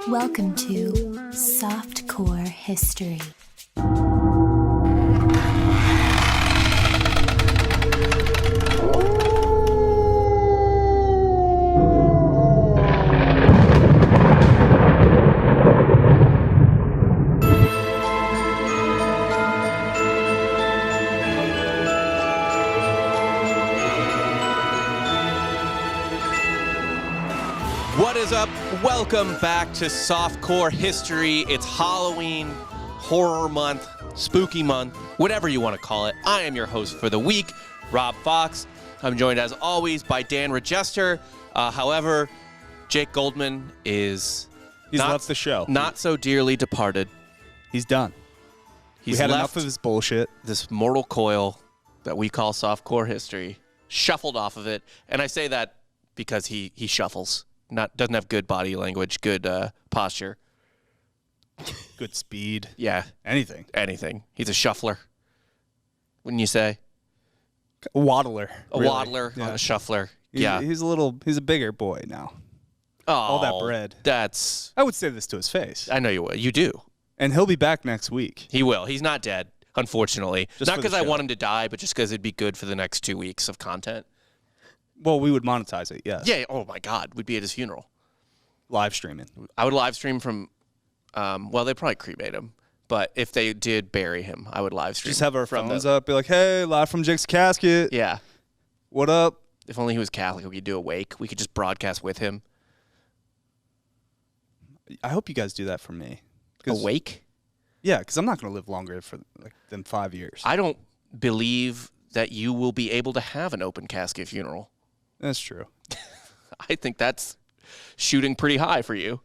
Welcome to Softcore History. What is up? Welcome back to Softcore History. It's Halloween, horror month, spooky month, whatever you want to call it. I am your host for the week, Rob Fox. I'm joined as always by Dan Regester. However, Jake Goldman is left the show. Not so dearly departed. He's done. He's had left enough of his bullshit. This mortal coil that we call Softcore History, shuffled off of it. And I say that because he shuffles. Doesn't have good body language, good posture. Good speed. Yeah. Anything. He's a shuffler, wouldn't you say? A waddler. A waddler, yeah. A shuffler. He's a bigger boy now. Oh, all that bread. I would say this to his face. I know you would. You do. And he'll be back next week. He will. He's not dead, unfortunately. Just not for the because I show. want him to die, but just because it'd be good for the next 2 weeks of content. Well, we would monetize it, yes. Yeah. Oh, my God. We'd be at his funeral. Live streaming. I would live stream from, they'd probably cremate him. But if they did bury him, I would live stream. Just have our phones up, be like, hey, live from Jake's casket. Yeah. What up? If only he was Catholic, we could do a wake. We could just broadcast with him. I hope you guys do that for me. A wake? Yeah, because I'm not going to live longer than 5 years. I don't believe that you will be able to have an open casket funeral. That's true. I think that's shooting pretty high for you.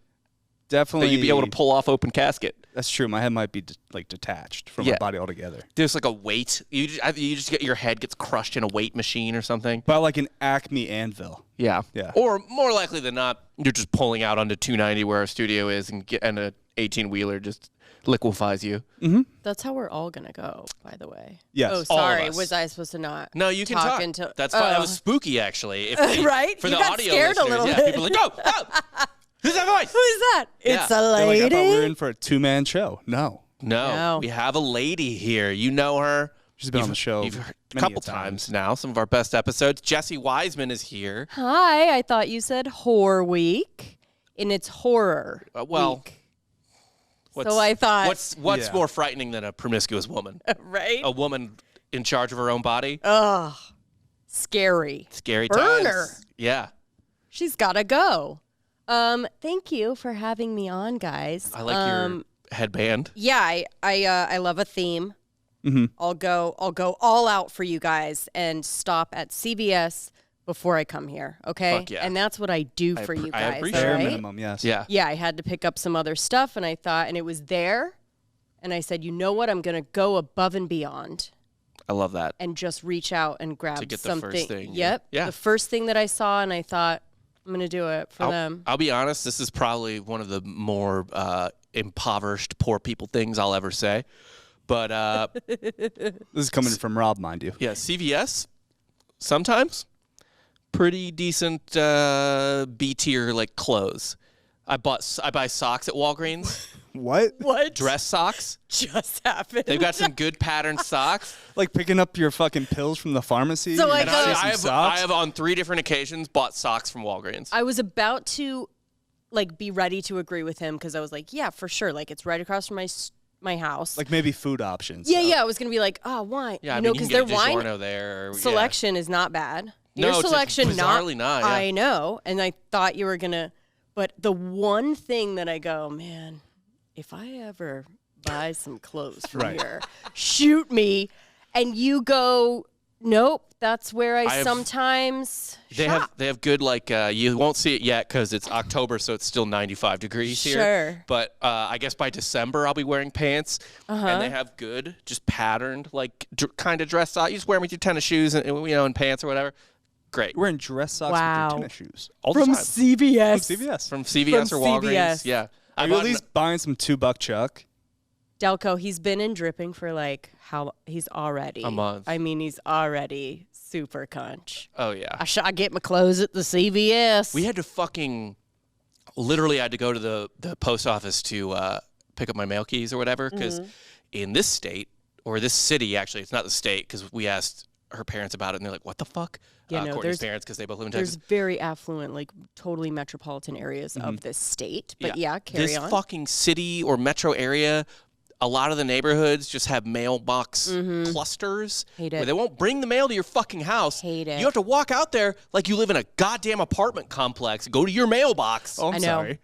Definitely. That you'd be able to pull off open casket. That's true. My head might be detached from my body altogether. There's like a weight. You just get your head gets crushed in a weight machine or something. But like an Acme anvil. Yeah. Yeah. Or more likely than not, you're just pulling out onto 290 where our studio is and a 18-wheeler just liquefies you. Mm-hmm. That's how we're all going to go, by the way. Yes. Oh, sorry. Was I supposed to not? No, you can talk. That's fine. That was spooky, actually. Right? For you the got audio scared listeners, a little yeah, bit. people are like, go. Who's that voice? Who is that? Yeah. It's a lady. I thought we were in for a two-man show. No. We have a lady here. You know her. She's been on the show You've heard a couple times now. Some of our best episodes. Jessie Wiseman is here. Hi. I thought you said horror week, and it's horror week. So I thought. What's more frightening than a promiscuous woman? Right? A woman in charge of her own body? Ugh. Scary. Scary Burn times. her. Yeah. She's got to go. Thank you for having me on, guys. I like your headband. Yeah, I love a theme. Mm-hmm. I'll go all out for you guys and stop at CVS before I come here, okay? Fuck yeah. And that's what I do for you I guys, appreciate all it. Bare right? minimum, yes. Yeah. Yeah, I had to pick up some other stuff, and I thought, and it was there, and I said, you know what? I'm going to go above and beyond I love that. and just reach out and grab To get the something. first thing. Yep. Yeah. The first thing that I saw, and I thought, I'm going to do it for them. I'll be honest, this is probably one of the more impoverished poor people things I'll ever say. But This is coming from Rob, mind you. yeah, CVS, sometimes pretty decent B tier like clothes. I buy socks at Walgreens. What? Dress socks. Just happened. They've got some good patterned socks. Like picking up your fucking pills from the pharmacy? So I and go- see I some have socks? on 3 different occasions bought socks from Walgreens. I was about to, be ready to agree with him because I was like, yeah, for sure. Like, it's right across from my house. Like maybe food options. Yeah, so. yeah. I was going to be like, oh, wine. Yeah, you know, you can because their get a wine DiGiorno there. selection is not bad. No, Your it's selection, bizarrely not, yeah. I know. And I thought you were going to, but the one thing that I go, man, if I ever buy some clothes from Right. here, shoot me. And you go, nope, that's where I have- sometimes They shop. have good you won't see it yet because it's October, so it's still 95 degrees here. Sure. But I guess by December I'll be wearing pants, and they have good, just patterned kind of dress socks. You just wear them with your tennis shoes and pants or whatever. Great. We're in dress socks Wow. with your tennis shoes. All the From time. CVS. From CVS. From CVS From or Walgreens. CVS. Yeah. Are you at least buying some $2 Chuck? Delco, he's been in dripping for like he's already a month. I mean, he's already super conch. Oh yeah. I get my clothes at the CVS. We had to literally had to go to the post office to pick up my mail keys or whatever, because in this state, or this city, actually, it's not the state, because we asked her parents about it, and they're like, what the fuck? Yeah, no, Courtney's parents, because they both live in Texas. There's very affluent, like totally metropolitan areas of this state. But yeah, carry on. This fucking city or metro area, a lot of the neighborhoods just have mailbox clusters Hate where it. they won't bring the mail to your fucking house. Hate it. You have to walk out there like you live in a goddamn apartment complex. Go to your mailbox. Oh, I'm I know. sorry.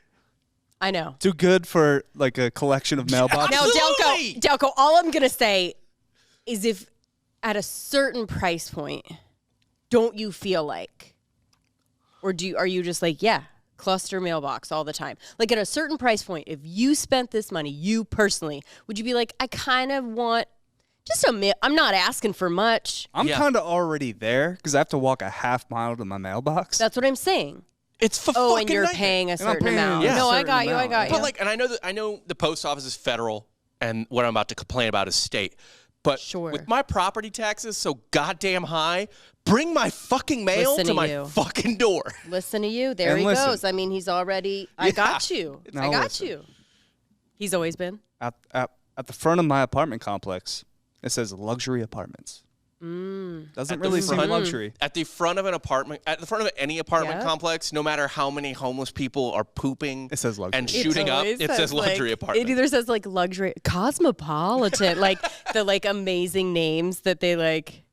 I know. Too good for like a collection of mailboxes. Now, Absolutely. Delco, all I'm going to say is if at a certain price point, don't you feel like, or are you just like, yeah, cluster mailbox all the time? Like at a certain price point, if you spent this money, you personally, would you be like, I kind of want just I'm not asking for much. I'm kind of already there because I have to walk a half mile to my mailbox. That's what I'm saying. It's for Oh, fucking and you're nightmare. paying a certain amount. yeah, No, I certain got you. I amount. got you. But like, and I know the post office is federal, and what I'm about to complain about is state. But Sure. with my property taxes so goddamn high, bring my fucking mail Listen to to my you. fucking door. Listen to you. There And he listen. goes. I mean, he's already. I got you. Now I got listen. you. He's always been. At the front of my apartment complex, it says luxury apartments. Doesn't At the really seem front- luxury. At the front of an apartment, at the front of any apartment Yeah. complex, no matter how many homeless people are pooping It says luxury. and shooting up, always it says luxury like, apartment. It either says like luxury, cosmopolitan, like the like amazing names that they like.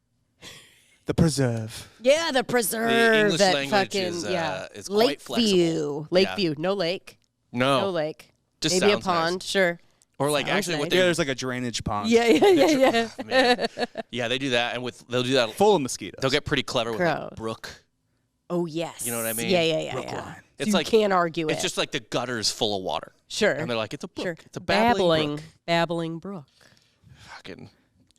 The preserve. Yeah, the preserve. English that language fucking is, yeah. is quite Lakeview, Lakeview, no lake, no, no lake. just Maybe a sounds nice. pond, sure. Or like Sounds actually what nice. they Yeah, there's like a drainage pond. Yeah. man. Yeah, they do that, and they'll do that. Full of mosquitoes. They'll get pretty clever with like Gross. brook. Oh yes. You know what I mean? Yeah. Brookline. It's You like can't argue It's it. just like the gutter's full of water, Sure. and they're like, it's a brook. Sure. It's a babbling Babbling brook. Fucking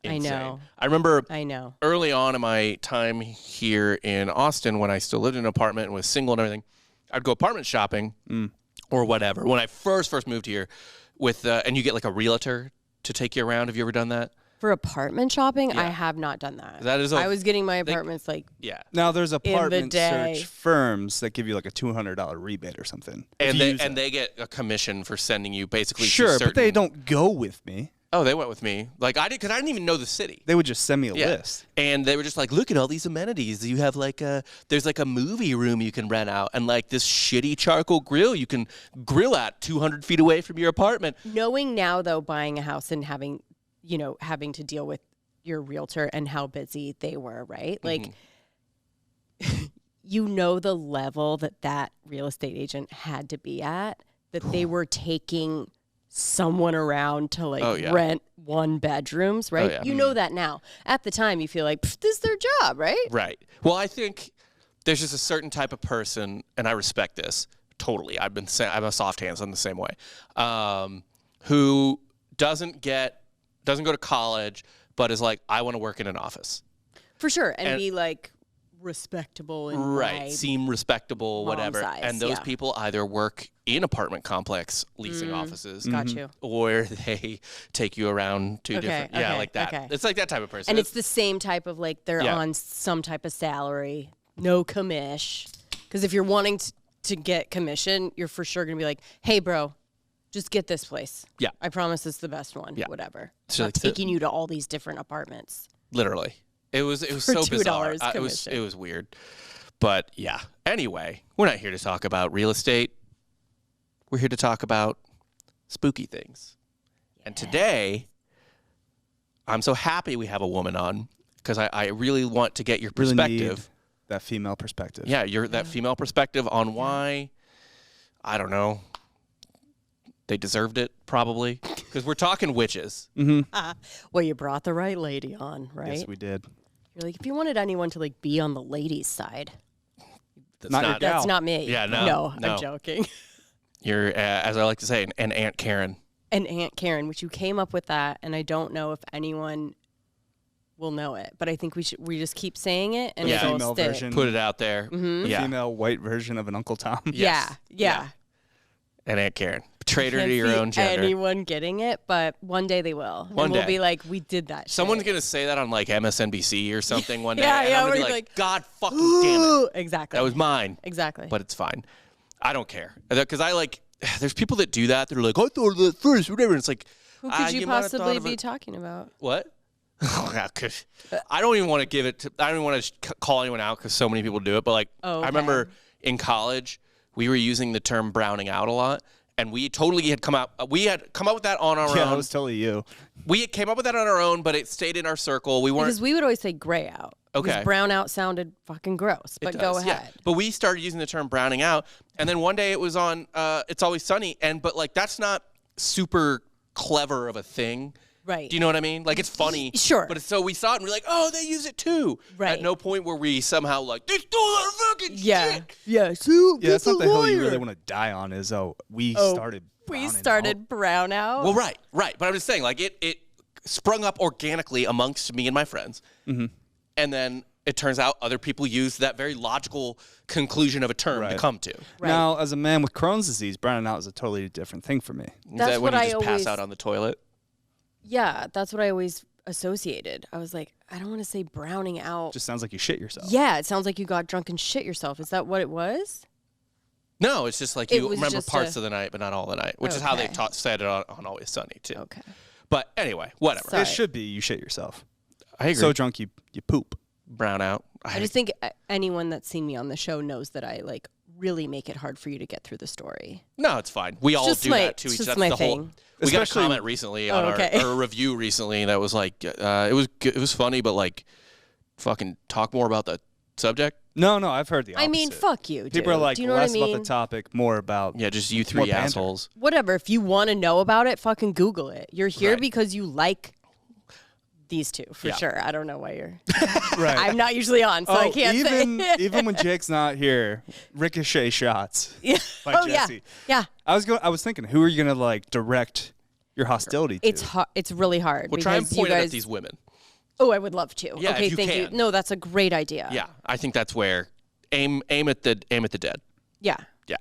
I insane. know. I remember I know. early on in my time here in Austin, when I still lived in an apartment and was single and everything, I'd go apartment shopping or whatever. When I first moved here, with and you get like a realtor to take you around. Have you ever done that? For apartment shopping, Yeah. I have not done that. That is I was getting my apartments like Yeah. Now there's apartment day. search firms that give you like a $200 rebate or something. if And you they use it. they get a commission for sending you basically to Sure, but they certain- don't go with me. Oh, they went with me. Like I did, because I didn't even know the city. They would just send me a Yeah. list. And they were just like, look at all these amenities. You have like there's like a movie room you can rent out, and like this shitty charcoal grill you can grill at 200 feet away from your apartment. knowing now though, buying a house and having to deal with your realtor and how busy they were, right? Like you know the level that real estate agent had to be at, that they were taking someone around to like Oh, yeah. rent one bedrooms, right? yeah. You know that now. At the time you feel like this is their job, right? Right. Well, I think there's just a certain type of person, and I respect this totally. I'm a soft hands. I'm the same way. Who doesn't go to college, but is like, I want to work in an office. For sure. And And- be like respectable in Right. my Seem respectable, mom's whatever. eyes, And those yeah. people either work in apartment complex leasing offices, got you. or they take you around to different, like that. okay. It's like that type of person. And it's the same type of like they're Yeah. on some type of salary, no commish. Because if you're wanting to get commission, you're for sure going to be like, hey, bro, just get this place. Yeah. I promise it's the best one. Yeah. Whatever. So Not like the- taking you to all these different apartments. literally. It was For so bizarre. $2 It was commission. weird. But yeah. Anyway, we're not here to talk about real estate. We're here to talk about spooky things. And today, I'm so happy we have a woman on, because I really want to get your Really perspective. need that female perspective. Yeah, that female perspective on why, I don't know, they deserved it, probably. Because we're talking witches. Well, you brought the right lady on, right? Yes, we did. You're like, if you wanted anyone to like be on the ladies' side, That's Not your gal. that's not me. Yeah, no. I'm joking. You're, as I like to say, an Aunt Karen. And Aunt Karen, which you came up with that, and I don't know if anyone will know it, but I think we just keep saying it and Yeah. it'll Female stick. version. Put it out there. The Yeah. female white version of an Uncle Tom. Yes. Yeah. And Aunt Karen. Traitor Can't to your see own gender. anyone getting it, but one day they will. One and we'll day. be like, we did that. Someone's shit. going to say that on like MSNBC or something one day. Yeah, and yeah, I'm going to where be you're like, God fucking damn it. Exactly. That was mine. Exactly. But it's fine. I don't care. Because I like, there's people that do that. They're like, I thought of that first, whatever. It's like, Who could you might have possibly thought of be it. talking about? What? I don't even want to give it to, I don't even want to call anyone out because so many people do it. But like, Oh, I remember in college, we were using the term browning out a lot. And we totally had come out with that on our own. Yeah, that was totally you. We came up with that on our own, but it stayed in our circle. We weren't. Because we would always say gray out. Okay. Because brown out sounded fucking gross. But go does, yeah. ahead. But we started using the term browning out, and then one day it was on It's Always Sunny, but like that's not super clever of a thing. Right. Do you know what I mean? Like it's funny. Sure. But so we saw it and we're like, oh, they use it too. Right. At no point were we somehow like, they stole our fucking Yeah. shit. Yeah. So Yeah, that's not the hill you really want to die on. Is we started. We browning started out. brown out. Well, right. But I'm just saying, like it sprung up organically amongst me and my friends, and then it turns out other people use that very logical conclusion of a term to Right. come to. Right. Now, as a man with Crohn's disease, browning out is a totally different thing for me. Is That's that when what you I just pass always- out on the toilet? Yeah, that's what I always associated. I was like, I don't want to say browning out. Just sounds like you shit yourself. Yeah, it sounds like you got drunk and shit yourself. Is that what it was? No, it's just like It you was remember just parts of the night, but not all the night, which is how they Okay. said it on Always Sunny too. Okay. But anyway, whatever. Sorry. It should be you shit yourself. I agree. So drunk you poop. Brown out. I just think anyone that's seen me on the show knows that I like really make it hard for you to get through the story. No, it's fine. We all just do my- that to it's each just other. my The whole. thing. We got a Especially- comment recently on okay. our review recently that was like, it was good, it was funny, but like, fucking talk more about the subject. No, I've heard the opposite. I mean, fuck you, dude. People are like Do you know less what I mean? about the topic, more about Yeah, just you More three banter. assholes. Whatever. If you want to know about it, fucking Google it. You're here Right. because you like these two, for Yeah. sure. I don't know why you're... right. I'm not usually on, so I can't even say. even when Jake's not here, ricochet shots Yeah. by Oh, Jessie. yeah. I was thinking, who are you gonna like direct your hostility to? It's really hard. Well, try and because point you it guys... at these women. Oh, I would love to. Yeah, okay, if you thank you. can. No, that's a great idea. Yeah, I think that's where aim at the dead. Yeah. Yeah.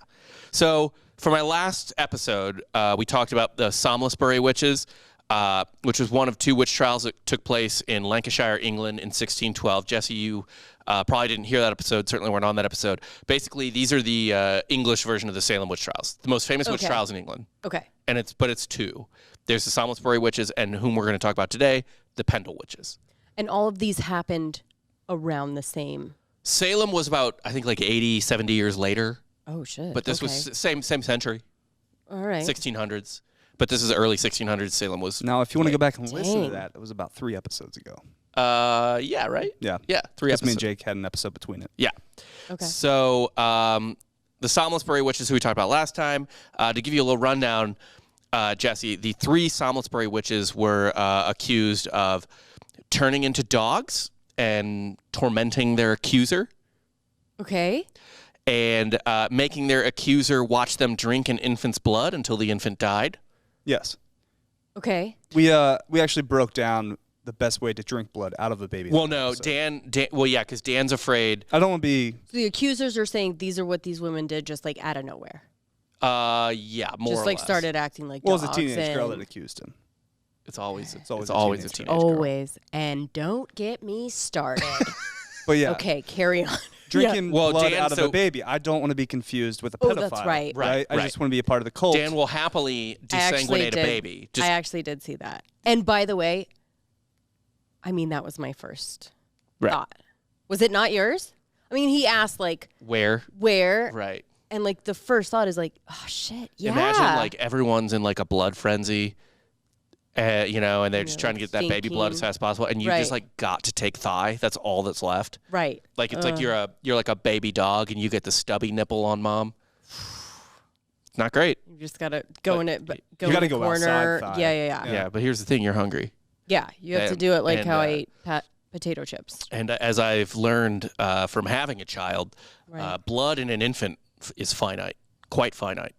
So for my last episode, we talked about the Samlesbury witches, which was one of two witch trials that took place in Lancashire, England in 1612. Jessie, you probably didn't hear that episode, certainly weren't on that episode. Basically, these are the English version of the Salem witch trials, the most famous witch Okay. trials in England. Okay. And it's two. There's the Samlesbury witches, and whom we're going to talk about today, the Pendle witches. And all of these happened around the same... Salem was about, I think, like 80, 70 years later. Oh, shit. But this was same century, All right. 1600s. But this is the early 1600s. Salem was. Now, if you want to go back and listen to Dang. that, it was about 3 episodes ago. Yeah, right. Yeah. Yeah, 3 Just me episodes. and Jake had an episode between it. Yeah. Okay. So the Samlesbury witches, who we talked about last time, to give you a little rundown, Jessie, the 3 Samlesbury witches were accused of turning into dogs and tormenting their accuser, Okay. and making their accuser watch them drink an infant's blood until the infant died. Yes. Okay. We actually broke down the best way to drink blood out of a baby. Well, no, So Dan. Well, yeah, because Dan's afraid. I don't want to be. So the accusers are saying these are what these women did just like out of nowhere. Yeah, more Just or like less. started acting like Well, it was dogs a teenage girl and- that accused him. It's always always a a teenage teenage girl. Always. And don't get me started. But yeah, Okay, carry on. drinking Well, blood Dan, out of so- a baby. I don't want to be confused with a Oh, pedophile. that's right. Right, I right. just want to be a part of the cult. Dan will happily desanguinate a baby. Just I actually did see that. And by the way, I mean, that was my first Right. thought. Was it not yours? I mean, he asked like where? where, Right. and like the first thought is like, oh shit, yeah. Imagine like everyone's in like a blood frenzy, and they're just trying to get that baby blood as thinking. fast as possible, and you Right. just like got to take thigh. That's all that's left. Right. Like it's like you're like a baby dog, and you get the stubby nipple on mom. It's not great. You just gotta go in it, go gotta in the go corner. outside thigh. Yeah. Yeah, but here's the thing: you're hungry. Yeah, you have to And- do it like and, how I ate potato chips. And as I've learned from having a child, Right. blood in an infant is finite, quite finite.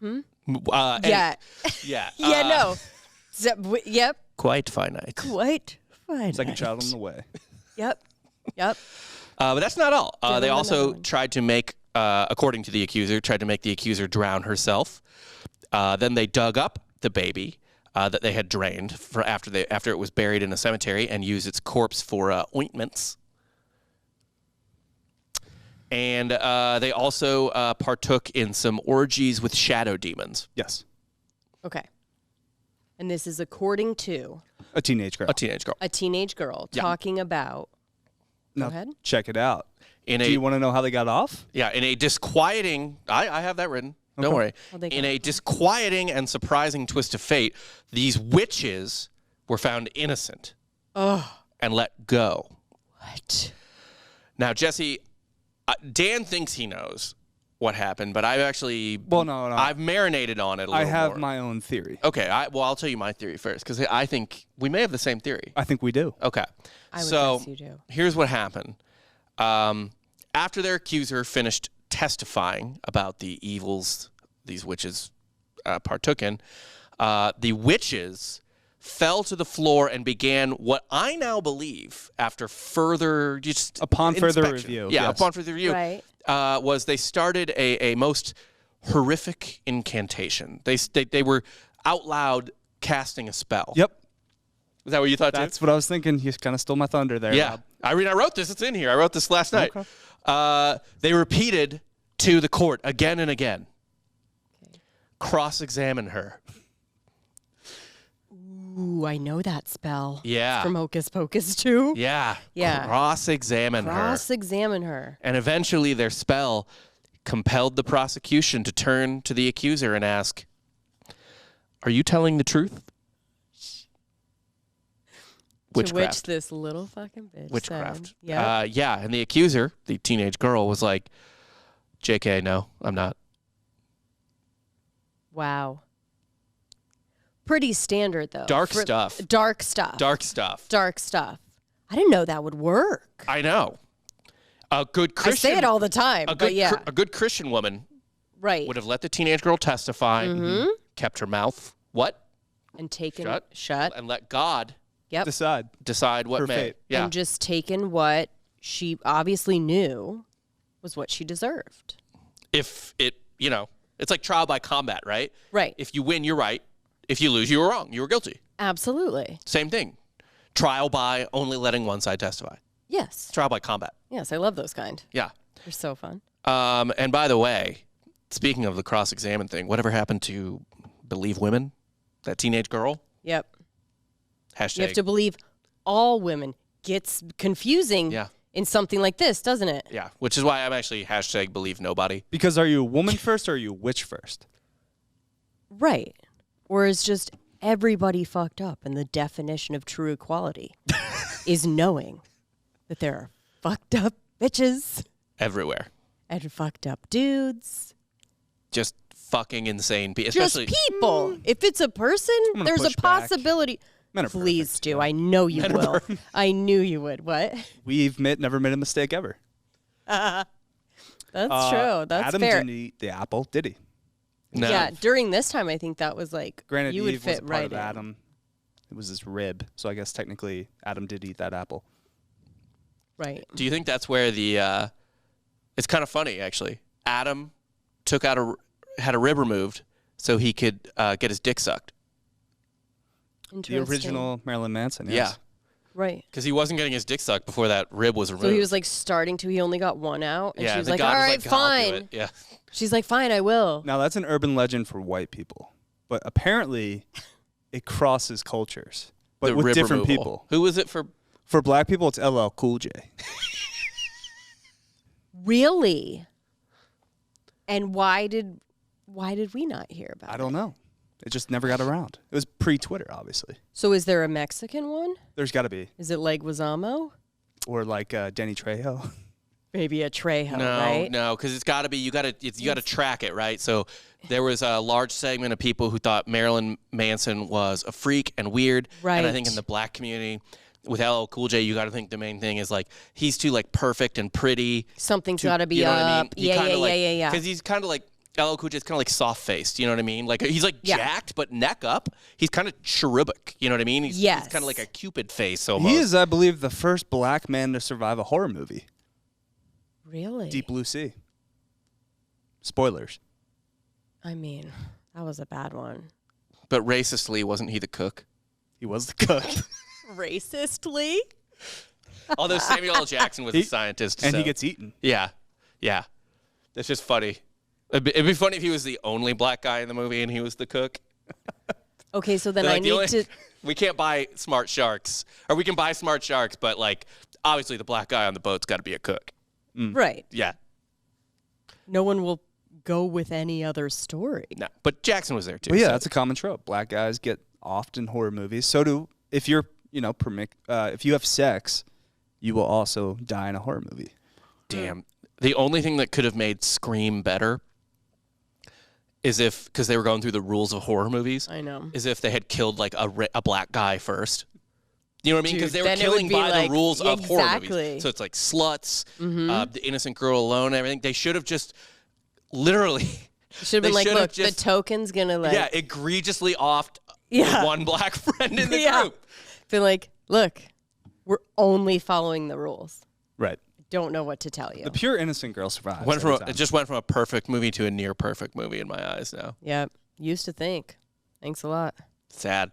Yeah. Yeah. Yeah, no. Yep. Quite finite. Quite fine. Second child on the way. Yep. Yep. But that's not all. They Another also one. tried to make according to the accuser, tried to make the accuser drown herself. Then they dug up the baby that they had drained after it was buried in a cemetery and used its corpse for ointments. And they also partook in some orgies with shadow demons. Yes. Okay. And this is according to A teenage girl. A teenage girl. a teenage girl talking about. Now, Go ahead. check it out. Do you want to know how they got off? Yeah, in a disquieting... I have that written. Don't worry. In a disquieting and surprising twist of fate, these witches were found innocent and let go. What? Now, Jesse, Dan thinks he knows what happened, but I've actually... Well, no. I've marinated on it a little I have more. my own theory. Okay, I'll tell you my theory first, because I think we may have the same theory. I think we do. Okay. I would So guess you do. here's what happened. After their accuser finished testifying about the evils these witches partook in, the witches fell to the floor and began what I now believe, after further Upon further inspection, review, yeah, yes. upon further review, Right. Was they started a most horrific incantation. They were out loud casting a spell. Yep. Is that what you thought That's too? what I was thinking. You kind of stole my thunder there, Yeah. Rob. I wrote this. It's in here. I wrote this last night. Okay. They repeated to the court again and again. Cross-examine her. Ooh, I know that spell. Yeah. From Hocus Pocus too. Yeah. Yeah. Cross-examine her. Cross-examine her. And eventually their spell compelled the prosecution to turn to the accuser and ask, "Are you telling the truth?" To which this little fucking bitch Witchcraft. said. Yeah. Yeah, and the accuser, the teenage girl, was like, "JK, no, I'm not." Wow. Pretty standard though. Dark stuff. Dark stuff. Dark stuff. Dark stuff. I didn't know that would work. I know. A good Christian. I say it all the time, but yeah. A good Christian woman Right. would have let the teenage girl testify, kept her mouth And taken shut, and let God Yep. Decide what her may. fate. Yeah. And just taken what she obviously knew was what she deserved. If it, it's like trial by combat, right? Right. If you win, you're right. If you lose, you were wrong. You were guilty. Absolutely. Same thing. Trial by only letting one side testify. Yes. Trial by combat. Yes, I love those kind. Yeah. They're so fun. And by the way, speaking of the cross-examine thing, whatever happened to Believe Women? That teenage girl? Yep. Hashtag. You have to believe all women. Gets confusing Yeah. in something like this, doesn't it? Yeah, which is why I'm actually hashtag Believe Nobody. Because are you a woman first or are you witch first? Right. Or is just everybody fucked up, and the definition of true equality is knowing that there are fucked up bitches Everywhere. and fucked up dudes. Just fucking insane. Just Especially people. If it's a person, gonna there's a push back. possibility. Men are Please perfect, do. yeah. I know you will. I knew you would. What? We've never made a mistake ever. That's true. That's Adam fair. didn't eat the apple, did he? no. Yeah, during this time, I think that was like, Granted, you would Eve was fit a part right of in. Adam. It was his rib, so I guess technically Adam did eat that apple. Right. Do you think that's where the it's kind of funny actually. Adam had a rib removed so he could get his dick sucked. The Interesting. original Marilyn Manson, yes. Yeah. Right. Because he wasn't getting his dick sucked before that rib was removed. So he was like starting to, he only got one out. And yeah, she was the like, God all was right, like, "I'll do fine. it." Yeah. She's like, fine, I will. Now, that's an urban legend for white people, but apparently it crosses cultures, but The with rib different removal. people. Who was it for? For black people, it's LL Cool J. Really? And why did we not hear about it? I don't know. It just never got around. It was pre-Twitter, obviously. So is there a Mexican one? There's got to be. Is it Leguizamo? Or like Denny Trejo. Maybe a Trejo, No, right? no, because it's got to be. You got to track it, right? So there was a large segment of people who thought Marilyn Manson was a freak and weird. Right. And I think in the black community, with LL Cool J, you got to think the main thing is like he's too like perfect and pretty. Something's to- got to be you know up. what I mean? Yeah. Because he's kind of like LL Cool J is kind of like soft faced. You know what I mean? Like he's like Yeah. jacked, but neck up. He's kind of cherubic. You know what I mean? He's Yes. kind of like a Cupid face almost. He is, I believe, the first black man to survive a horror movie. Really? Deep Blue Sea. Spoilers. I mean, that was a bad one. But racistly, wasn't he the cook? He was the cook. Racistly? Although Samuel L. Jackson was a scientist. And so. he gets eaten. Yeah. Yeah. That's just funny. It'd be funny if he was the only black guy in the movie and he was the cook. Okay, so then They're I like, need to... We can't buy smart sharks. Or we can buy smart sharks, but, like, obviously the black guy on the boat's got to be a cook. Right. Yeah. No one will go with any other story. No. But Jackson was there, too. Well, yeah, so- that's a common trope. Black guys get oft in horror movies. So do, if you're, if you have sex, you will also die in a horror movie. Damn. The only thing that could have made Scream better is if, because they were going through the rules of horror movies, I know. is if they had killed like a black guy first. You know what I mean? Because Dude, they were then it would killing be by like- the rules of horror movies. Exactly. So it's like sluts, the innocent girl alone, and everything. They should have just literally. Should have been they like, should have look, just- the token's going to like... Yeah, egregiously offed Yeah. one black friend in the Yeah. group. Been like, look, we're only following the rules. Right. Don't know what to tell you. The pure innocent girl survives. It just went from a perfect movie to a near perfect movie in my eyes now. Yep. Used to think. Thanks a lot. Sad.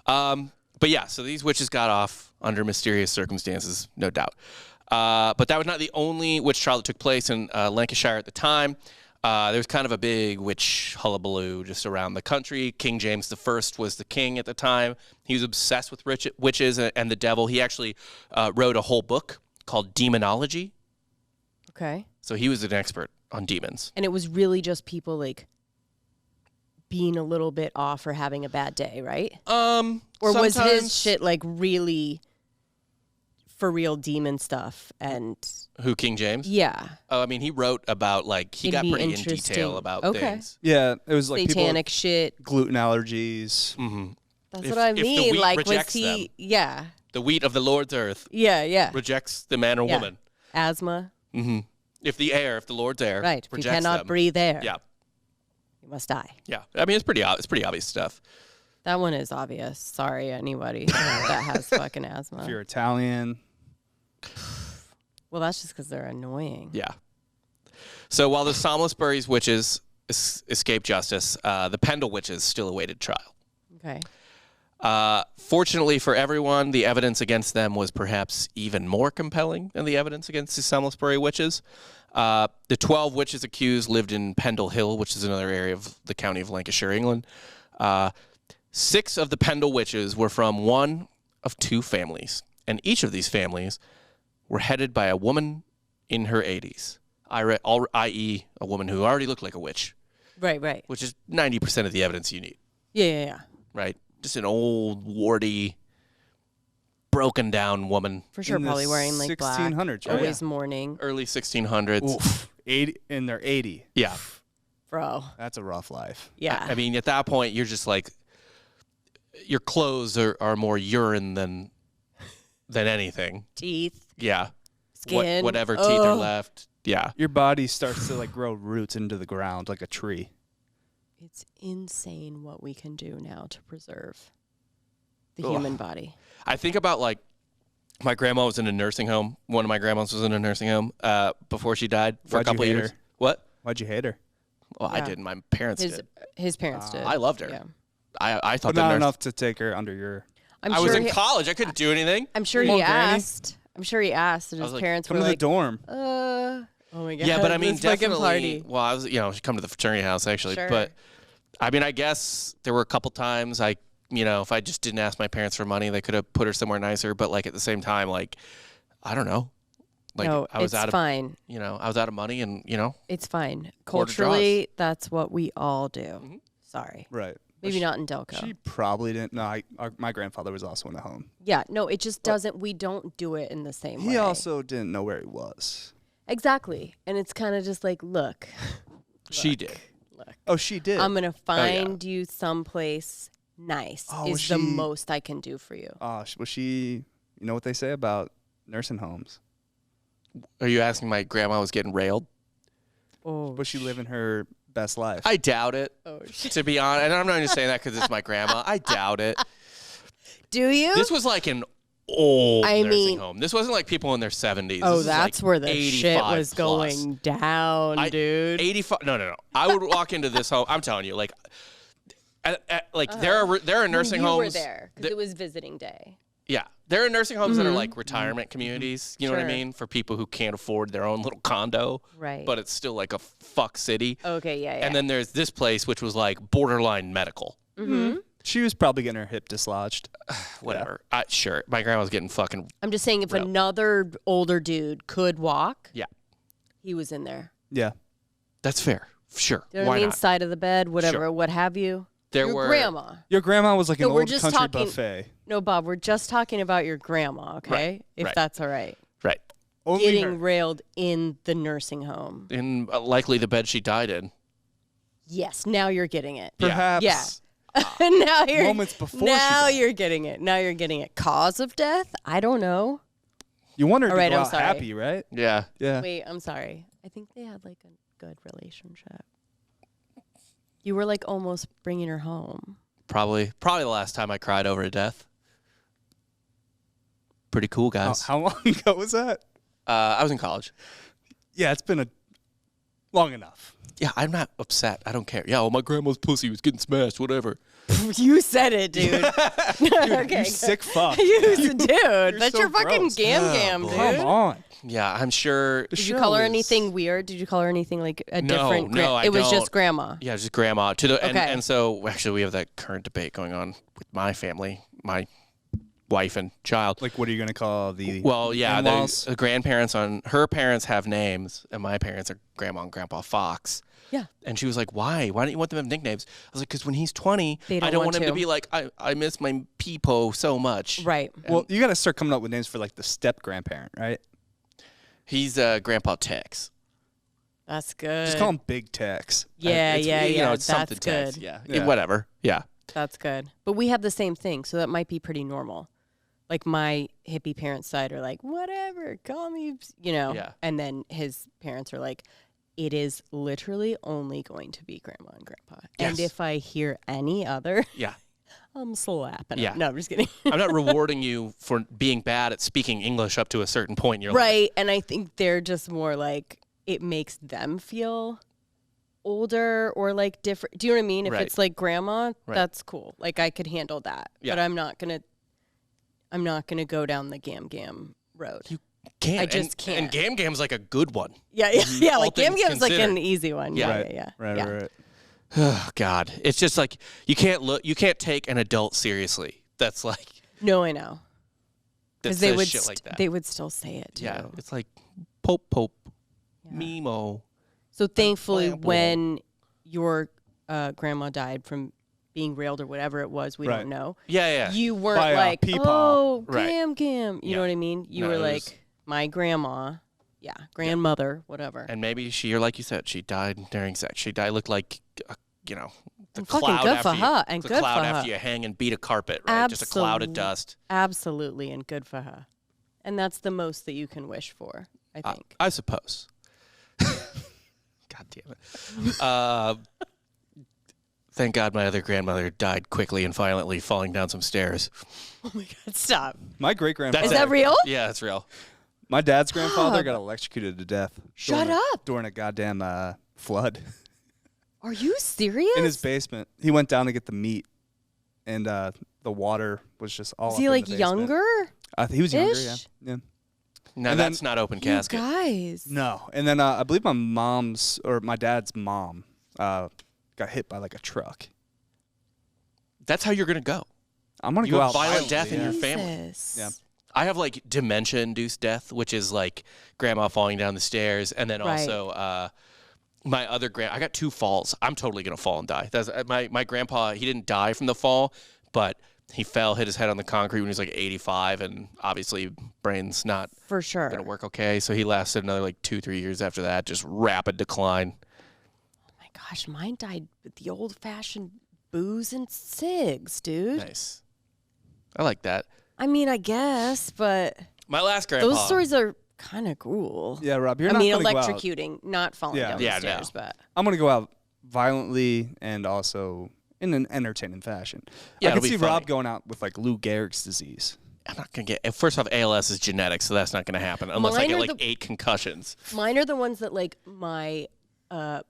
But yeah, so these witches got off under mysterious circumstances, no doubt. But that was not the only witch trial that took place in Lancashire at the time. There was kind of a big witch hullabaloo just around the country. King James I was the king at the time. He was obsessed with witches and the devil. He actually wrote a whole book called Demonology. Okay. So he was an expert on demons. And it was really just people like being a little bit off or having a bad day, right? Or was his sometimes- shit like really for real demon stuff? And Who, King James? yeah, Oh, I mean, he wrote about, like, he It'd got be pretty in interesting. detail about Okay. things. Yeah, it was like satanic shit. people gluten allergies. That's If- what I if the mean. wheat Like, was rejects he? them. Yeah, The wheat of the Lord's earth yeah. rejects the man or Yeah. woman. Asthma, If the Lord's air right? If you rejects cannot them. breathe air, Yeah, you must die. yeah. I mean, it's pretty obvious stuff. That one is obvious. Sorry, anybody that has fucking asthma. If you're Italian, Well, that's just because they're annoying. Yeah. So while the Samlesbury's witches escaped justice, the Pendle witches still awaited trial. Okay. Fortunately for everyone, the evidence against them was perhaps even more compelling than the evidence against the Samlesbury witches. The 12 witches accused lived in Pendle Hill, which is another area of the county of Lancashire, England. 6 of the Pendle witches were from one of 2 families, and each of these families were headed by a woman in her 80s, i.e. a woman who already looked like a witch, Right. which is 90% of the evidence you need, Yeah. right? Just an old, warty, broken down woman. For sure, In the probably wearing like black. 1600s, right? Always mourning. Early 1600s. oof, 80 in their 80. Yeah. Bro. That's a rough life. Yeah. I mean, at that point, you're just like, your clothes are more urine than anything. Teeth, Yeah. skin. Whatever teeth are Ugh. left. Yeah. Your body starts to like grow roots into the ground like a tree. It's insane what we can do now to preserve the human body. I think about like my grandma was in a nursing home. One of my grandmas was in a nursing home before she died for Why'd a you couple of hate years. her? What? Why'd you hate her? Well, I Yeah. didn't. My parents did. His parents did. I loved her. Yeah. I thought But that not nurse. enough to take her under your. I'm I sure was in he, college. I couldn't do anything. I'm sure Come he on, Granny. asked. I'm sure he asked, and I his was like, parents Come were to the like, dorm. oh my god. Yeah, but I mean, this fucking definitely. party. Well, I was, she come to the fraternity house actually, Sure. but I mean, I guess there were a couple times if I just didn't ask my parents for money, they could have put her somewhere nicer. But like at the same time, like I don't know, like No, I was it's out of, fine. I was out of money, and It's fine. Quarter Culturally, that's what we all do. Sorry. Right. Maybe not in Delco. She probably didn't. No, my grandfather was also in a home. Yeah, no, it just doesn't. We don't do it in the same way. He also didn't know where he was. Exactly. And it's kind of just like, look, she did. Oh, she did. I'm going to find you someplace nice Oh, is was the she- most I can do for you. Was she? You know what they say about nursing homes? Are you asking my grandma was getting railed? Oh, Was she living her best life? I doubt it. oh shit. To be honest, and I'm not just saying that because it's my grandma. I doubt it. Do you? This was like an old I nursing mean- home. This wasn't like people in their 70s. Oh, This is that's like where the 85 shit was plus. going down, dude. 85. No. I would walk into this home. I'm telling you, like, there are nursing you homes. were there because it was visiting day. Yeah, there are nursing homes that are like retirement communities. You know what I Sure. mean? For people who can't afford their own little condo. Right. But it's still like a fuck city. Okay, yeah. And then there's this place which was like borderline medical. Mm-hmm. She was probably getting her hip dislodged. Whatever. Sure. My grandma was getting fucking. I'm just saying, if another older dude could walk, Yeah, he was in there. Yeah. that's fair. Sure. You know what Why I mean? not? Side of the bed, whatever, Sure. what have you. There Your were grandma. Your grandma was like an No, we're old just country talking- buffet. No, Bob, we're just talking about your grandma, okay? Right, If right. that's all right. Right. Only Getting her. railed in the nursing home. In likely the bed she died in. Yes, now you're getting it. Perhaps. Yeah. Now you're Moments before she Now died. you're getting it. Now you're getting it. Cause of death? I don't know. You want her All to right, go I'm out sorry. happy, right? Yeah. Yeah. Wait, I'm sorry. I think they had like a good relationship. You were like almost bringing her home. Probably the last time I cried over a death. Pretty cool, guys. How long ago was that? I was in college. Yeah, it's been long enough. Yeah, I'm not upset. I don't care. Yeah, well, my grandma's pussy was getting smashed, whatever. You said it, dude. Okay. You sick fuck. You, dude. That's so your fucking gross. gam, dude. Come on. Yeah, I'm sure. Did you call her anything weird? Did you call her anything like a different? No, I It was don't. just grandma. Yeah, just grandma. And, Okay. and so actually we have that current debate going on with my family, my wife and child. Like, what are you going to call the Well, yeah, in-laws? the grandparents on her parents have names, and my parents are Grandma and Grandpa Fox. Yeah. And she was like, "Why? Why don't you want them to have nicknames?" I was like, "Because when he's 20, They don't I don't want want him to to. be like, I miss my peepo so much." Right. Well, you got to start coming up with names for like the step grandparent, right? He's Grandpa Tex. That's good. Just call him Big Tex. Yeah, It's, yeah, you yeah. know, it's something That's Tex. good. Yeah. Yeah. Whatever. Yeah. That's good. But we have the same thing, so that might be pretty normal. Like my hippie parents' side are like, whatever, call me, you know. Yeah. And then his parents are like, it is literally only going to be grandma and grandpa. And Yes. if I hear any other, Yeah. I'm slapping Yeah. it. No, I'm just kidding. I'm not rewarding you for being bad at speaking English up to a certain point in your life. Right. And I think they're just more like, it makes them feel older or like different. Do you know what I mean? If Right. it's like grandma, Right. that's cool. Like I could handle that. Yeah. But I'm not gonna go down the gam road. You can't. I just And can't. Gam Gam's like a good one. Yeah, yeah, yeah. all Like gam things gam's like an considered. easy one. Yeah, Right. yeah, yeah. Right, yeah. right, right. Oh God, it's just like you can't take an adult seriously. That's like No, I know. that Because says shit like that. they would still say it too. Yeah, it's like Pope, Yeah. Mimo. So thankfully, Flammable. when your grandma died from being railed or whatever it was, we Right. don't know. Yeah. You weren't By, like, Peepaw. oh, Right. gam. You Yeah. know what I mean? You No, were it like, was- my grandma, grandmother, whatever. And maybe or like you said, she died during sex. She died looked like, the And fucking cloud good after for you, her, and the good cloud for after her. you hang and beat a carpet, right? Just a cloud of Absolute- dust. Absolutely, and good for her. And that's the most that you can wish for, I think. I suppose. God damn it. Thank God my other grandmother died quickly and violently falling down some stairs. Oh my God, stop. My great grandfather. Is that real? Yeah, that's real. My dad's grandfather got electrocuted to death. Shut up. During a goddamn flood Are you serious? in his basement. He went down to get the meat, and the water was just all. Is up he in like the basement. younger? He was younger. Yeah. Ish? Yeah. No, And that's not open You casket. guys. No, and then I believe my dad's mom got hit by like a truck. That's how you're gonna go. I'm gonna You go have out violent violently, death in yeah. your family. Jesus. Yeah. I have like dementia-induced death, which is like grandma falling down the stairs, and then Right. also my other I got 2 falls. I'm totally gonna fall and die. That's my grandpa. He didn't die from the fall, but he fell, hit his head on the concrete when he was like 85, and obviously brain's not For sure. gonna work okay. So he lasted another like 2-3 years after that, just rapid decline. Oh my gosh, mine died with the old-fashioned booze and cigs, dude. Nice. I like that. I mean, I guess, but My last grandpa. those stories are kind of cool. Yeah, Rob, you're I not mean, gonna go out. electrocuting, not falling Yeah. down the Yeah, stairs, no. but I'm gonna go out violently and also in an entertaining fashion. Yeah, I it'll could be see Rob funny. going out with like Lou Gehrig's disease. I'm not going to get... First off, ALS is genetic, so that's not going to happen unless I Mine get are 8 concussions. Mine are the ones that like my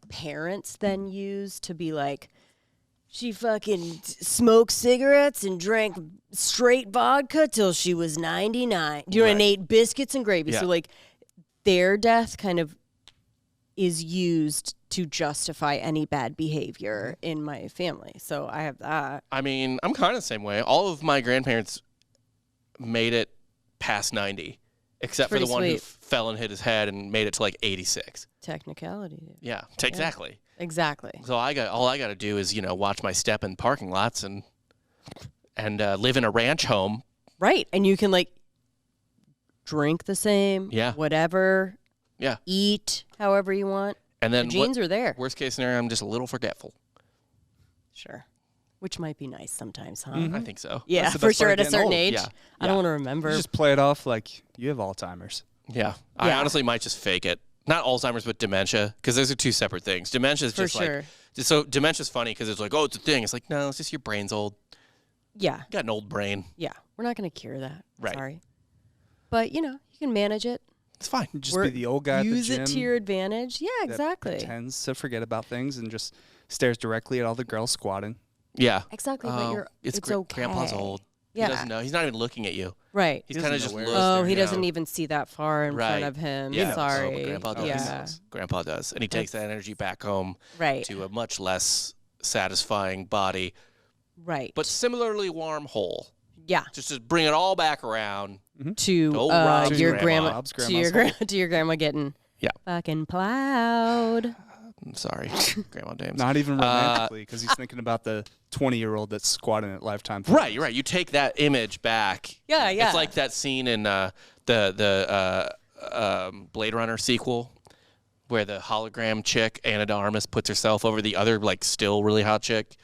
parents then use to be like, she fucking smoked cigarettes and drank straight vodka till she was 99. You know, and ate biscuits and gravy. Yeah. So like their death kind of is used to justify any bad behavior in my family. So I have that. I mean, I'm kind of the same way. All of my grandparents made it past 90, except for the one who fell and hit his head and made it to like 86. Technicality. Yeah, exactly. Exactly. So all I got to do is, watch my step in parking lots and live in a ranch home. Right. And you can like drink the same. Yeah. Whatever. Yeah. Eat however you want. And then the genes are there. Worst case scenario, I'm just a little forgetful. Sure. Which might be nice sometimes, huh? I think so. Yeah, That's the for best sure. part At of a getting certain old. age, Yeah. I don't want to remember. You just play it off like you have Alzheimer's. Yeah. I Yeah. honestly might just fake it. Not Alzheimer's, but dementia, because those are two separate things. Dementia is For just sure. like... So dementia's funny because it's like, oh, it's a thing. It's like, no, it's just your brain's old. Yeah, You got an old brain. yeah. We're not going to cure that. Right. Sorry. But, you can manage it. It's fine. Just be the old guy at the Use gym it to your advantage. Yeah, that exactly. pretends to forget about things and just stares directly at all the girls squatting. Yeah. Exactly, but it's okay. Grandpa's old. Yeah. He doesn't know. He's not even looking at you. Right. He's kind of just doesn't know looks where- Oh, he there, doesn't even see that far in front of him. Yeah. Sorry. Oh, but Grandpa does. Yeah. Grandpa does. And he takes that energy back home Right. to a much less satisfying body, Right. but similarly warm hole. yeah. Just to bring it all back around. To old Rob's your grandma. Rob's to your grandma's to your grandma getting fucking plowed. I'm sorry, Grandma Dames. Not even romantically, because he's thinking about the 20-year-old that's squatting at Lifetime. Right, you're right. You take that image back. Yeah, yeah. It's like that scene in the Blade Runner sequel where the hologram chick, Ana de Armas, puts herself over the other, like, still really hot chick.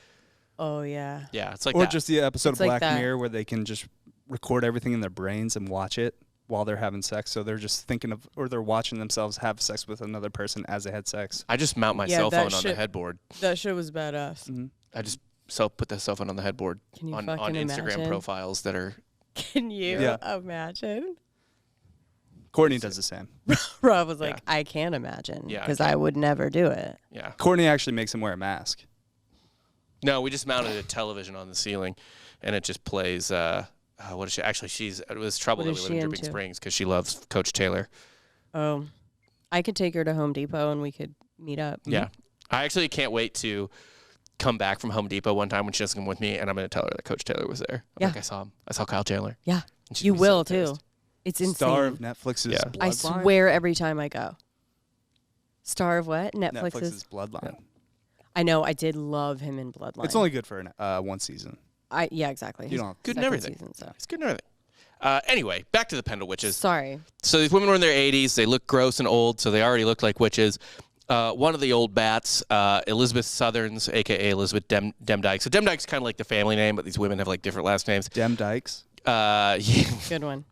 Oh yeah. Yeah, it's like Or that. just the episode It's of like Black that. Mirror where they can just record everything in their brains and watch it while they're having sex. So they're just thinking of, or they're watching themselves have sex with another person as they had sex. I just mount my Yeah, cell that phone on the shit- headboard. That shit was badass. I just put the cell phone on the headboard Can you on fucking Instagram imagine? profiles that are... Can you Yeah. imagine? Courtney does the same. Rob was like, I can't imagine Yeah, I because I would never do it. Yeah. Courtney actually makes him wear a mask. No, we just mounted a television on the ceiling, and it just plays... what is she? Actually, it was trouble What that is we live she in Dripping into? Springs because she loves Coach Taylor. Oh, I could take her to Home Depot and we could meet up. Yeah. I actually can't wait to come back from Home Depot one time when she doesn't come with me, and I'm going to tell her that Coach Taylor was there. I'm Yeah. like, I saw him. I saw Kyle Chandler. Yeah. And she's You gonna be so will too. pissed. It's insane. Star of Netflix's Yeah. Bloodline. I swear every time I go. Star of what? Netflix's Bloodline. I know. I did love him in Bloodline. It's only good for one season. Yeah, exactly. You don't- Good and Second everything. season, so. It's good and everything. Anyway, back to the Pendle Witches. Sorry. So these women were in their 80s. They look gross and old, so they already looked like witches. One of the old bats, Elizabeth Southerns, a.k.a. Elizabeth Demdike. So Demdike's kind of like the family name, but these women have like different last names. Dem Dykes. Yeah. Good one.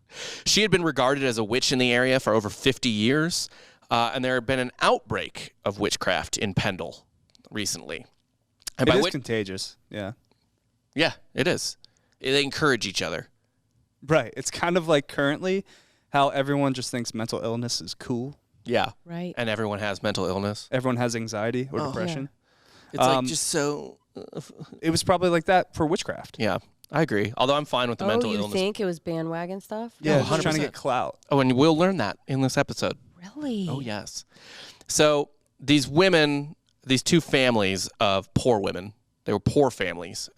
She had been regarded as a witch in the area for over 50 years, and there had been an outbreak of witchcraft in Pendle recently. And It by is contagious. Yeah. yeah, it is. They encourage each other. Right. It's kind of like currently how everyone just thinks mental illness is cool. Yeah. Right. And everyone has mental illness. Everyone has anxiety or depression. It's like just so... It was probably like that for witchcraft. Yeah, I agree. Although I'm fine with the mental you illness. think it was bandwagon stuff? Yeah, No, just trying to 100%. get clout. Oh, and we'll learn that in this episode. Really? Oh, yes. So these women, these two families of poor women, they were poor families.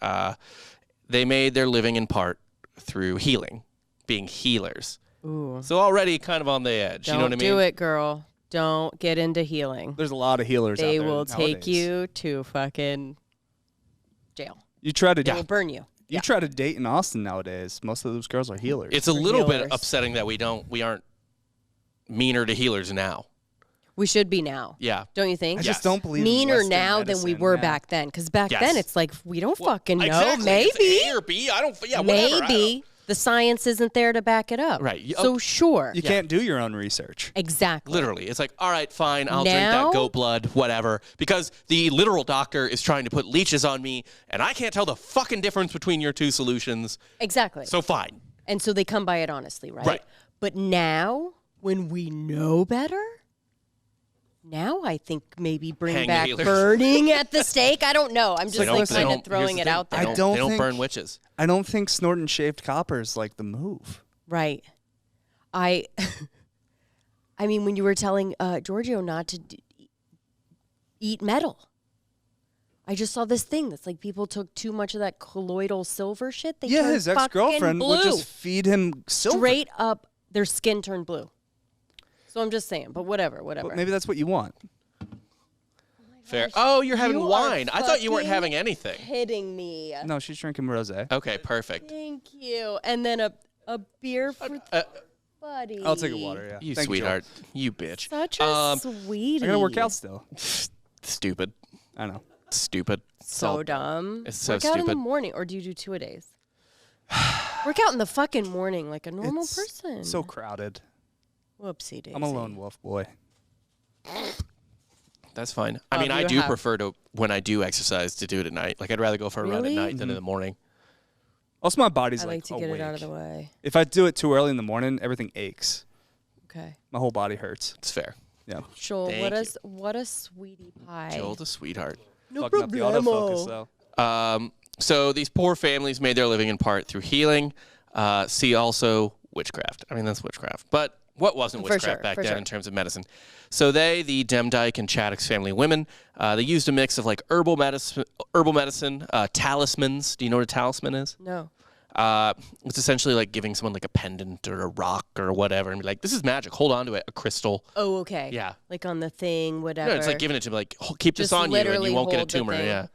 They made their living in part through healing, being healers. Ooh. So already kind of on the edge. Don't You know what I mean? do it, girl. Don't get into healing. There's a lot of healers out They there will take nowadays. you to fucking jail. You try to They will burn you. you try to date in Austin nowadays. Most of those girls are healers. It's a For little healers. bit upsetting that we aren't meaner to healers now. We should be now. Yeah. Don't you think? I just don't believe in meaner Western now than we medicine, were yeah. back then. Because back Yes. then it's like we don't fucking know. Exactly. Maybe. It's A or B. I don't. Yeah. Whatever. I Maybe the science isn't there to back it up. Right. So sure. You can't do your own research. Exactly. Literally. It's like, all right, fine, I'll drink Now- that goat blood, whatever. Because the literal doctor is trying to put leeches on me, and I can't tell the fucking difference between your two solutions. Exactly. So fine. And so they come by it honestly, right? Right. But now, when we know better, now I think maybe bring Hang back healers. burning at the stake. I don't know. I'm just like kind of throwing it out there. I don't They don't think- burn witches. I don't think snorting shaved copper is like the move. Right. I mean, when you were telling Giorgio not to eat metal, I just saw this thing that's like people took too much of that colloidal silver shit. They Yeah, turned his ex-girlfriend fucking would blue. just feed him silver. Straight up, their skin turned blue. So I'm just saying, but whatever. But maybe that's what you want. Fair. Oh, you're having You are wine. I thought you weren't fucking having anything. Hitting me. No, she's drinking rosé. Okay, perfect. Thank you. And then a beer for buddy. I'll take a water, yeah. You Thank sweetheart. You bitch. Such a sweetie. I gotta work out still. Stupid. I know. Stupid. So dumb. It's so work out in the stupid. morning, or do you do 2 a days? Work out in the fucking morning like a normal It's person. so crowded. Whoopsie daisy. I'm a lone wolf boy. That's fine. I Oh, mean, do I you do have- prefer to, when I do exercise, to do it at night. Like, I'd rather go for a run at Really? night than in the morning. Also, my body's I like to get awake. it out of the way. If I do it too early in the morning, everything aches. Okay. My whole body hurts. It's fair. Yeah. Joel, Thank what a sweetie pie. Joel, the sweetheart. no Fucking up the autofocus, though. So these poor families made their living in part through healing. See also witchcraft. I mean, that's witchcraft. But what wasn't For witchcraft sure, back for then sure. in terms of medicine? So the Demdike and Chaddock's family women, they used a mix of like herbal medicine, talismans. Do you know what a talisman is? No. It's essentially like giving someone like a pendant or a rock or whatever and be like, this is magic. Hold on to it. A crystal. Oh, okay. Yeah. Like on the thing, whatever. No, it's like giving it to like, keep this Just on you and literally you won't get a hold the tumor. thing. Yeah.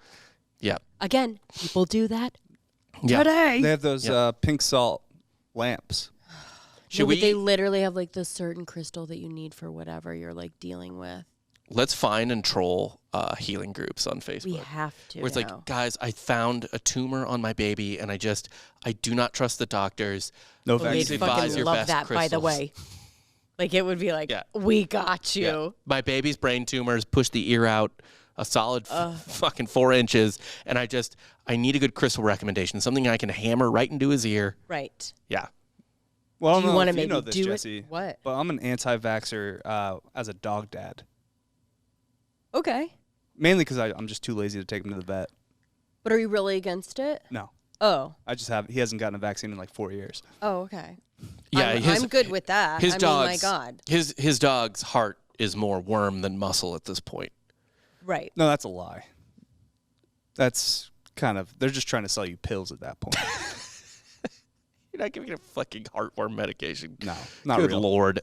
Yeah. Again, people do that Yeah. today. They have those pink salt lamps. Should But they we- literally have like the certain crystal that you need for whatever you're like dealing with. Let's find and troll healing groups on Facebook. We have to. Where it's now. like, guys, I found a tumor on my baby, and I do not trust the doctors. No They'd Please vaccine. advise fucking your love best that, by the crystals. way. Like it would be like, Yeah. we got you. Yeah. My baby's brain tumors push the ear out a solid fucking 4 inches, and I need a good crystal recommendation, something I can hammer right into his ear. Right. Yeah. Well, I Do don't you know wanna if you maybe know this, do it? Jesse. What? But I'm an anti-vaxxer as a dog dad. Okay. Mainly because I'm just too lazy to take him to the vet. But are you really against it? No. Oh. He hasn't gotten a vaccine in like 4 years. Oh, okay. Yeah, I'm good with that. His I dog's, mean, my God. His dog's heart is more worm than muscle at this point. Right. No, that's a lie. That's they're just trying to sell you pills at that point. You're not giving a fucking heartworm medication. No, not Good real. Lord.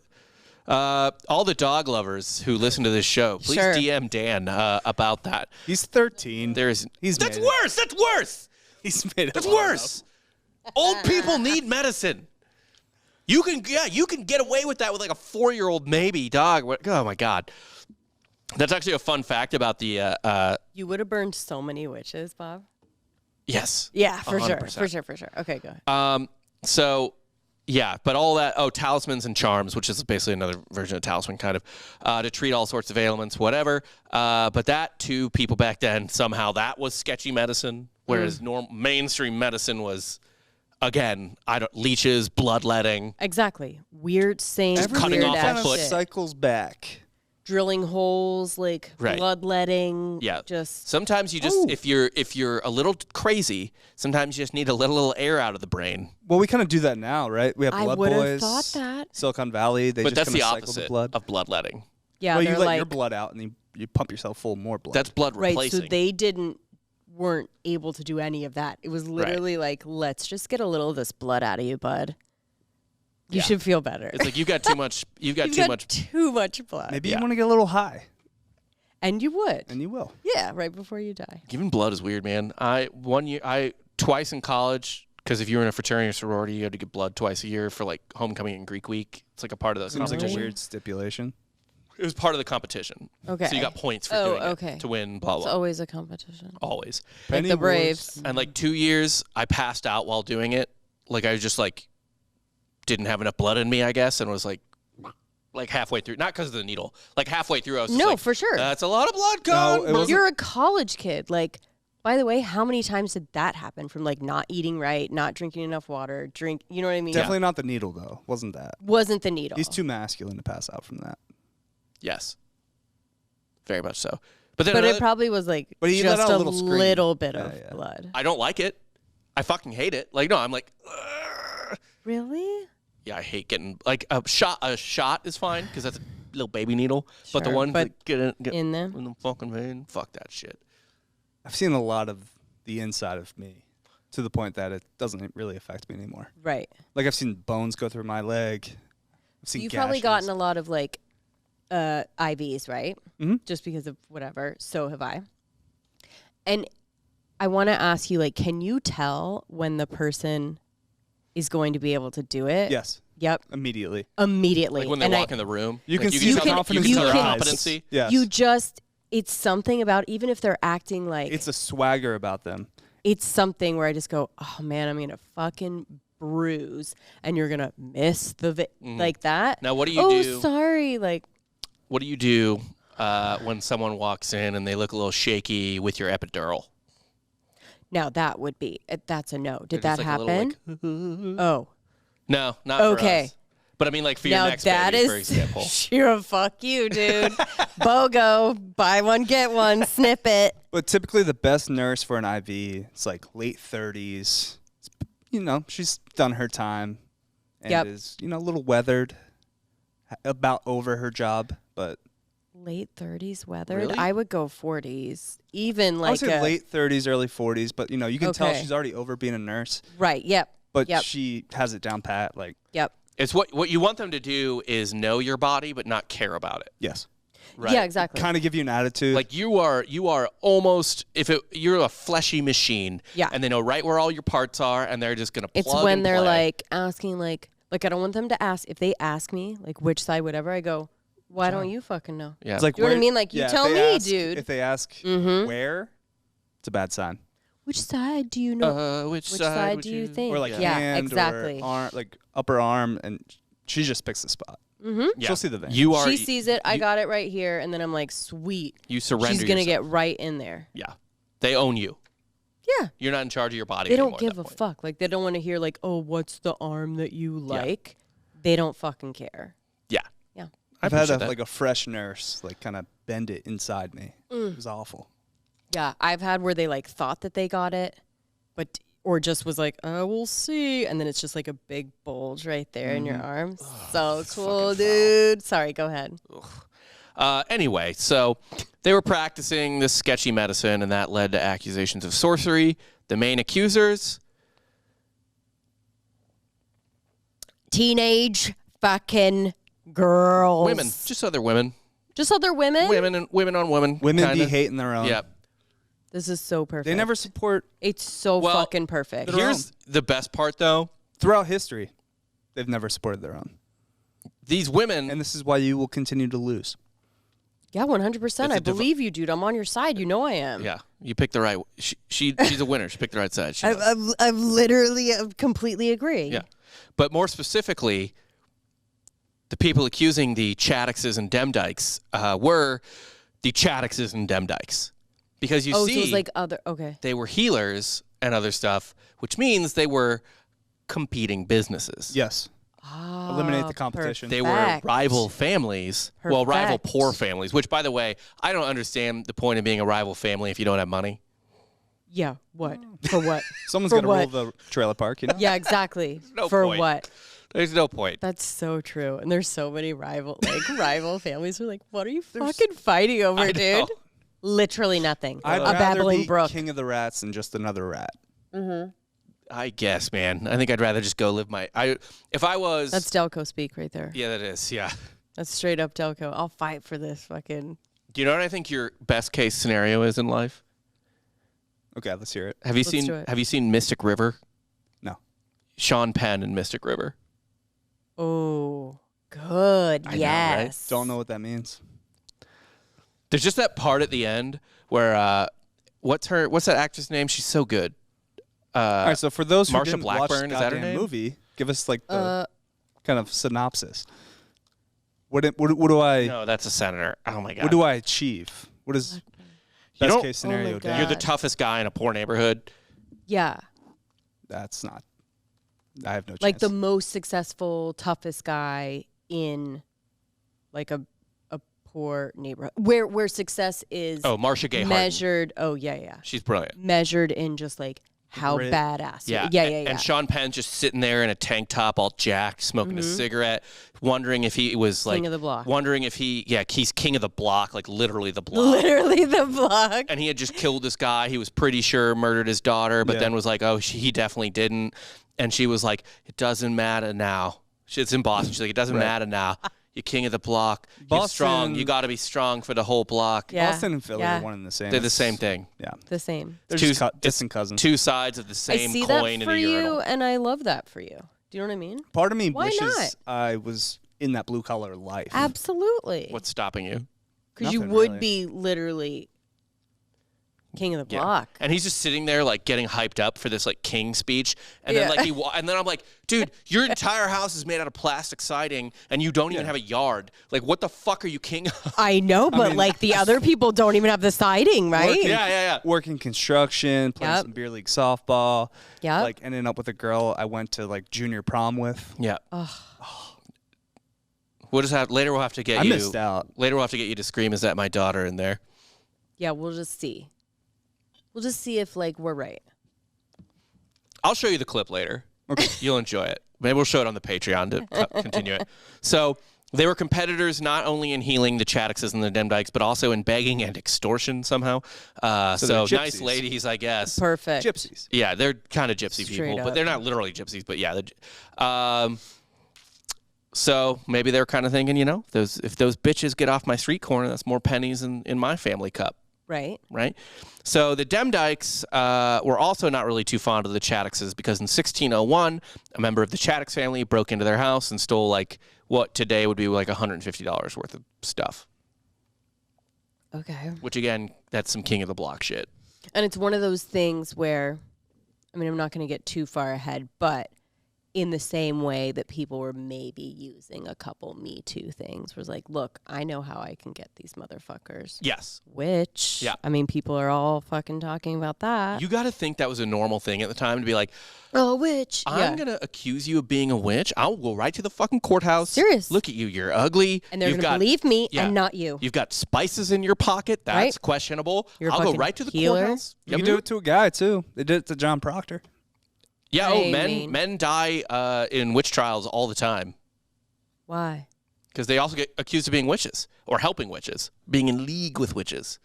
All the dog lovers who listen to this show, please Sure. DM Dan about that. He's 13. That's made it. worse. That's worse. He's made it. That's long worse. Old people need medicine. You can get away with that with like a 4-year-old maybe dog. Oh my God. That's actually a fun fact about the You would have burned so many witches, Bob. yes. Yeah, for sure. 100%. For sure. Okay, go ahead. So, yeah, but all that, talismans and charms, which is basically another version of talisman, kind of, to treat all sorts of ailments, whatever. But that, too, people back then, somehow that was sketchy medicine, whereas mainstream medicine was, again, leeches, bloodletting. Exactly. Weird, same, Cutting weird off a ass foot. shit. cycles back. Drilling holes, like Right. bloodletting. Yeah. Just Sometimes you just, if you're a little crazy, sometimes you just need a little air out of the brain. Well, we kind of do that now, right? We have I Blood would've Boys. thought that. Silicon Valley. They But that's just the kinda cycle opposite the blood. of bloodletting. yeah, well, you they're let like your blood out and you pump yourself full of more blood. That's blood right. replacing. So they weren't able to do any of that. It was literally like, let's just get a little of this blood out of you, bud. You Yeah. should feel better. It's like you got too much. You've got too much blood. Maybe yeah. you want to get a little high, And you would. and you will. Yeah, right before you die. Giving blood is weird, man. Twice in college, because if you were in a fraternity or sorority, you had to give blood twice a year for like homecoming and Greek week. It's like a part of the Seems like a competition. weird stipulation. It was part of the competition. Okay. So you got points for Oh, doing okay. it to win. Blah It's blah. always a competition. Always. Like Penny the Wars. Braves. And like 2 years, I passed out while doing it. Like I just like didn't have enough blood in me, I guess, and was like halfway through. Not because of the needle. Like halfway through, I was just No, like, for sure. That's a lot of blood No, gone. it wasn't- You're a college kid. Like, By the way, how many times did that happen from like not eating right, not drinking enough water, you know what I mean? Definitely not the needle, though. Wasn't that? Wasn't the needle. He's too masculine to pass out from that. Yes. Very much so. But it probably was like he just let out a a little scream. little bit of blood. I don't like it. I fucking hate it. Like, no, I'm like, ugh. Really? Yeah, I hate getting, like, a shot is fine because that's a little baby needle. But the Sure, one but that get in there? in the fucking vein, fuck that shit. I've seen a lot of the inside of me to the point that it doesn't really affect me anymore. Right. Like, I've seen bones go through my leg. I've seen You've gashes. probably gotten a lot of like IVs, right? Mm-hmm. Just because of whatever. So have I. And I want to ask you, like, can you tell when the person is going to be able to do it? Yes. Yep. Immediately. Immediately. Like when they walk in the room. You like, can see the tell- confidence you in can their tell eyes. competency. Yes. It's something about, even if they're acting like. It's a swagger about them. It's something where I just go, oh man, I'm going to fucking bruise and you're going to miss the, like that. Now, what do you do? Oh, sorry. Like. What do you do when someone walks in and they look a little shaky with your epidural? Now that would be, that's a no. Did They're that just like a happen? little, Oh. No, not Okay. for us. But I mean, like for your Now next that baby, is for example. sure, fuck you, dude. BOGO, buy one, get one, snip it. But typically the best nurse for an IV, it's like late 30s. You know, she's done her time and Yep. is, you know, a little weathered, about over her job. But Late 30s weathered? Really? I would go 40s. Even I like would say late 30s, early 40s. But, you know, you can tell Okay. she's already over being a nurse. Right, yep. But Yep. she has it down pat. Like, Yep. It's what you want them to do is know your body but not care about it. yes. Right? Yeah, exactly. Kind of give you an attitude. Like you are almost you're a fleshy machine. Yeah. And they know right where all your parts are and they're just gonna plug It's when and they're play. like asking like I don't want them to ask. If they ask me like which side, whatever, I go, why don't you fucking know? Yeah. it's like, Do you know what I where- mean? Like, you yeah, if tell they me, ask- dude. If they ask Mhm. where, it's a bad sign. Which side do you know? which Which side would do you think? Or like Yeah, hand exactly. or arm, like upper arm, and she just picks the spot. Mm-hmm. Yeah. She'll see the vein. You are She sees it. I you- got it right here, and then I'm like, sweet. You surrender She's gonna yourself. get right in there. Yeah. They own you. Yeah. You're not in charge of your body They anymore don't at give that a point. fuck. Like they don't want to hear like, oh, what's the arm that you like? They don't fucking care. Yeah. Yeah. I've had appreciate that. like a fresh nurse like kind of bend it inside me. It was awful. Yeah, I've had where they like thought that they got it, but or just was like, oh, we'll see, and then it's just like a big bulge right there in your arm. So cool, dude. Sorry, go ahead. Anyway, so they were practicing this sketchy medicine, and that led to accusations of sorcery. The main accusers, Teenage fucking girls. women, just other women, Just other women. women on women. Women kinda. be hating their own. Yeah. This is so perfect. They never support It's so Well, fucking perfect. Here's the best part, though. throughout history. They've never supported their own, These women, and this is why you will continue to lose. Yeah, 100%. It's a I believe you, dude. I'm on your side. You know I am. yeah, you picked the right. She's a winner. She picked the right side. She knows. I literally completely agree. Yeah, but more specifically, the people accusing the Chaddixes and Demdikes were the Chaddixes and Demdikes, because you Oh, see, so it was like other. Okay. they were healers and other stuff, which means they were competing businesses. Yes. Eliminate the competition. They were Perfect. rival families. Well, rival Perfect. poor families, which, by the way, I don't understand the point of being a rival family if you don't have money. Yeah. What? For what? Someone's For got to rule what? the trailer park, you know? Yeah, exactly. no For point. what? There's no point. That's so true. And there's so many rival families who are like, what are you fucking fighting over, I know. dude? Literally nothing. I'd A rather babbling be brook. king of the rats than just another rat. I guess, man. I think I'd rather just go live if I was. That's Delco speak right there. Yeah, that is. Yeah. That's straight up Delco. I'll fight for this fucking. Do you know what I think your best case scenario is in life? Okay, let's hear it. Have you Let's do it. Have you seen Mystic River? No. Sean Penn in Mystic River. Oh, good. I know, right? Yes. Don't know what that means. There's just that part at the end where what's that actress name? She's so good. All right, so for those who Marsha didn't watch Blackburn, the is that her goddamn name? movie, give us like the kind of synopsis. What do I No, that's a senator. Oh my god. what do I achieve? What is Best don't- case scenario, my death. You're the God. toughest guy in a poor neighborhood. Yeah. That's not. I have no chance. Like the most successful, toughest guy in like a poor neighborhood where success is Oh, Marcia Gay Harden. measured. Oh, yeah. She's brilliant. Measured in just like how Grit. badass. Yeah. Yeah. And Sean Penn's just sitting there in a tank top, all jacked, smoking a cigarette, wondering if he was like King of the block. Wondering if he's king of the block, like literally the block. Literally the block. And he had just killed this guy. He was pretty sure murdered his daughter, but Yeah. then was like, oh, he definitely didn't. And she was like, it doesn't matter now. It's in Boston. She's like, it doesn't matter now. You're king of the block. You're strong. Boston- You got to be strong for the whole block. Yeah. Boston and Philly yeah. are one and the same. They're the same thing. Yeah. The same. They're Two- just it's distant cousins. Two sides of the I same see coin that in for a urinal. you, and I love that for you. Do you know what I mean? Part of me Why wishes not? I was in that blue collar life. Absolutely. What's stopping you? Because you Nothing, would really. be literally king of the Yeah. block. And he's just sitting there like getting hyped up for this like king speech, and then Yeah. like and then I'm like, dude, your entire house is made out of plastic siding, and you don't even have a yard. Like, what the fuck are you king of? I know, but mean- like the other people don't even have the siding, right? Working- Yeah. Working construction, playing Yep. some beer league softball. Yep. Like ending up with a girl I went to like junior prom with. Yeah. We'll just have later. We'll have to get I you. missed out. Later, we'll have to get you to scream, "Is that my daughter?" in there. Yeah, we'll just see. We'll just see if like we're right. I'll show you the clip later. Okay. You'll enjoy it. Maybe we'll show it on the Patreon to continue it. So they were competitors not only in healing the Chaddixes and the Demdikes, but also in begging and extortion somehow. So they're nice gypsies. ladies, I guess. Perfect. Gypsies. Yeah, they're kind of gypsy Straight people, but up. they're not literally gypsies. But yeah, so maybe they're kind of thinking, if those bitches get off my street corner, that's more pennies in my family cup, Right. right? So the Demdikes were also not really too fond of the Chaddixes because in 1601, a member of the Chaddix family broke into their house and stole like what today would be like $150 worth of stuff. Okay. Which again, that's some king of the block shit. And it's one of those things where, I mean, I'm not going to get too far ahead, but in the same way that people were maybe using a couple Me Too things, was like, look, I know how I can get these motherfuckers. Yes. Which, Yeah. I mean, people are all fucking talking about that. You got to think that was a normal thing at the time to be like, Oh, witch. I'm going to accuse you of being a witch. I'll go right to the fucking courthouse. Serious. Look at you. You're ugly. And they're You've going to got- believe me yeah. and not you. You've got spices in your pocket. That's Right. questionable. You're a I'll go fucking right to the healer. courthouse. You can do it to a guy too. They did it to John Proctor. Yeah. I Men mean- men die in witch trials all the time Why? because they also get accused of being witches or helping witches, being in league with witches,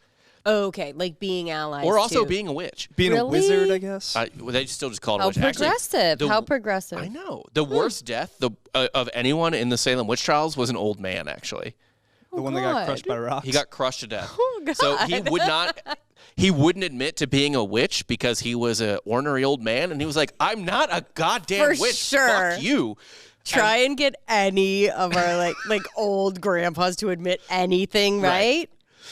Oh, okay, like being allies. or also too. being a witch. Being a Really? wizard, I guess. They still just call it a How witch. Actually, progressive. the- How progressive. I know. The worst death of anyone in the Salem witch trials was an old man. Actually, the one that got crushed God. by rocks. he got crushed to death. Oh, God. So he would not. He wouldn't admit to being a witch because he was a ornery old man, and he was like, "I'm not a goddamn For witch. sure. Fuck you." Try and get any of our like old grandpas to admit anything, Right. right?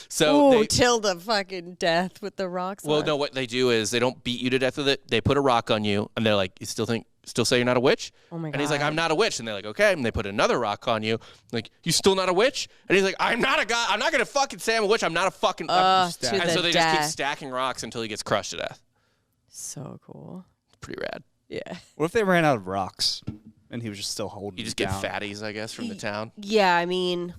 So Ooh, they, till the fucking death with the rocks. well, on. no, what they do is they don't beat you to death with it. They put a rock on you, and they're like, "You still say you're not a witch?" Oh my And he's like, God. "I'm not a witch." And they're like, "Okay." And they put another rock on you, like, "You still not a witch?" And he's like, "I'm not a god. I'm not gonna fucking say I'm a witch. I'm not a fucking." To and the so they just keep death. stacking rocks until he gets crushed to death. So cool. Pretty rad. Yeah. What if they ran out of rocks and he was just still holding You just it get down? fatties, I guess, from the town. Yeah, I mean,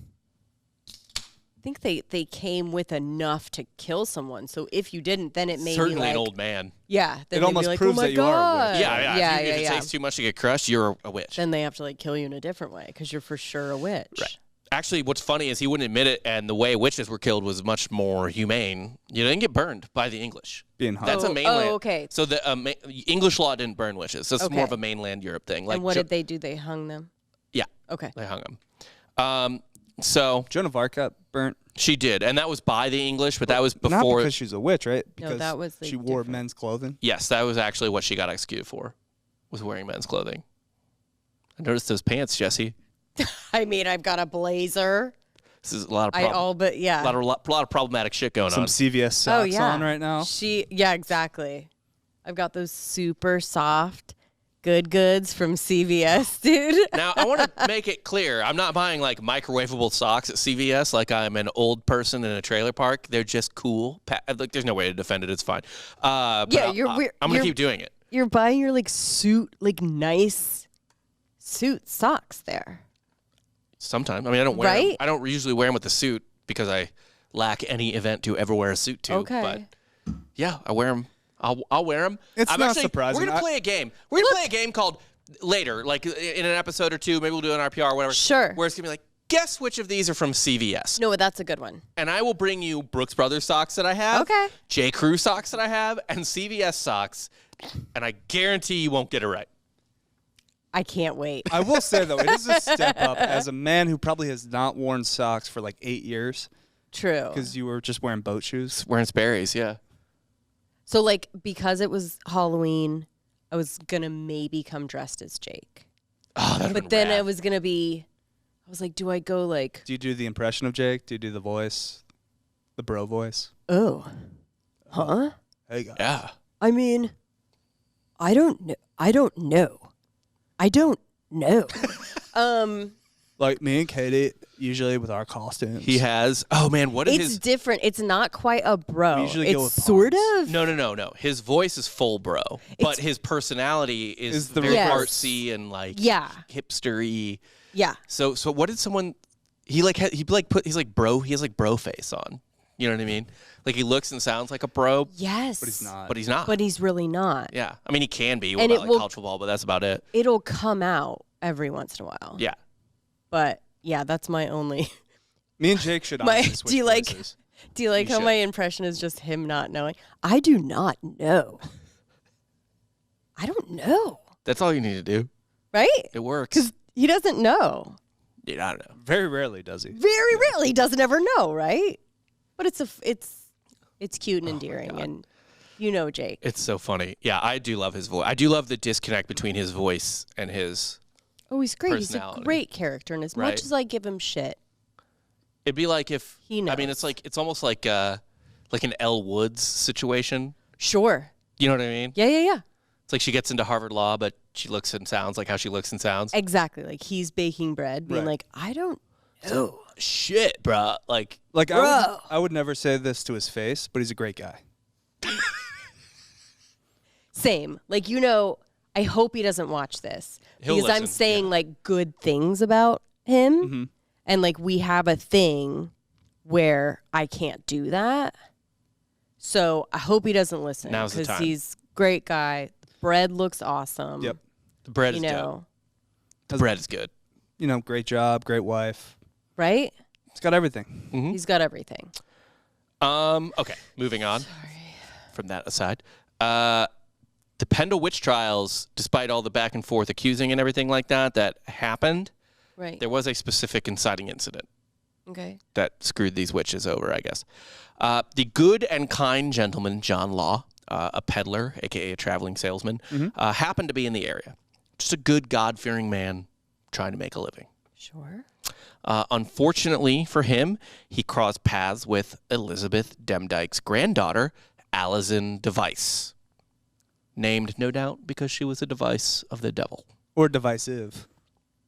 I think they came with enough to kill someone. So if you didn't, then it may Certainly be like, an old man. yeah. Then It they'd almost be like, proves oh my that you are a God. witch. Yeah. yeah, If it takes too much to get crushed, you're a witch. Then they have to like kill you in a different way because you're for sure a witch. Right. Actually, what's funny is he wouldn't admit it, and the way witches were killed was much more humane. You didn't get burned by the English. Being hung. That's a Oh, mainland. okay. So the English law didn't burn witches. That's more Okay. of a mainland Europe thing. Like And what did they do? They hung them. Yeah, Okay. they hung them. So Joan of Arc got burnt. she did, and that was by the English, but that was Not before. because she's a witch, right? No, Because that was, like, she wore different. men's clothing. Yes, that was actually what she got executed for, was wearing men's clothing. I noticed those pants, Jessie. I mean, I've got a blazer. This is a lot of I all but yeah. a lot of problematic shit going Some on. CVS socks Oh yeah. on right now. Yeah, exactly. I've got those super soft Good goods from CVS, dude. Now, I want to make it clear. I'm not buying like microwavable socks at CVS like I'm an old person in a trailer park. They're just cool. Like, there's no way to defend it. It's fine. But Yeah, I'm going to keep doing it. You're buying your like suit, like nice suit socks there. Sometimes. I mean, I don't wear them. Right? I don't usually wear them with a suit because I lack any event to ever wear a suit to. Okay. But yeah, I wear them. I'll wear them. It's not surprising. We're going to play a game. We're going to play a game called later, like in an episode or two. Maybe we'll do an RPR or whatever. Sure. Where it's going to be like, guess which of these are from CVS. No, that's a good one. And I will bring you Brooks Brothers socks that I have. Okay. J. Crew socks that I have. And CVS socks. And I guarantee you won't get it right. I can't wait. I will say, though, it is a step up as a man who probably has not worn socks for like 8 years. True. Because you were just wearing boat shoes. Wearing Sperry's, yeah. So, like, because it was Halloween, I was going to maybe come dressed as Jake. Oh, But then I was going to be, I was like, do I go like, Do you do the impression of Jake? Do you do the voice? The bro voice? oh, huh? Hey, guys. Yeah. I mean, I don't know. I don't know. Like me and Katie, usually with our costumes. He has. Oh, man. What is It's his. different. It's not quite a bro. We usually it's go with sort pops. of. No. His voice is full bro. But his personality is the very reverse. artsy and like Yeah. hipstery. Yeah. So what did someone. He's like bro face on. You know what I mean? Like he looks and sounds like a bro, Yes. But he's not. but he's not. But he's really not. Yeah. I mean, he can be. And What it about will- like college football, but that's about it. It'll come out every once in a while. Yeah. But yeah, that's my only. Me and Jake should My- honestly switch do you like- voices. Do you like You how should. my impression is just him not knowing? I do not know. I don't know. That's all you need to do. Right? It works. Because he doesn't know. Dude, I don't know. Very rarely does he. Very rarely. He doesn't ever know, right? But it's cute and endearing, and you know Jake. It's so funny. Yeah, I do love his voice. I do love the disconnect between his voice and his. Oh, he's great. He's a personality. great character, and as Right. much as I give him shit, It'd be like if He I mean, knows. it's almost like an Elle Woods situation. sure. You know what I mean? Yeah. It's like she gets into Harvard Law, but she looks and sounds like how she looks and sounds. Exactly. Like he's baking bread, being Right. like, I don't know. Shit, bro. Like, Like Bro. I would never say this to his face, but he's a great guy. Same. Like, I hope he doesn't watch this He'll because I'm listen, saying yeah. like good things about him. Mm-hmm. And like we have a thing where I can't do that. So I hope he doesn't listen Now's the time. he's a great guy. Bread looks awesome. Yep. the bread You is know, dope. The bread is good. You know, great job, great wife. right? It's got everything. Mhm. He's got everything. Okay, moving on from that aside. The Pendle Witch Trials, despite all the back and forth accusing and everything like that happened, Right. there was a specific inciting incident Okay. that screwed these witches over, I guess. The good and kind gentleman, John Law, a peddler, a.k.a. a traveling salesman, happened to be in the area. Just a good, God-fearing man trying to make a living. Sure. Unfortunately for him, he crossed paths with Elizabeth Demdike's granddaughter, Alison Device. Named, no doubt, because she was a device of the devil. Or divisive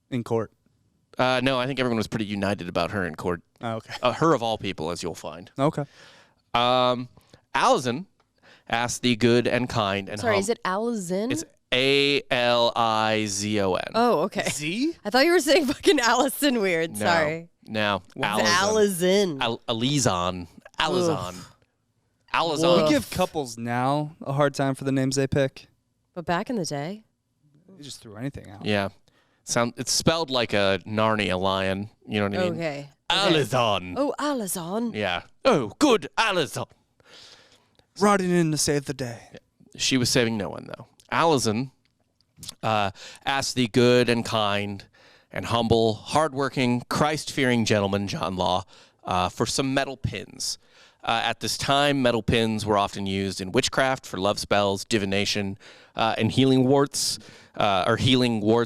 in court. No, I think everyone was pretty united about her in court. Oh, okay. Her of all people, as you'll find. Okay. Alison asked the good and kind and Sorry, is it Alison? It's Alizon. Oh, okay. Z? I thought you were saying fucking Allison weird. No, Sorry. No. It's Alison. Alizon. Alison. We Alison. give couples now a hard time for the names they pick. But back in the day, They just threw anything out. Yeah. It's spelled like a Narnia lion. You know what I mean? okay. Alison. Oh, Alison. Yeah. Oh, good Alison. Riding in to save the day. She was saving no one, though. Alison asked the good and kind and humble, hardworking, Christ-fearing gentleman, John Law, for some metal pins. At this time, metal pins were often used in witchcraft for love spells, divination, and healing warts, or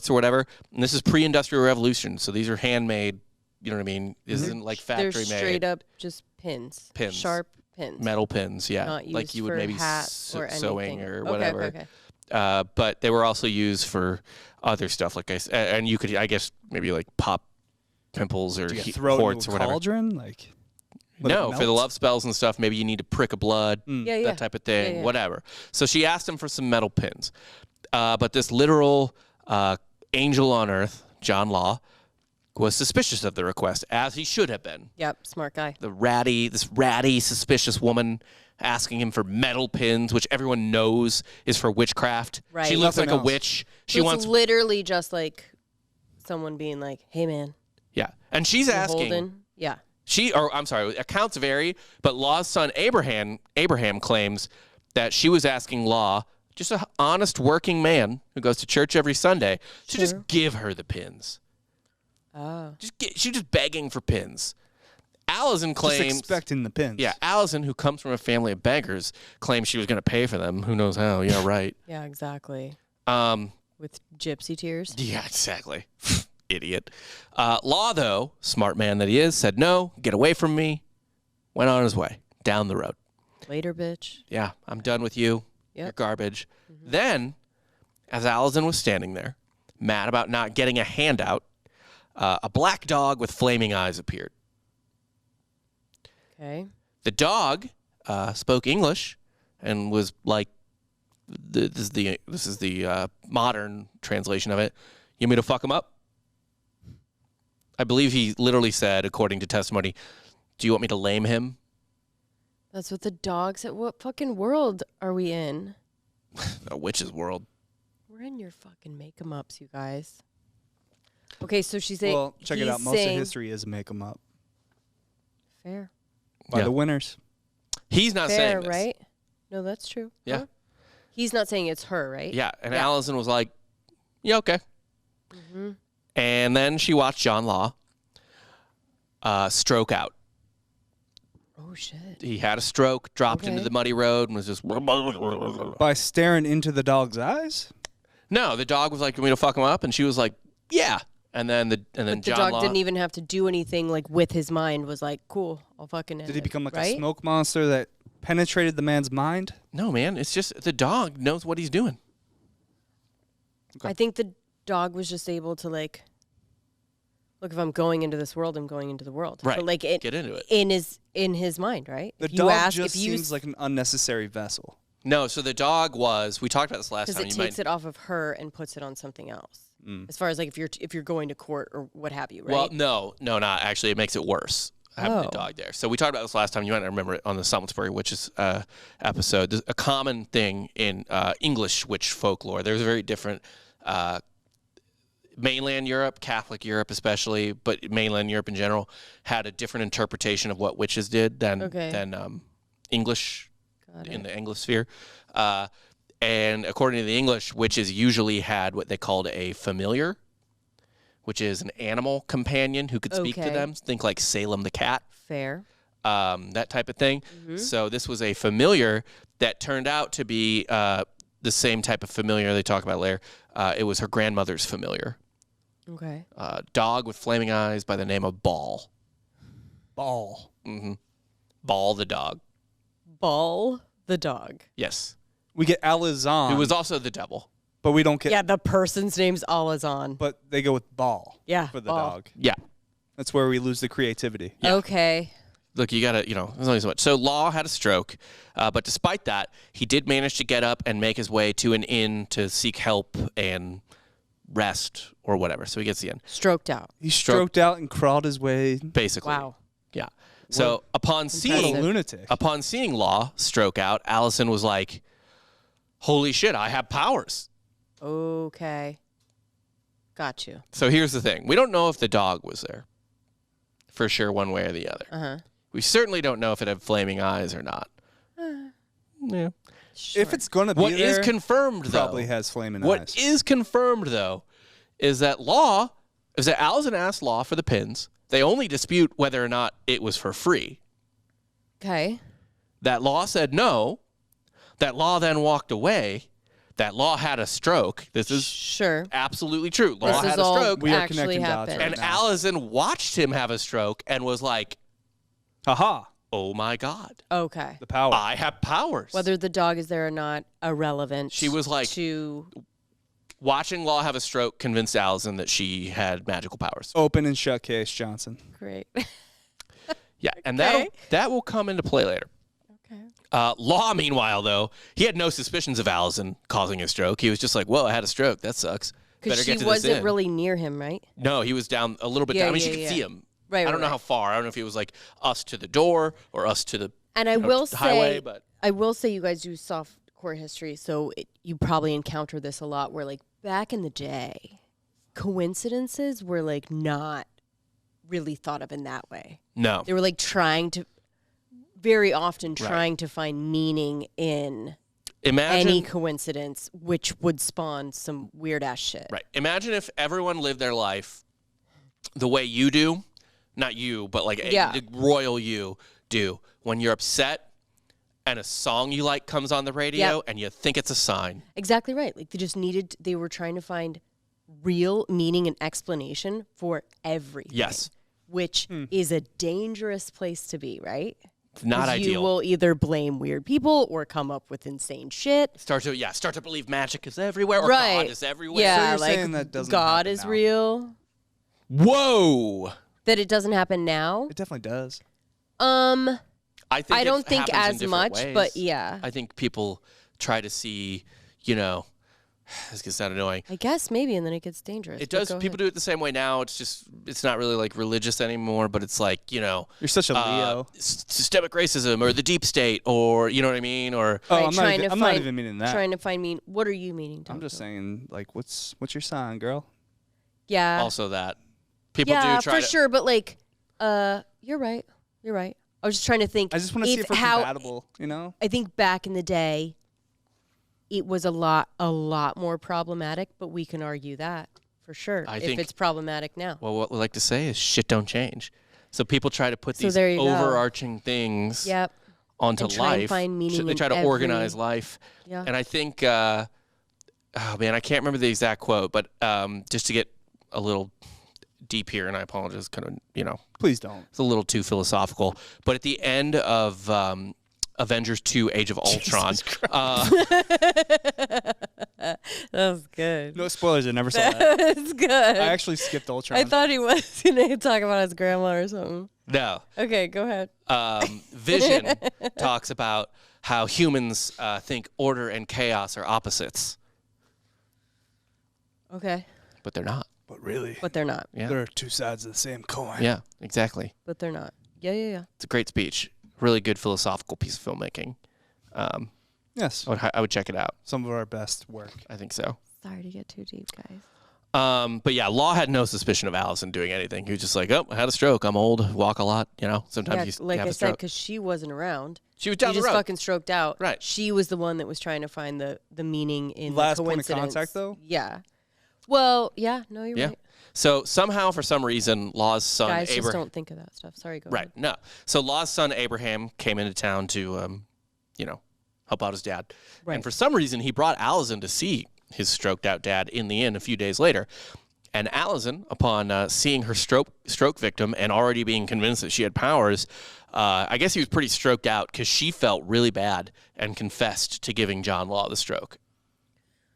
whatever. And this is pre-industrial revolution, so these are handmade. You know what I mean? This isn't like They're factory straight made. up just pins. Pins. Sharp pins. Metal pins, yeah. Not like used you would for maybe hats or sewing anything. or Okay, whatever. okay. but they were also used for other stuff, like and you could, I guess, maybe like pop pimples or throw warts it or into a whatever. cauldron, like. No, for the love spells and stuff, maybe you need to prick a blood, Yeah. that type of thing, Yeah. whatever. So she asked him for some metal pins. But this literal angel on earth, John Law, was suspicious of the request, as he should have been. Yep, smart guy. This ratty, suspicious woman asking him for metal pins, which everyone knows is for witchcraft. Right. She looks like Nothing a else. witch. She It's wants, literally just like someone being like, "Hey, man, yeah. And she's you asking. holding?" Yeah. Accounts vary, but Law's son Abraham claims that she was asking Law, just an honest working man who goes to church every Sunday, to just give her the pins. Oh. She's just begging for pins. Allison claims, Just expecting the pins. yeah, Allison, who comes from a family of beggars, claims she was going to pay for them. Who knows how? Yeah, right. Yeah, exactly. Um, With gypsy tears. yeah, exactly. Idiot. Law, though, smart man that he is, said no, get away from me. Went on his way down the road. Later, bitch. Yeah, I'm done with you. Yep. You're garbage. Then, as Allison was standing there, mad about not getting a handout, a black dog with flaming eyes appeared. Okay. The dog spoke English and was like, this is the modern translation of it. You want me to fuck him up? I believe he literally said, according to testimony, do you want me to lame him? That's what the dog said. What fucking world are we in? A witch's world. We're in your fucking make-em-ups, you guys. Okay, so she's saying. Well, check it out. Most of history is make 'em up Fair. by Yeah. the winners. He's not Fair, saying this. right? No, that's true. Yeah. Huh? He's not saying it's her, right? Yeah, and Yeah. Allison was like, yeah, okay. Mm-hmm. And then she watched John Law stroke out. Oh, shit. He had a stroke, dropped into Okay. the muddy road, and was just... By staring into the dog's eyes? No, the dog was like, "You want me to fuck him up?" And she was like, "Yeah." And then The John dog Law, didn't even have to do anything like with his mind. Was like, cool, I'll fucking end Did he it, become like right? a smoke monster that penetrated the man's mind? No, man, it's just the dog knows what he's doing. I think the dog was just able to like, look, if I'm going into this world, I'm going into the world. Right. But like Get into it. in his mind, right? The If you dog ask- just if you seems like an unnecessary vessel. No, so the dog was. We talked about this last because time. it You takes might. it off of her and puts it on something else. As far as like if you're going to court or what have you, right? Well, no, not actually. It makes it worse having the Oh. dog there. So we talked about this last time. You might not remember it on the Samlesbury witches episode. There's a common thing in English witch folklore. There's a very different mainland Europe, Catholic Europe especially, but mainland Europe in general had a different interpretation of what witches did than English Got in it. the Anglosphere. And according to the English, witches usually had what they called a familiar, which is an animal companion who could speak to Okay. them. Think like Salem the cat, Fair. that type of thing. So this was a familiar that turned out to be the same type of familiar they talk about later. It was her grandmother's familiar. Okay. Dog with flaming eyes by the name of Ball. Ball. Ball the dog. Ball the dog. Yes. We get Alizon, Who was also the devil. but we don't get. Yeah, the person's name's Alazan. But they go with Ball. Yeah, For the Ball. dog. Yeah. That's where we lose the creativity. Yeah. Okay. Look, you gotta, there's only so much. So Law had a stroke, but despite that, he did manage to get up and make his way to an inn to seek help and rest or whatever. So he gets the inn, Stroked out. He stroked out and crawled his way. basically. Wow. Yeah. So upon What a seeing lunatic. Law stroke out, Allison was like, "Holy shit, I have powers." Okay. Got you. So here's the thing: we don't know if the dog was there, for sure, one way or the other. Uh-huh. We certainly don't know if it had flaming eyes or not. Yeah. Sure. If it's going to be What is there, confirmed, though? probably has flaming What eyes. is confirmed, though, is that Allison asked Law for the pins. They only dispute whether or not it was for free. Okay. That Law said no. That Law then walked away. That Law had a stroke. This is Sure. absolutely true. Law This had is a all stroke. We are actually connecting dots happened. right And now. Allison watched him have a stroke and was like, Haha. oh my God, Okay. The power. I have powers. Whether the dog is there or not, irrelevant. She was like, to watching Law have a stroke convinced Allison that she had magical powers. Open and shut case, Johnson. great. Yeah, and Okay. that will come into play later. Okay. Law, meanwhile, though, he had no suspicions of Allison causing a stroke. He was just like, whoa, I had a stroke. That sucks. Because Better she get to this wasn't inn. really near him, right? No, he was down a little bit Yeah, down. I mean, yeah, she could yeah. see him. Right. I don't know how far. I don't know if he was like us to the door or us to the And I you know, will the highway, but say you guys do soft core history, so you probably encounter this a lot. Where like back in the day, coincidences were like not really thought of in that way. no. They were like very often trying to find meaning in Imagine any coincidence, which would spawn some weird ass shit. Right. Imagine if everyone lived their life the way you do, not you, but like the royal you do. When you're upset and a song you like comes on the radio and you think it's a sign. Exactly right. Like they were trying to find real meaning and explanation for everything. Yes. Which is a dangerous place to be, right? It's not 'Cause ideal. You will either blame weird people or come up with insane shit. Start to believe magic is everywhere or Right. God is everywhere. Yeah, So you're like saying that doesn't God happen is now? real. Whoa. That it doesn't happen now. It definitely does. I think I don't think happens in as different much, ways. but yeah. I think people try to see, this gets sound annoying. I guess maybe, and then it gets dangerous. It but does. go People ahead. do it the same way now. It's not really like religious anymore, but it's like, You're such a Leo. systemic racism or the deep state or, you know what I mean? Or Oh, Right, I'm not even meaning that. Trying to find meaning. What are you meaning? I'm just Tonto? saying, like, what's your sign, girl? Yeah. also that people yeah, do try for to. sure. But like, you're right. You're right. I was just trying to think. I just want to see if we're how compatible, I think back in the day, it was a lot more problematic. But we can argue that for sure. I if think- it's problematic now. Well, what we like to say is shit don't change. So people try to put So these there you go. overarching things Yep. onto And try and life. find meaning They in try to every- organize life. Yeah. And I think, oh man, I can't remember the exact quote, but just to get a little deep here, and I apologize, kind of, Please don't. it's a little too philosophical. But at the end of Avengers 2: Age of Ultron, That was good. No spoilers. I never saw that. That's good. I actually skipped Ultron. I thought he was going to talk about his grandma or something. no, Okay, go ahead. Vision talks about how humans think order and chaos are opposites, Okay. but they're not. But really, But they're not. Yeah, there are two sides of the same coin. yeah, exactly. But they're not. Yeah. It's a great speech. Really good philosophical piece of filmmaking. Yes. I would check it out. Some of our best work. I think so. Sorry to get too deep, guys. But yeah, Law had no suspicion of Allison doing anything. He was just like, oh, I had a stroke. I'm old, walk a lot. Sometimes you like have I a said, stroke. because she wasn't around. She was down You the just road. fucking stroked out. Right. She was the one that was trying to find the meaning in Last the point of coincidence. contact, though? Yeah. Well, yeah. No, you're Yeah. right. So somehow, for some reason, Law's son Guys just Abraham. don't think of that stuff. Sorry, go Right. ahead. No. So Law's son Abraham came into town to, help out his dad. Right. And for some reason, he brought Allison to see his stroked out dad in the inn a few days later. And Allison, upon seeing her stroke victim and already being convinced that she had powers, I guess he was pretty stroked out because she felt really bad and confessed to giving John Law the stroke.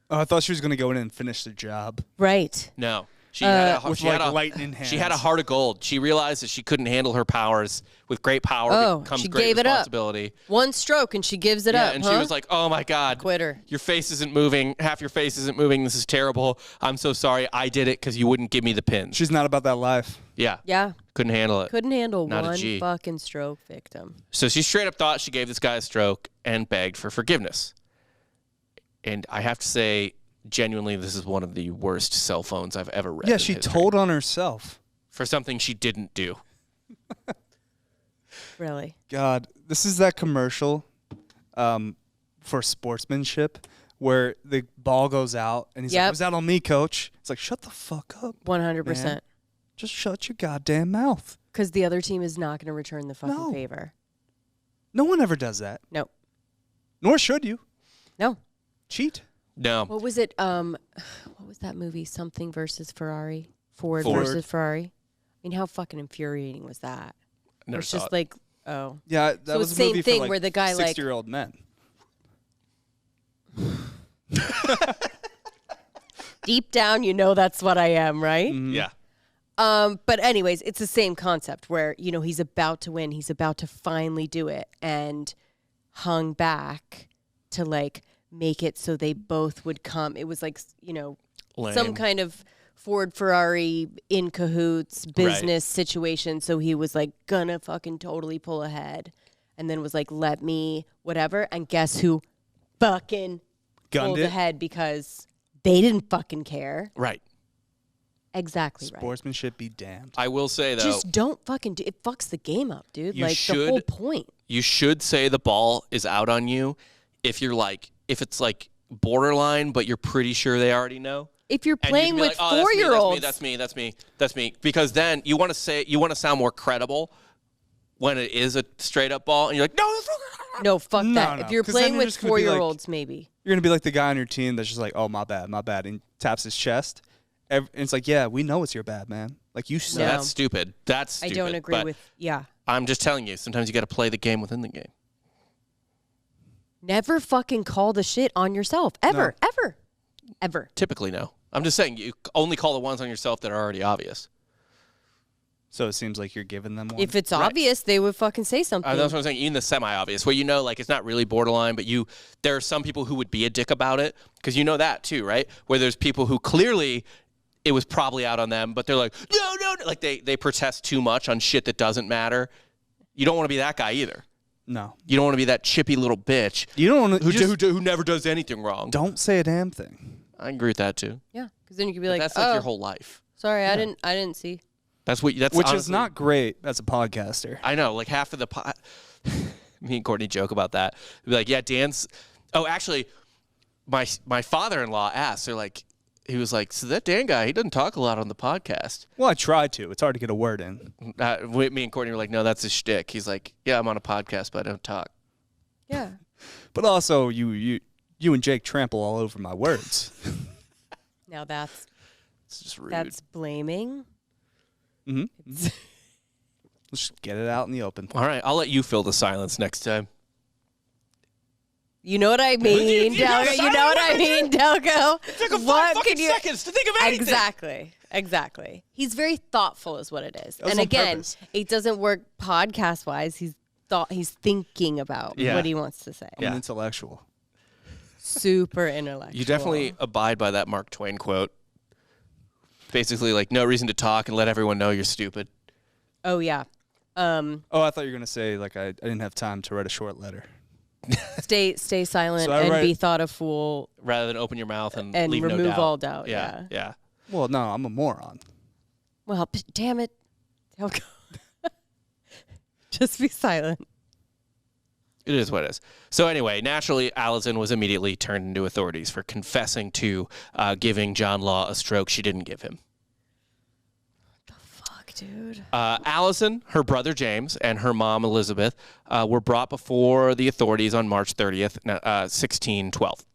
Oh, I thought she was going to go in and finish the job. Right. No. She had With, lightning hands. She had a heart of gold. She realized that she couldn't handle her powers. With great power comes she great gave it up. responsibility. One stroke and she gives it Yeah, up. and huh? she was like, "Oh my God, Quitter. Your face isn't moving. Half your face isn't moving. This is terrible. I'm so sorry. I did it because you wouldn't give me the pins." She's not about that life. Yeah, Yeah. couldn't handle it. Couldn't handle Not a one G. fucking stroke victim. So she straight up thought she gave this guy a stroke and begged for forgiveness. And I have to say, genuinely, this is one of the worst cell phones I've ever read. Yeah, in she history. told on herself. For something she didn't do. Really. God, this is that commercial for Sportsmanship where the ball goes out and he's like, Yep. "It was out on me, coach." It's like, shut the fuck up. 100%. Man. Just shut your goddamn mouth. Because the other team is not going to return the fucking No. favor. No one ever does that. No. Nor should you. No. Cheat. No. What was it? What was that movie? Something versus Ferrari. Ford Ford. versus Ferrari. I mean, how fucking infuriating was that? Never It's saw just it. like Oh. Yeah, that So was it's a same movie thing for like where the guy, like- 60-year-old men. Deep down, you know that's what I am, right? Yeah. But anyways, it's the same concept where, he's about to win. He's about to finally do it and hung back to like make it so they both would come. It was like, some Lame. kind of Ford Ferrari in cahoots business situation. So he was like gonna fucking totally pull ahead and then was like, let me whatever. And guess who fucking pulled ahead because they didn't fucking care. Right. Exactly right. Sportsmanship be damned. I will say, though. Just don't fucking do it. Fucks the game up, dude. You Like the whole point. You should say the ball is out on you if it's like borderline, but you're pretty sure they already know. If you're And playing you can with be like, 4-year-olds, that's me. Because then you want to sound more credible when it is a straight up ball, and you're like, no, that's wrong. no, fuck that. No, If you're 'cause then playing you're with just gonna be like- 4-year-olds, maybe. You're going to be like the guy on your team that's just like, oh, my bad, and taps his chest. And it's like, yeah, we know it's your bad, man. Like, you suck. No. That's stupid. That's I stupid. don't agree But with. Yeah. I'm just telling you, sometimes you got to play the game within the game. Never fucking call the shit on yourself. Ever. Typically, no. I'm just saying you only call the ones on yourself that are already obvious. So it seems like you're giving them one. If it's obvious, they would fucking say something. That's what I'm saying. Even the semi-obvious, where like it's not really borderline, but there are some people who would be a dick about it because you know that too, right? Where there's people who clearly it was probably out on them, but they're like, no, like they protest too much on shit that doesn't matter. You don't want to be that guy either. No. You don't want to be that chippy little bitch. You don't want to. Who never does anything wrong. Don't say a damn thing. I agree with that too. Yeah, because then you could be But like, that's like oh, your whole life. sorry, I didn't see. That's Which honestly, is not great as a podcaster. I know, like half of the me and Courtney joke about that. We'd be like, yeah, Dan's. Oh, actually, my father-in-law asked. They're like, he was like, so that Dan guy, he doesn't talk a lot on the podcast. Well, I try to. It's hard to get a word in. Me and Courtney were like, no, that's his shtick. He's like, yeah, I'm on a podcast, but I don't talk. Yeah. But also, you and Jake trample all over my words. Now that's It's just rude. that's blaming. Mm-hmm. Let's just get it out in the open. All right, I'll let you fill the silence next time. You know what I mean, Delco. You know what I mean, Delco. It took him 5 fucking seconds to think of anything. Exactly. He's very thoughtful, is what it is. was And on again, purpose. it doesn't work podcast wise. He's thinking about Yeah. what he wants to say. I'm an intellectual. Super intellectual. You definitely abide by that Mark Twain quote. Basically, like, no reason to talk and let everyone know you're stupid. Oh yeah. Oh, I thought you were going to say, like, I didn't have time to write a short letter. Stay silent So I and write- be thought a fool Rather than open your mouth and leave remove no doubt. all doubt. Yeah. Yeah. Well, no, I'm a moron. Well, damn it. Delco. Just be silent. It is what it is. So anyway, naturally, Allison was immediately turned into authorities for confessing to giving John Law a stroke she didn't give him. Fuck, dude. Allison, her brother James, and her mom Elizabeth were brought before the authorities on March 30th, 1612.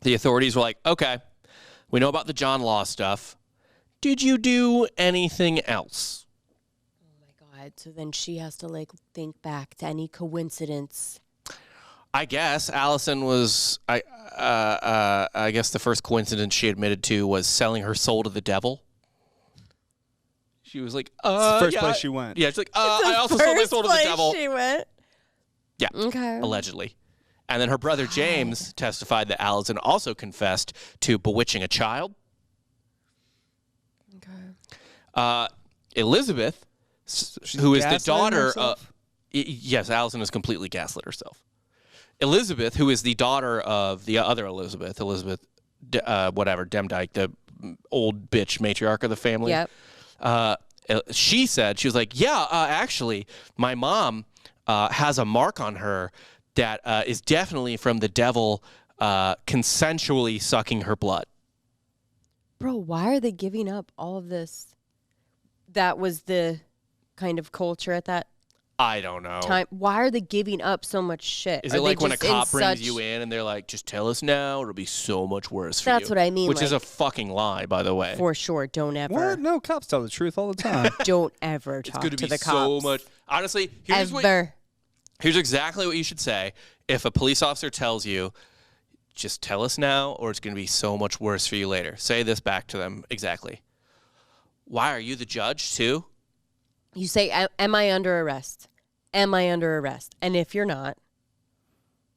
The authorities were like, okay, we know about the John Law stuff. Did you do anything else? God, so then she has to like think back to any coincidence. I guess Allison was. I guess the first coincidence she admitted to was selling her soul to the devil. She was like, It's the first place she went. Yeah, she's like, I also sold my soul to the devil. She went. Yeah, Okay. allegedly. And then her brother James testified that Allison also confessed to bewitching a child. Okay. Elizabeth, who is the gaslighting daughter herself? yes, Allison has completely gaslit herself. Elizabeth, who is the daughter of the other Elizabeth, Demdike, the old bitch matriarch of the family. Yep. She said, she was like, yeah, actually, my mom has a mark on her that is definitely from the devil consensually sucking her blood. Bro, why are they giving up all of this? That was the kind of culture at that I don't know. time. Why are they giving up so much shit? Is Are it they like when a just cop brings such- you in and they're like, just tell us now, it'll be so much worse for you? That's what I mean. Which is a like, fucking lie, by the way. for sure. Don't ever. What? No, cops tell the truth all the time. Don't ever It's talk going to to be the so cops. much. Honestly, here's exactly what you should say. If a police officer tells you, just tell us now, or it's going to be so much worse for you later. Say this back to them exactly. Why are you the judge too? You say, am I under arrest? Am I under arrest? And if you're not,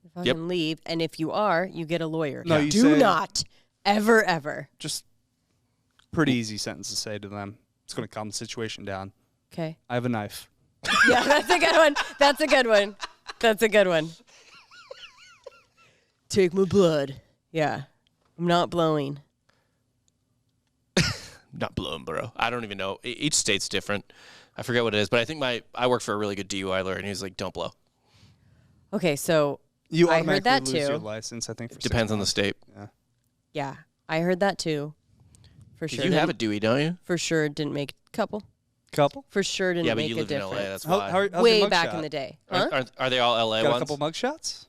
you fucking leave. And if you are, you get a lawyer. No, you do say- not ever. Just pretty easy sentence to say to them. It's going to calm the situation down. Okay. I have a knife. Yeah, that's a good one. That's a good one. That's a good one. Take my blood. Yeah. I'm not blowing. Not blowing, bro. I don't even know. Each state's different. I forget what it is, but I think I work for a really good DUI lawyer, and he's like, don't blow. Okay, so You I automatically heard that lose your too. license, I think, for 6 Depends on the months. state. Yeah. Yeah, I heard that too. For sure. You have a Dewey, don't you? For sure didn't make couple. Couple? For sure didn't Yeah, but make you a lived in difference. LA. That's How, why. how's your Way mugshot? back in the day. Huh? Are they all LA Got ones? a couple mugshots?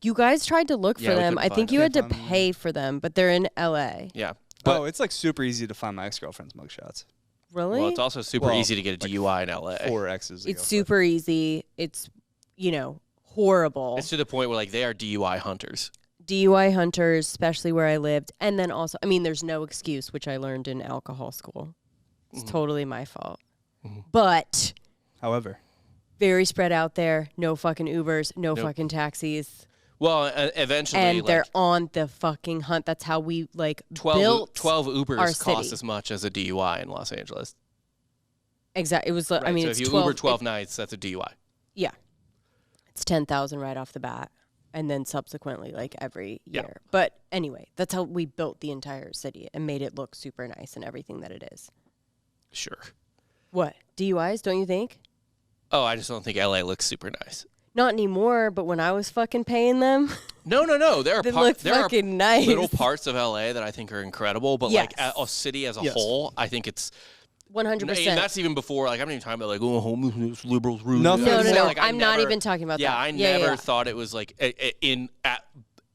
You guys tried to look Yeah, for we them. couldn't I find think them. you had to Can't find them. pay for them, but they're in LA. Yeah. Oh, it's like super easy to find my ex-girlfriend's mugshots. Really? Well, it's also super Well, easy to get a like DUI in LA. 4 exes ago. It's super easy. It's, horrible. It's to the point where like they are DUI hunters. DUI hunters, especially where I lived. And then also, there's no excuse, which I learned in alcohol school. It's totally my fault. But However, very spread out there. No fucking Ubers, no fucking taxis. Well, eventually, And like, they're on the fucking hunt. That's how we 12 built 12 our Ubers cost city. as much as a DUI in Los Angeles. Exactly. It was, Right? so it's if you 12. Uber 12 nights, that's a DUI. Yeah. It's 10,000 right off the bat. And then subsequently, every Yeah. year. But anyway, that's how we built the entire city and made it look super nice and everything that it is. Sure. What? DUIs, don't you think? Oh, I just don't think LA looks super nice. Not anymore, but when I was fucking paying them, No. There are they looked there are fucking nice. little parts of LA that I think are incredible, but Yes. a city as a Yes. whole, I think it's 100%. And that's even before, I'm not even talking about homelessness, liberals, rude. Nothing. No. Like, I'm not even talking about yeah, that. I never thought it was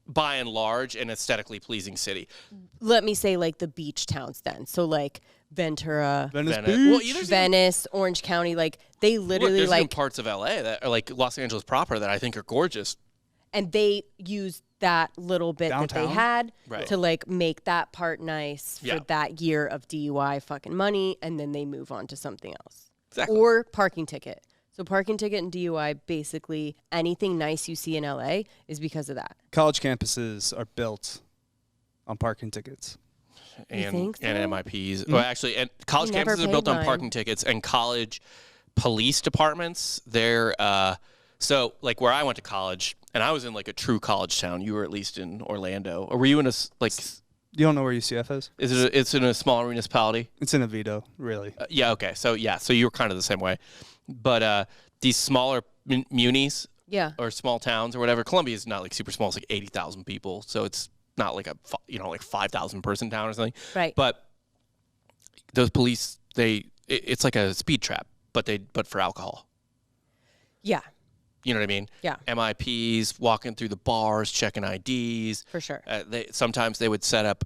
by and large an aesthetically pleasing city. Let me say the beach towns then. So Ventura, Venice Venice. Beach. Well, there's Venice, Orange County, they literally there's even parts of LA that are like Los Angeles proper that I think are gorgeous. and they used that little bit that they Downtown? had Right. to make that part nice for Yeah. that year of DUI fucking money, and then they move on to something else. Exactly. Or parking ticket. So parking ticket and DUI, basically anything nice you see in LA is because of that. College campuses are built on parking tickets. and think so? MIPs. Well, actually, and college I never campuses are built paid on mine. parking tickets, and college police departments. They're so where I went to college, and I was in a true college town. You were at least in Orlando, or were you in a You don't know where UCF is? it's in a smaller municipality? It's in Oviedo, really. Yeah. Okay. So you were kind of the same way, but these smaller munis Yeah. or small towns or whatever. Columbia is not super small. It's 80,000 people, so it's not like a 5,000 person town or something. Right. But those police, it's like a speed trap, but for alcohol. Yeah, You know what I mean? Yeah. MIPs walking through the bars, checking IDs. for sure. Sometimes they would set up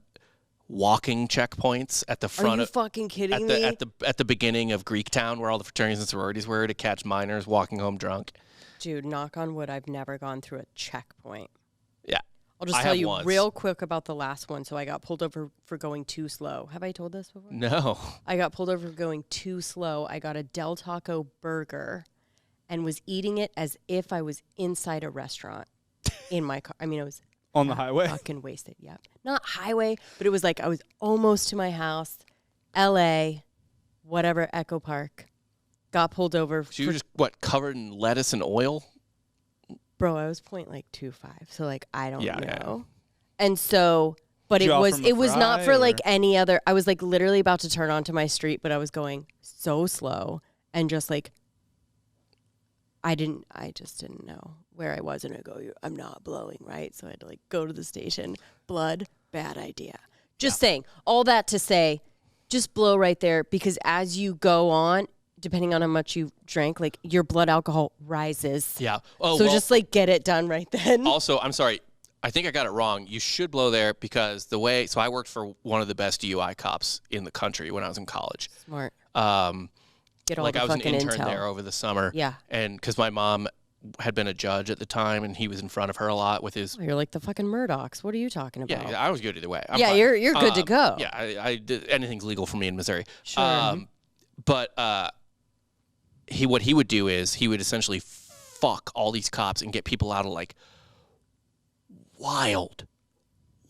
walking checkpoints at the Are front you of fucking kidding me? at the beginning of Greektown, where all the fraternities and sororities were, to catch minors walking home drunk. Dude, knock on wood, I've never gone through a checkpoint. Yeah. I'll just I tell have you once. real quick about the last one. So I got pulled over for going too slow. Have I told this before? No. I got pulled over for going too slow. I got a Del Taco burger and was eating it as if I was inside a restaurant in my car. It was On the highway? fucking wasted. Yeah. Not highway, but it was I was almost to my house, LA, whatever, Echo Park. Got pulled over. So you were just covered in lettuce and oil? Bro, I was 0.25, so I don't Yeah, know. yeah. And so, but Did you offer him a it was not fry, for or- any other. I was literally about to turn onto my street, but I was going so slow and just I just didn't know where I was, and I go, I'm not blowing, right? So I had to go to the station. Blood, bad idea. Just saying all that to say, just blow right there, because as you go on, depending on how much you drank, like your blood alcohol rises. Yeah. Oh, so well, just like get it done right then. Also, I'm sorry. I think I got it wrong. You should blow there because so I worked for one of the best DUI cops in the country when I was in college. Smart. Get all the I was an fucking intern intel. there over the summer. Yeah. And because my mom had been a judge at the time, and he was in front of her a lot with his. Oh, you're like the fucking Murdochs. What are you talking about? Yeah, I was good either way. I'm yeah, fine. you're good to go. Yeah, I did, anything's legal for me in Missouri. Sure. But what he would do is he would essentially fuck all these cops and get people out of like wild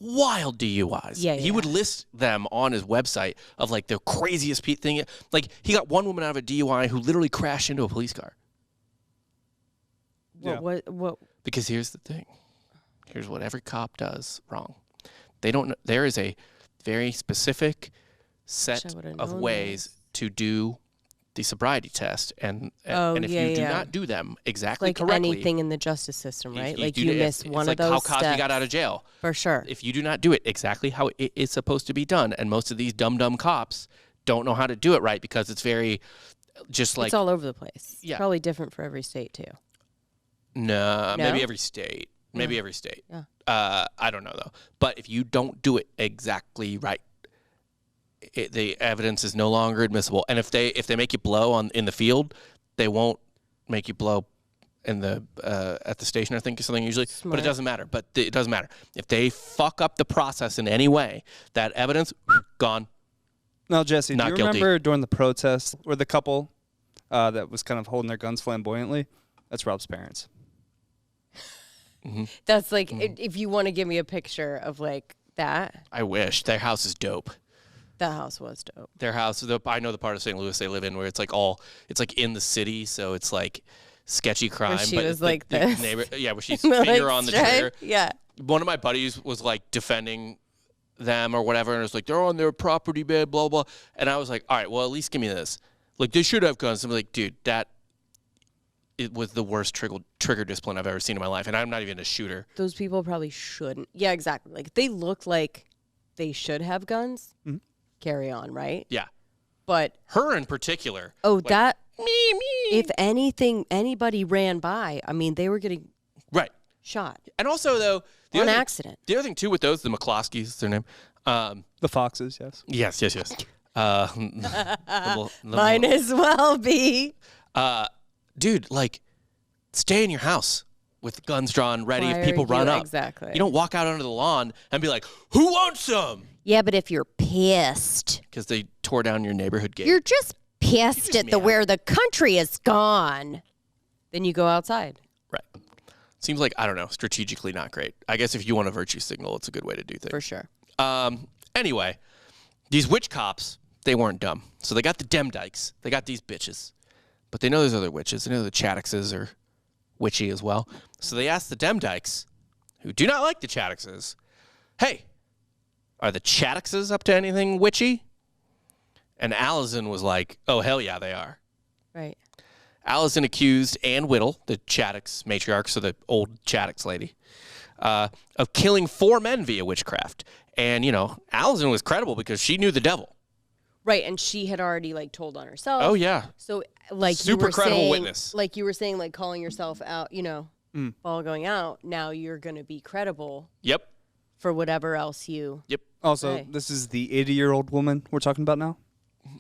DUIs. Yeah, He would list them on his website of like the craziest thing. Like he got one woman out of a DUI who literally crashed into a police car. What? Because here's the thing. Here's what every cop does wrong. They don't know. There is a very specific set of ways to do the sobriety test, and if you do not do them exactly like correctly, anything in the justice system, right? Like you miss one of like those how Cosby steps. got out of jail. For sure. If you do not do it exactly how it is supposed to be done, and most of these dumb cops don't know how to do it right because it's very just like it's all over the place. Yeah. Probably different for every state too. No, No? maybe every state. Maybe every state. Yeah. I don't know, though. But if you don't do it exactly right, the evidence is no longer admissible. And if they make you blow in the field, they won't make you blow in the at the station, I think, is something usually. Smart. But it doesn't matter. It doesn't matter. If they fuck up the process in any way, that evidence, gone. Now, Jesse, Not do you guilty. remember during the protest where the couple that was kind of holding their guns flamboyantly? That's Rob's parents. That's like if you want to give me a picture of like that. I wish. Their house is dope. That house was dope. Their house, I know the part of St. Louis they live in where it's like it's like in the city, so it's like sketchy crime. Where she but was the, like the this. neighbor, yeah, where she's Like finger on the stripe? trigger. Yeah. One of my buddies was like defending them or whatever, and it was like, they're on their property, blah, blah, blah. And I was like, all right, well, at least give me this. Like, they should have guns. I'm like, dude, it was the worst trigger discipline I've ever seen in my life, and I'm not even a shooter. Those people probably shouldn't. Yeah, exactly. Like they look like they should have guns. Mm-hmm. Carry on, right? Yeah. But Her in particular. oh, like, that me. if anybody ran by, I mean, they were getting Right. shot And also, though, on accident. The other thing, too, with those, the McCloskeys, is their name. The Foxes, yes. Yes. Mine as well be. Dude, like, stay in your house with guns drawn, ready. Why If people are run you- up, exactly. You don't walk out onto the lawn and be like, "Who wants some?" Yeah, but if you're pissed, Because they tore down your neighborhood gate. you're just pissed just at the mad. where the country is gone. Then you go outside. Right. Seems like, I don't know, strategically not great. I guess if you want a virtue signal, it's a good way to do things. For sure. Anyway, these witch cops, they weren't dumb. So they got the Demdikes. They got these bitches. But they know there's other witches. They know the Chaddixes are witchy as well. So they asked the Demdikes, who do not like the Chaddixes, hey, are the Chaddixes up to anything witchy? And Allison was like, oh, hell yeah, they are. Right. Allison accused Ann Whittle, the Chaddix matriarch, so the old Chaddix lady, of killing 4 men via witchcraft. And, Allison was credible because she knew the devil. Right, and she had already like told on herself. Oh, yeah. So like Super you were credible saying, witness. Like you were saying, like calling yourself out, all going out. Now you're gonna be credible Yep. for whatever else you. Yep. Also, Okay. this is the 80-year-old woman we're talking about now,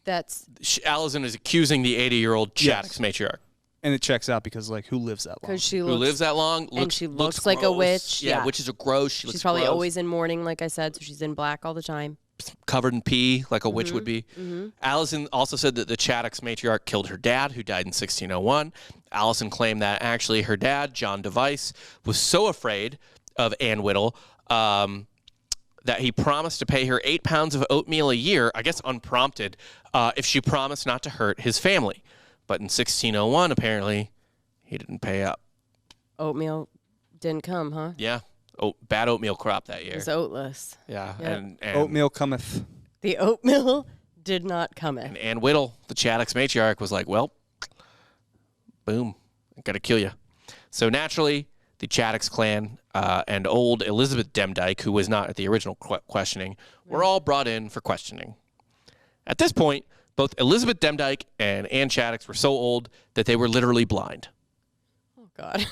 That's Allison is accusing the 80-year-old Chaddix Yes. matriarch. and it checks out because who lives that long? because she Who looks. lives that long? she looks looks like a gross. witch, Yeah, yeah. witches are gross. She looks She's probably gross. always in mourning, like I said, so she's in black all the time. covered in pee like a witch would be. Allison also said that the Chaddix matriarch killed her dad, who died in 1601. Allison claimed that actually her dad, John Device, was so afraid of Ann Whittle that he promised to pay her 8 pounds of oatmeal a year, I guess unprompted, if she promised not to hurt his family. But in 1601, apparently, he didn't pay up. Oatmeal didn't come, huh? Yeah. Oh, bad oatmeal crop that year. It's oatless. Yeah. Yeah. And Oatmeal cometh. The oatmeal did not come in. And Ann Whittle, the Chaddix matriarch, was like, well, boom, I got to kill you. So naturally, the Chaddix clan and old Elizabeth Demdike, who was not at the original questioning, were all brought in for questioning. At this point, Both Elizabeth Demdike and Ann Shaddix were so old that they were literally blind. Oh, God.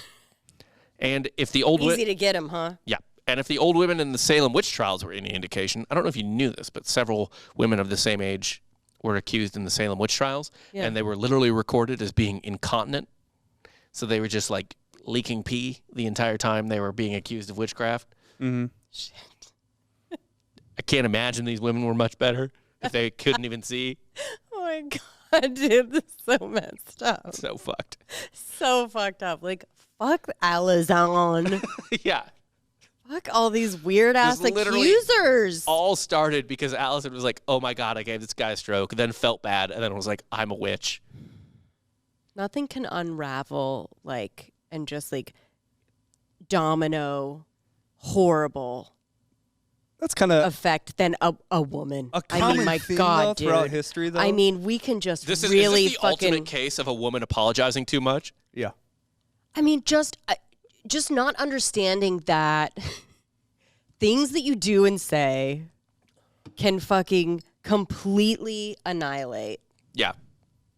And if the old Easy to get him, huh? Yeah. And if the old women in the Salem witch trials were any indication, I don't know if you knew this, but several women of the same age were accused in the Salem witch trials, and they were literally recorded as being incontinent. So they were just like leaking pee the entire time they were being accused of witchcraft. Mm-hmm. Shit. I can't imagine these women were much better if they couldn't even see. Oh, my God, dude. This is so messed up. So fucked. So fucked up. Like, fuck Alizon. Yeah. Fuck all these weird-ass This literally accusers. All started because Allison was like, oh my God, I gave this guy a stroke, then felt bad, and then was like, I'm a witch. Nothing can unravel, like, and just, like, domino horrible That's kind of effect than a woman. a I common mean, my theme God, though, throughout dude. history, though. I mean, we can just This is really this the fucking... ultimate case of a woman apologizing too much? yeah. I mean, just not understanding that things that you do and say can fucking completely annihilate. Yeah.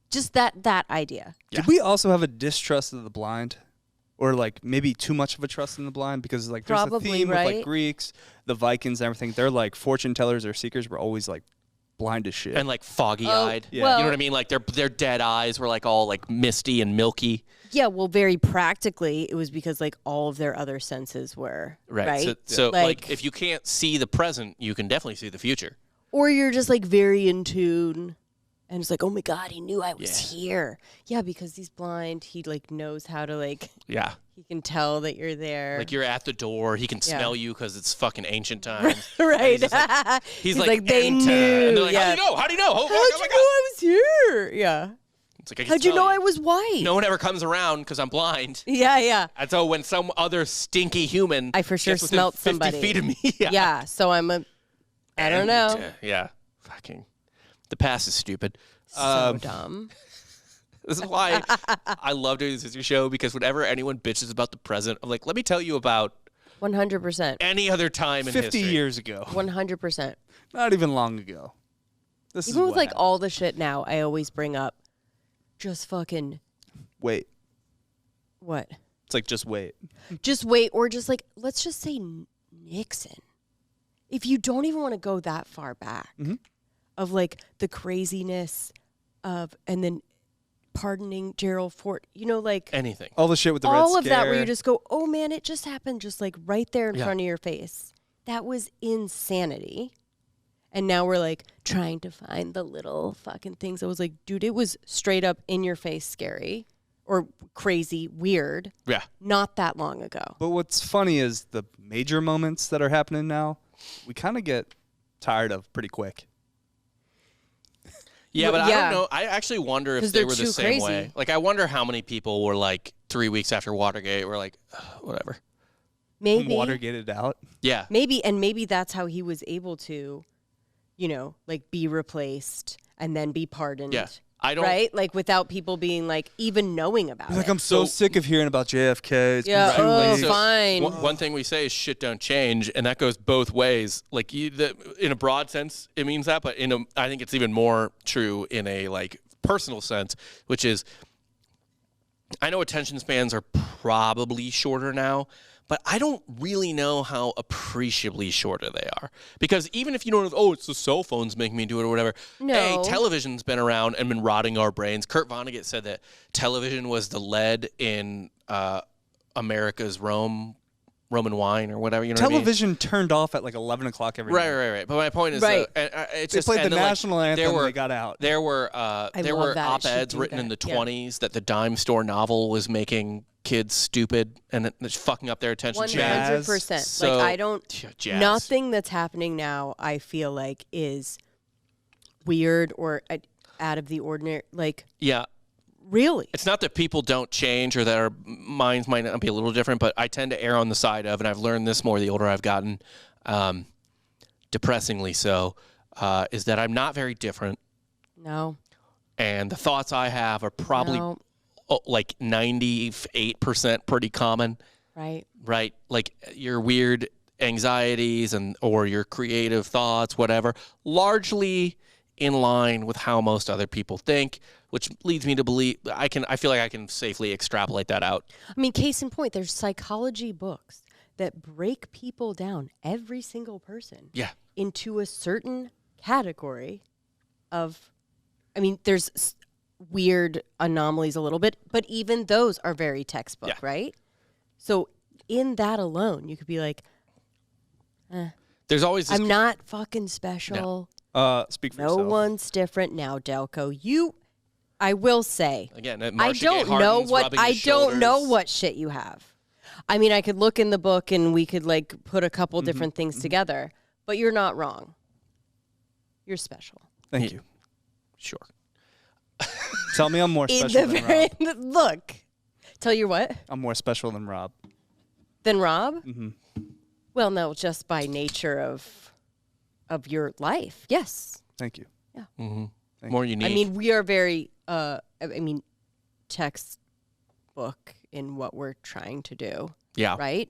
Just that idea. Yeah. Did we also have a distrust of the blind? Or like maybe too much of a trust in the blind? Because like there's Probably, a theme with right? like Greeks, the Vikings and everything. They're like fortune tellers or seekers were always like blind as shit. And like foggy-eyed. Yeah. well- You know what I mean? Like their dead eyes were like all like misty and milky. Yeah, well, very practically, it was because like all of their other senses were right. So Like- like if you can't see the present, you can definitely see the future. Or you're just like very in tune, and it's like, oh my God, he knew I was here. Yeah, because he's blind, he like knows how to like. Yeah. He can tell that you're there. Like you're at the door, he can Yeah. smell you because it's fucking ancient times. right. He's like they "Enter." knew. And they're like, yeah. how'd you know? How'd you know? Oh, How'd fuck, oh you my know God. I was here? Yeah. It's like, I can How'd you smell know I was white? No one ever comes around because I'm blind. Yeah, yeah. And so when some other stinky human I for sure gets within smelt 50 somebody. feet of me. Yeah. So I'm I don't know. Yeah. Fucking. The past is stupid. So dumb. This is why I love doing this history show, because whenever anyone bitches about the present, I'm like, let me tell you about 100%. any other time in 50 history. years ago. 100%. Not even long ago. This is Even with what like happened. all the shit now, I always bring up just fucking Wait. what? It's like just wait. Just wait, or just like, let's just say Nixon. If you don't even want to go that far back of like the craziness of, and then pardoning Gerald Ford, you know, like Anything. All the shit with the Red all of that where Scare. you just go, oh man, it just happened just like right there in Yeah. front of your face. That was insanity. And now we're like trying to find the little fucking things. I was like, dude, it was straight up in your face scary or crazy, weird, Yeah. not that long ago. But what's funny is the major moments that are happening now, we kind of get tired of pretty quick. Yeah, but I Yeah. don't know. I actually wonder if 'Cause they they're were the too same crazy. way. Like, I wonder how many people were like 3 weeks after Watergate were like, "Ugh, whatever. Maybe. Watergated out. Yeah. Maybe that's how he was able to, you know, like be replaced and then be pardoned. Yeah. I don't. Right? Like without people being like even knowing about He's like, it. I'm so So- sick of hearing about JFK. It's Yeah, been too oh, late. So, fine. One thing we say is shit don't change, and that goes both ways. Like in a broad sense, it means that, but I think it's even more true in a like personal sense, which is, I know attention spans are probably shorter now, but I don't really know how appreciably shorter they are. Because even if you don't, it's the cell phones making me do it or whatever. No. Hey, television's been around and been rotting our brains. Kurt Vonnegut said that television was the lead in America's Roman wine or whatever. You know what I mean? Television turned off at like 11 o'clock every night. Right. But my point is, Right. it's They just played the and then, like, national anthem there were, and they got out. There were love that. It should op-eds do written in the that. Yeah. 20s that the dime store novel was making kids stupid and it's fucking up their attention span. 100%. So- like I don't Jazz. nothing that's happening now I feel like is weird or out of the ordinary. Like Yeah. really. It's not that people don't change or that our minds might not be a little different, but I tend to err on the side of, and I've learned this more the older I've gotten, depressingly so, is that I'm not very different, No. and the thoughts I have are probably No. like 98% pretty common, Right. right? Like your weird anxieties or your creative thoughts, whatever, largely in line with how most other people think, which leads me to believe I feel like I can safely extrapolate that out. I mean, case in point, there's psychology books that break people down, every single person, Yeah. into a certain category of, I mean, there's weird anomalies a little bit, but even those are very textbook, Yeah. right? So in that alone, you could be like, There's always this I'm not fucking special. Speak for No yourself. one's different now, Delco. I will say, again. I Marcia don't Gay know Harden's what rubbing I his don't know shoulders. what shit you have. I mean, I could look in the book and we could like put a couple different things together, but you're not wrong. You're special. Thank you. Sure. Tell me I'm more In special the than very Rob. look. Tell you what? I'm more special than Rob. Then Rob? Mm-hmm. Well, no, just by nature of your life. Yes. Thank you. More unique. I mean, we are very textbook in what we're trying to do, yeah. right?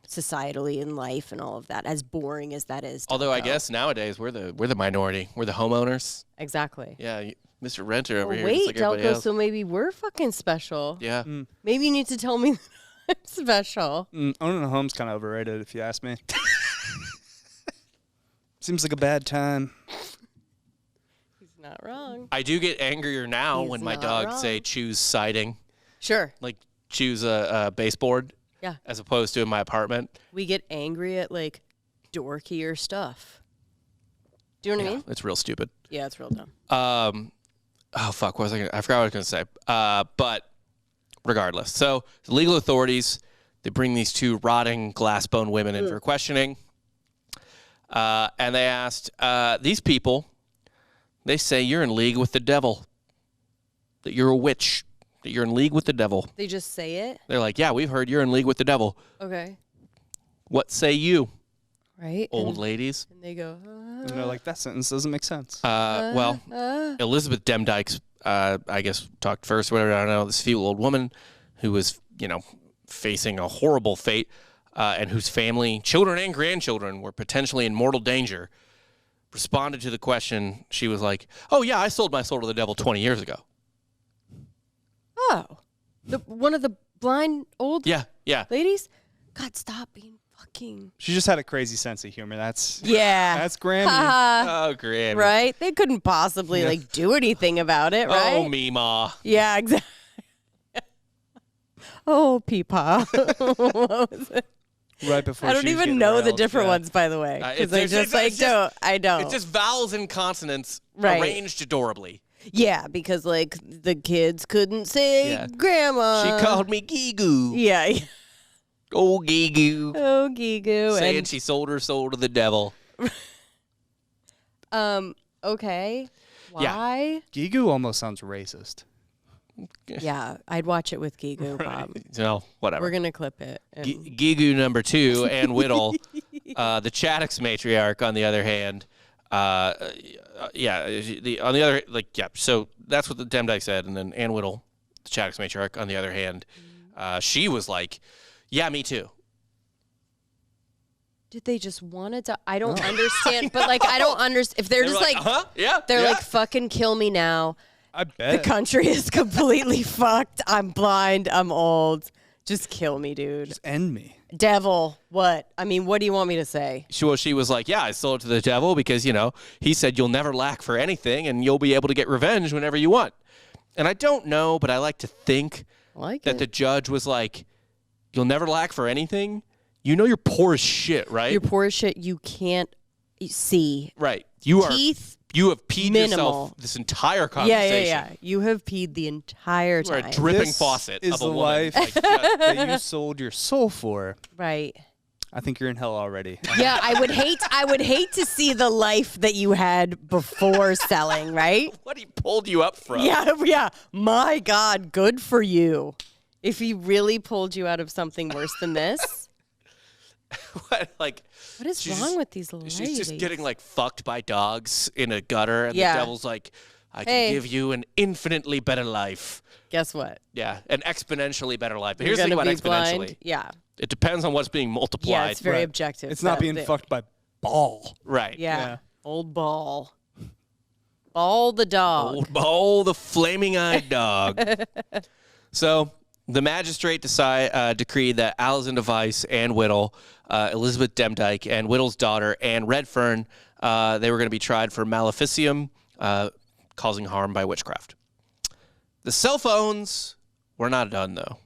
Societally in life and all of that, as boring as that is. Although I Delco. guess nowadays we're the minority. We're the homeowners. Exactly. Yeah, Mr. Renter over Oh, here. wait, just like everybody Delco, else. so maybe we're fucking special. Yeah. Maybe you need to tell me that I'm special. Owning a home's kind of overrated, if you ask me. Seems like a bad time. He's not wrong. I do get angrier now He's when my not dogs wrong. say choose siding, Sure. like choose a baseboard. Yeah. As opposed to in my apartment. We get angry at like dorkier stuff. Do you know what I mean? It's real stupid. Yeah, it's real dumb. Oh fuck! What was I gonna? I forgot what I was gonna say. But regardless, so the legal authorities, they bring these two rotting glass bone women in for questioning, and they asked these people. They say you're in league with the devil. That you're a witch. That you're in league with the devil. They just say it? They're like, yeah, we've heard you're in league with the devil. Okay. What say you, Right? old ladies? And they go, And they're like, that sentence doesn't make sense. Well, Elizabeth Demdike's, I guess, talked first, whatever, I don't know, this feeble old woman who was, facing a horrible fate and whose family, children and grandchildren, were potentially in mortal danger, responded to the question. She was like, oh, yeah, I sold my soul to the devil 20 years ago. oh, one of the blind old Yeah. ladies? God, stop being fucking... She just had a crazy sense of humor. That's Yeah. Grammy. Oh, great. Right? They couldn't possibly, do anything about it, right? Oh, Meemaw. Yeah, exactly. Oh, Peepaw. What was it? Right before I don't she was even getting know the riled, different yeah. ones, by the way. Because I it's- just, it's just- I don't. It's just vowels and consonants Right. arranged adorably. Yeah, because, the kids couldn't say Yeah. grandma. She called me Gigu. Yeah. Oh, Gigu. Oh, Gigu. Saying And, she sold her soul to the devil. okay. Yeah. Why? Gigu almost sounds racist. Yeah, I'd watch it with Gigu, Bob. So, whatever. We're going to clip it. and- Gigu number 2, Ann Whittle, the Chattox matriarch, on the other hand, on the other, so that's what the Demdike said, and then Ann Whittle, the Chattox matriarch, on the other hand, she was like, yeah, me too. Did they just want to? I don't understand. But I don't understand. If they're They were just huh? Yeah. they're yeah. like, fucking kill me now. I The bet. country is completely fucked. I'm blind. I'm old. Just kill me, dude. Just end me. Devil. What? I mean, what do you want me to say? She was like, yeah, I sold it to the devil because, he said you'll never lack for anything and you'll be able to get revenge whenever you want. And I don't know, but I like to think that the judge was like, you'll never lack for anything. You're poor as shit, right? You're poor as shit. You can't see. Right. Teeth. You have peed minimal. yourself this entire Yeah, conversation. yeah. You have peed the entire You are time. a dripping This faucet is of a the woman. life that you sold your soul for. Right. I think you're in hell already. Yeah, I would hate to see the life that you had before selling, right? What he pulled you up from. Yeah. My God, good for you. If he really pulled you out of something worse than this, What, what is She's wrong just- with these ladies? she's just getting fucked by dogs in a gutter, and Yeah. the devil's like, I can Hey. give you an infinitely better life. Guess what? Yeah, an exponentially better life. But You're here's the thing gonna about be exponentially. blind. Yeah. It depends on what's being multiplied. Yeah, it's very Right. objective. It's not so being they- fucked by ball. Right. Yeah. Yeah. Old ball. Ball the dog. Oh, the flaming-eyed dog. So the magistrate decreed that Alison Device, Anne Whittle, Elizabeth Demdike, and Whittle's daughter, Anne Redfern, they were going to be tried for maleficium, causing harm by witchcraft. The cell phones were not done, though.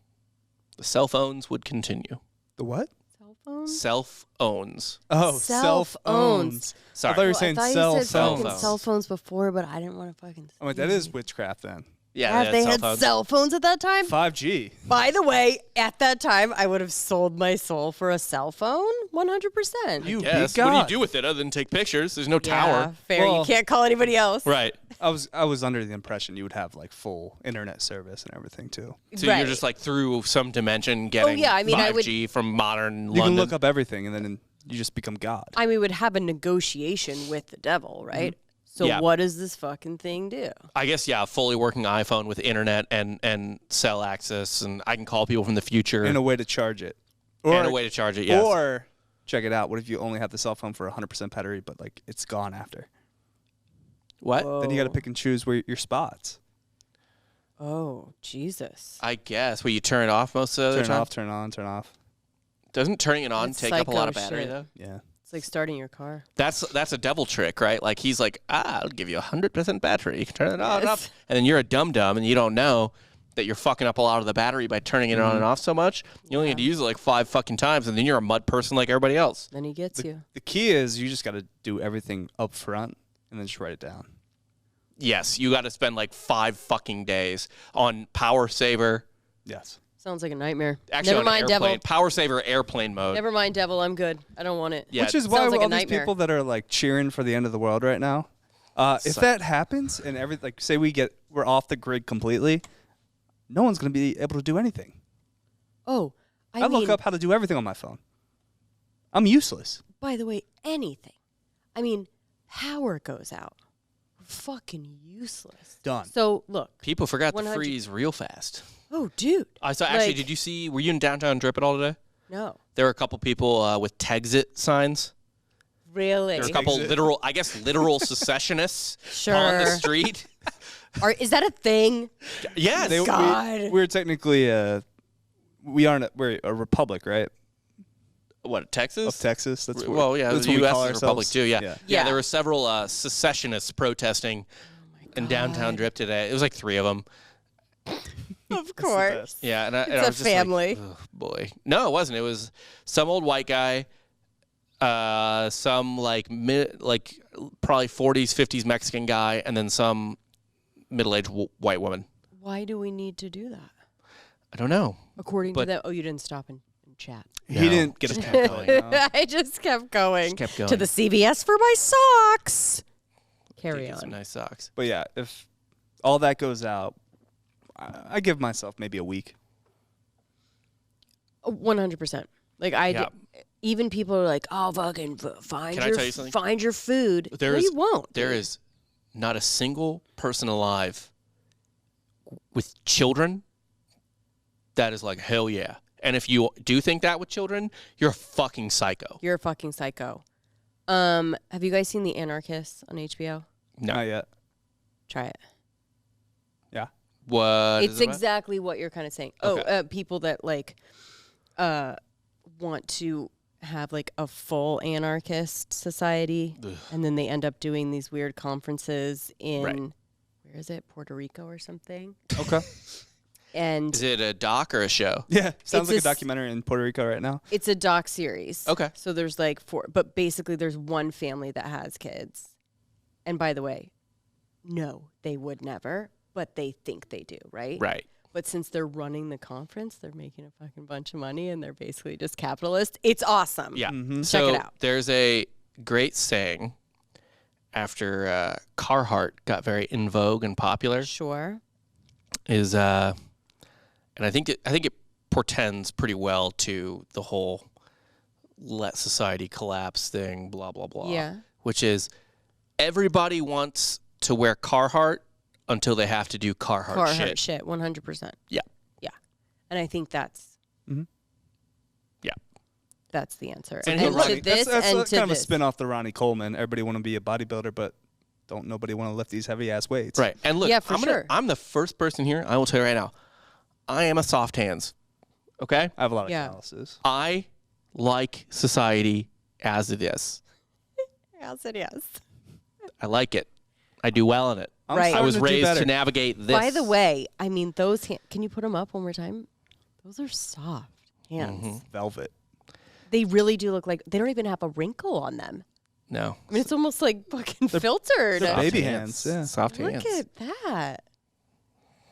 The cell phones would continue. The what? Cell phones? Self-owns. Oh, Self-owns. I Sorry. thought you were saying I said cell fucking phones. cell phones before, but I didn't want to fucking. Oh, wait, that is witchcraft then. Yeah, They had phones. cell phones at that time. 5G. By the way, at that time, I would have sold my soul for a cell phone, 100%. You Yes. beat What do you God. do with it other than take pictures? There's no Yeah, tower. fair. Well- You can't call anybody else. Right. I was under the impression you would have like full internet service and everything too. So Right. you're just like through some dimension getting yeah, I mean, I would- 5G from modern You London. can look up everything and then you just become God. I mean, we would have a negotiation with the devil, right? So Yeah. what does this fucking thing do? I guess, yeah, a fully working iPhone with internet and cell access, and I can call people from the future And a way to charge it. and a way to charge it, yes. Or check it out. What if you only have the cell phone for 100% battery, but like it's gone after? What? Then you got to pick and choose where your spots. Oh, Jesus. I guess. Well, you turn it off most of the Turn it time? off, turn it on, turn off. Doesn't turning it on That's take up a lot of psycho battery, shit. though? Yeah. It's like starting your car. That's a devil trick, right? Like, he's like, I'll give you 100% battery. You can turn it on and Yes. off. And then you're a dum-dum, and you don't know that you're fucking up a lot of the battery by turning it on and off so much. You only need to use it like 5 fucking times, and then you're a mud person like everybody else. Then he gets you. The key is you just got to do everything up front and then just write it down. Yes, you got to spend like 5 fucking days on Power Saver. Yes. Sounds like a nightmare. Actually, Never on mind, airplane. devil. Power Saver airplane mode. Never mind, devil. I'm good. I don't want it. Yeah, Which is it why sounds like a all these nightmare. people that are like cheering for the end of the world right now, if that happens and like say we're off the grid completely, no one's going to be able to do anything. Oh, I I mean, look up how to do everything on my phone. I'm useless. by the way, anything. I mean, power goes out. We're fucking useless. Done. So, look. People forgot to 100 freeze real fast. Oh, dude. So actually, Like- did you see, were you in downtown Drip at all today? No. There were a couple people with Texit signs. Really? There were a couple Exit. literal secessionists Sure. on the street. Is that a thing? Yes. God. We're technically we're a republic, right? What, Texas? Of Texas. That's what, Well, yeah, that's the what we U.S. call is a republic ourselves. too, yeah. Yeah. Yeah, Yeah. there were several secessionists protesting in downtown Drip today. It was like 3 of them. Of course. Yeah, and I It's was a just like, family. "Ugh, boy. No, it wasn't. It was some old white guy, some like probably 40s, 50s Mexican guy, and then some middle-aged white woman. Why do we need to do that? I don't know. According to But- them. Oh, you didn't stop and chat. He No, didn't get just a kept going. No. I just kept going. Just kept going. To the CVS for my socks. Carry Get some on. nice socks. But yeah, if all that goes out, I give myself maybe a week. 100%. Like Yeah. even people are like, "Oh, fucking find Can I your tell you something? find your food." There no, is- you won't. There dude. is not a single person alive with children that is like, hell yeah. And if you do think that with children, you're a fucking psycho. You're a fucking psycho. Have you guys seen The Anarchist on HBO? No. Not yet. Try it. Yeah. What is It's it about? exactly what you're kind of saying. Okay. Oh, people that like want to have like a full anarchist society, Ugh. and then they end up doing these weird conferences in Right. where is it, Puerto Rico or something? Okay. And Is it a doc or a show? Yeah. Sounds It's like a a s- documentary in Puerto Rico right now. it's a doc series. Okay. So there's like 4, but basically there's one family that has kids. And by the way, no, they would never, but they think they do, right? Right. But since they're running the conference, they're making a fucking bunch of money and they're basically just capitalists. It's awesome. Yeah. Mhm. So Check it out. there's a great saying after Carhartt got very in vogue and popular Sure. is and I think it portends pretty well to the whole let society collapse thing, blah blah blah. Yeah. Which is everybody wants to wear Carhartt until they have to do Carhartt, shit. 100%. Yeah. Yeah. And I think that's Mhm. Yeah. that's the answer. And And, look, to this that's and kind to of a this. spin off the Ronnie Coleman. Everybody want to be a bodybuilder, but don't nobody want to lift these heavy ass weights. Right. And look, Yeah, for sure. I'm the first person here. I will tell you right now. I am a soft hands. Okay? I have a lot of Yeah. calluses. I like society as it is. Yes, it is. I like it. I do well in it. I'm Right. I was starting to do raised better. to navigate this. By the way, I mean, can you put them up one more time? Those are soft hands. Velvet. They really do look like they don't even have a wrinkle on them. No. I mean, it's almost like fucking filtered. they're Soft baby hands, yeah. Soft Look hands. at that.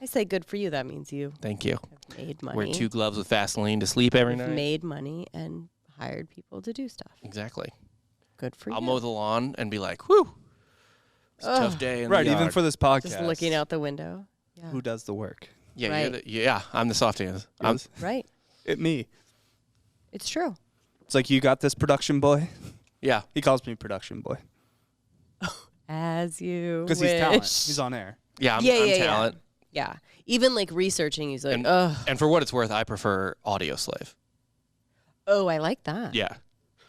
I say good for you. That means you Thank you. have made money. Wear 2 gloves with Vaseline to sleep every You've night. made money and hired people to do stuff. Exactly. Good for I'll you. mow the lawn and be like, whew. It's a tough day in Right, the even yard. for this podcast. Just looking out the window. Yeah. Who does the work? Yeah, Right. yeah, I'm the soft hands. Yes. Right. Me. It's true. It's like, you got this, production boy? Yeah. He calls me production boy. As you Because wish. he's talent. He's on air. Yeah, I'm Yeah. talent. Yeah. Even like researching, he's like, And, oh, and for what it's worth, I prefer Audio Slave. I like that. Yeah.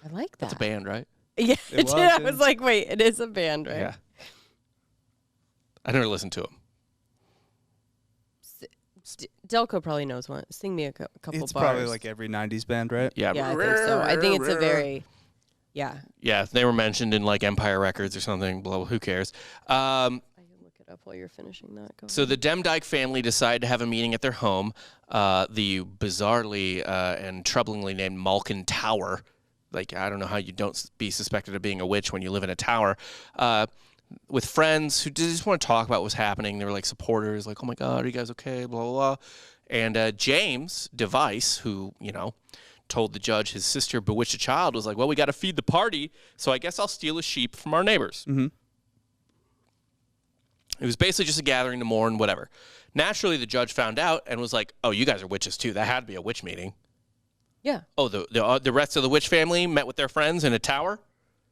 I like that. That's a band, right? Yeah. It was, I yeah. was like, wait, it is a band, right? Yeah. I never listened to them. Delco probably knows one. Sing me a couple It's bars. probably like every 90s band, right? Yeah. Yeah, I think so. I think it's a very, yeah. Yeah, they were mentioned in like Empire Records or something. Blah, blah, who cares? I can look it up while you're finishing that. Go So ahead. the Demdike family decided to have a meeting at their home, the bizarrely and troublingly named Malkin Tower. Like, I don't know how you don't be suspected of being a witch when you live in a tower. With friends who just want to talk about what's happening. They were like supporters, like, oh my God, are you guys okay? Blah, blah, blah. And James Device, who, told the judge his sister bewitched a child, was like, well, we got to feed the party, so I guess I'll steal a sheep from our neighbors. Mm-hmm. It was basically just a gathering to mourn, whatever. Naturally, the judge found out and was like, oh, you guys are witches too. That had to be a witch meeting. Yeah. Oh, the rest of the witch family met with their friends in a tower?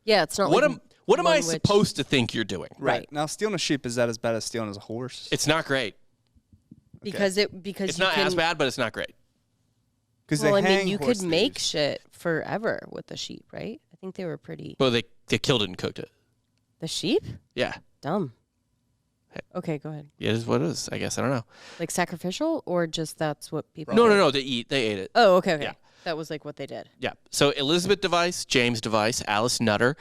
Yeah, it's not What like am I one witch- supposed to think you're doing? Right. Now, stealing a sheep, is that as bad as stealing as a horse? It's not great. Because It's you not can, as bad, but it's not great. Because Well, they I hang mean, you horse could make thieves. shit forever with the sheep, right? I think they were pretty. Well, they killed it and cooked it. The sheep? Yeah. Dumb. Hey. Okay, go ahead. It is what it is, I guess. I don't know. Like sacrificial, or just that's what people? No. They ate it. Oh, okay. Yeah. That was like what they did. Yeah. So Elizabeth Device, James Device, Alice Nutter,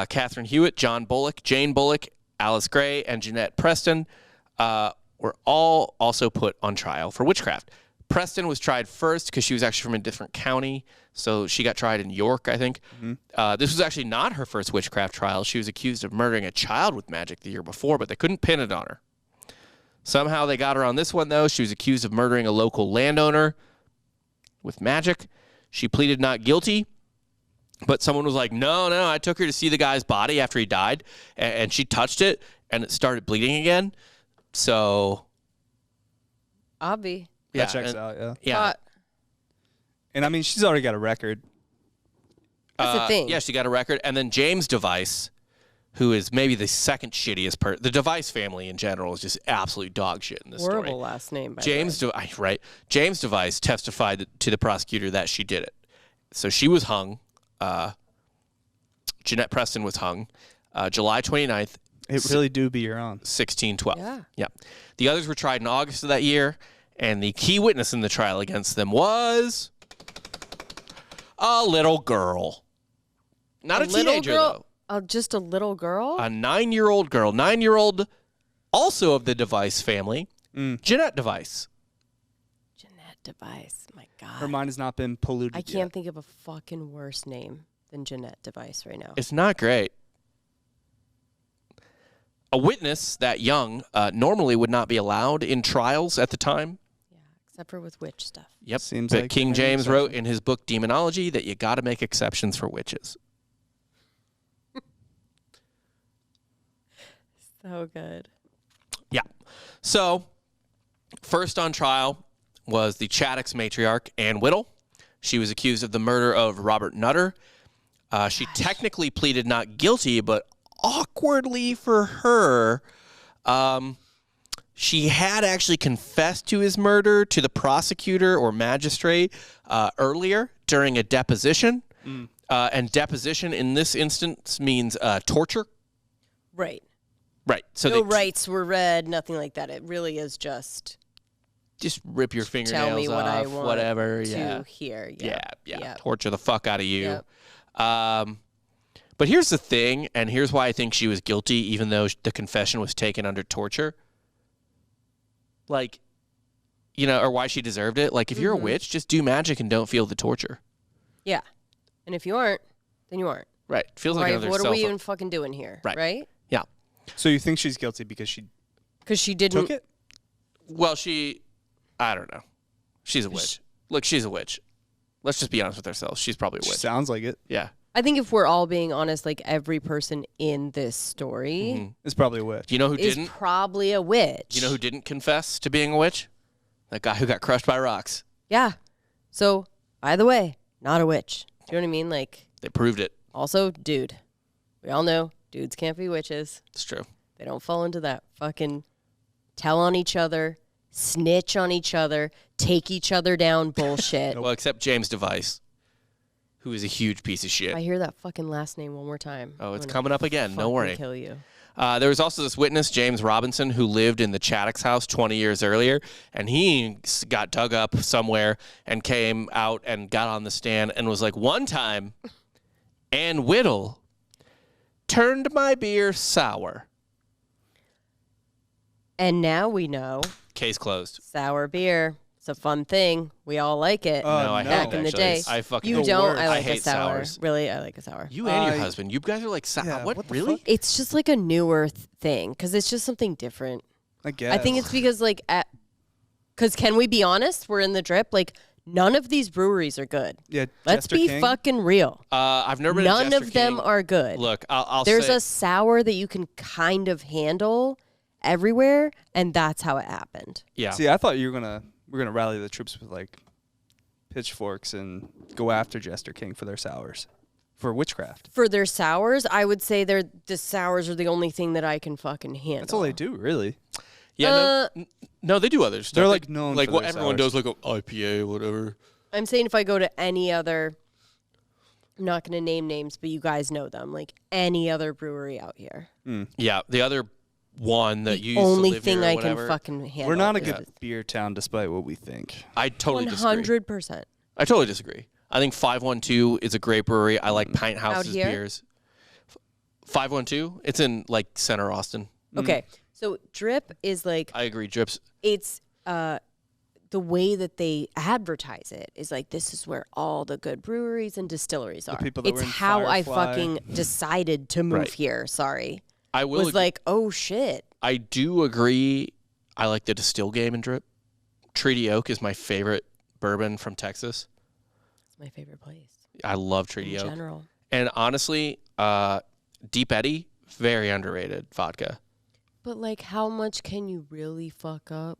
Catherine Hewitt, John Bullock, Jane Bullock, Alice Gray, and Jeanette Preston were all also put on trial for witchcraft. Preston was tried first because she was actually from a different county. So she got tried in York, I think. This was actually not her first witchcraft trial. She was accused of murdering a child with magic the year before, but they couldn't pin it on her. Somehow they got her on this one, though. She was accused of murdering a local landowner with magic. She pleaded not guilty, but someone was like, no, I took her to see the guy's body after he died, and she touched it, and it started bleeding again. So, Obvi. yeah. That checks out, yeah. Yeah. Caught. And I mean, she's already got a record. That's the thing. Yeah, she got a record. And then James Device, who is maybe the second shittiest person. The Device family in general is just absolute dog shit in this Horrible story. last name. By James, the way. right? James Device testified to the prosecutor that she did it. So she was hung. Jeanette Preston was hung July 29th, It really do be your own. 1612. Yeah. Yeah. The others were tried in August of that year, and the key witness in the trial against them was a little girl. Not a little teenager, girl. Just a little girl. though. A 9-year-old girl. 9-year-old, also of the Device family, Jeanette Device. Jeanette Device. My God. Her mind has not been polluted I yet. can't think of a fucking worse name than Jeanette Device right now. It's not great. A witness that young normally would not be allowed in trials at the time. Yeah, except for with witch stuff. Yep. Seems But like King an James wrote exception. in his book Demonology that you got to make exceptions for witches. So good. Yeah. So, first on trial was the Chaddocks matriarch, Ann Whittle. She was accused of the murder of Robert Nutter. She technically pleaded not guilty, but awkwardly for her, she had actually confessed to his murder to the prosecutor or magistrate earlier during a deposition. And deposition in this instance means torture. Right. Right. So No they rights were read, nothing like that. It really is just just rip your fingernails tell me what off, I want whatever. to Yeah. hear. Yeah. Yep. Torture the fuck out of you. Yep. But here's the thing, and here's why I think she was guilty, even though the confession was taken under torture. Like, or why she deserved it. Like, if you're a witch, just do magic and don't feel the torture. Yeah. And if you aren't, then you aren't. Right. Feels like Right? another What are we self- even fucking doing here? Right. Yeah. So you think she's guilty because she Because she didn't. took it? Well, I don't know. She's a witch. Look, she's a witch. Let's just be honest with ourselves. She's probably a She witch. sounds like it. Yeah. I think if we're all being honest, like every person in this story It's probably a witch. Do you know who is didn't? probably a witch. Do you know who didn't confess to being a witch? That guy who got crushed by rocks. Yeah. So, by the way, not a witch. Do you know what I mean? Like, They proved it. also, dude. We all know dudes can't be witches. It's true. They don't fall into that fucking tell on each other, snitch on each other, take each other down bullshit. Well, except James Device, who is a huge piece of shit. I hear that fucking last name one more time. Oh, it's I'm gonna coming up again. Don't fucking worry. Kill you. There was also this witness, James Robinson, who lived in the Chattox house 20 years earlier, and he got dug up somewhere and came out and got on the stand and was like, one time, Ann Whittle turned my beer sour. And now we know Case closed. sour beer. It's a fun thing. We all like it. No, I hate Back it, in the actually. day. I fucking You hate don't? worst. I I like a hate sour. sours. Really? I like a sour. You and your I- husband, you guys are like, Yeah, what what the really? fuck? It's just like a newer thing because it's just something different. I guess. I think it's because because can we be honest? We're in the drip. Like none of these breweries are good. Yeah. Let's Jester be King? fucking real. I've never been to None Jester of them King. are good. Look, I'll There's say, a sour that you can kind of handle everywhere, and that's how it happened. yeah. See, I thought we're gonna rally the troops with like pitchforks and go after Jester King for their sours, for witchcraft. For their sours, I would say the sours are the only thing that I can fucking handle. That's all they do, really. Yeah, no, they do other stuff. They're, They- like, known like for what their everyone sours. does, like a IPA, whatever. I'm saying if I go to any other, I'm not going to name names, but you guys know them, like any other brewery out here. Yeah, the other one that you used Only to live thing near or I can whatever, fucking handle. We're not a is good beer town, despite what we think. I totally disagree. 100%. I totally disagree. I think 512 is a great brewery. I like Pint House's here? beers. 512, it's in like center Austin. Okay, so drip is like I agree. Drips. it's the way that they advertise it is like this is where all the good breweries and distilleries are. people that It's were in how I Firefly. fucking decided to move Right. here. Sorry, I will. was agree. like, oh shit. I do agree. I like the distill game in Drip. Treaty Oak is my favorite bourbon from Texas. It's my favorite place I love Treaty in Oak. general. And honestly, Deep Eddy, very underrated vodka. But like, how much can you really fuck up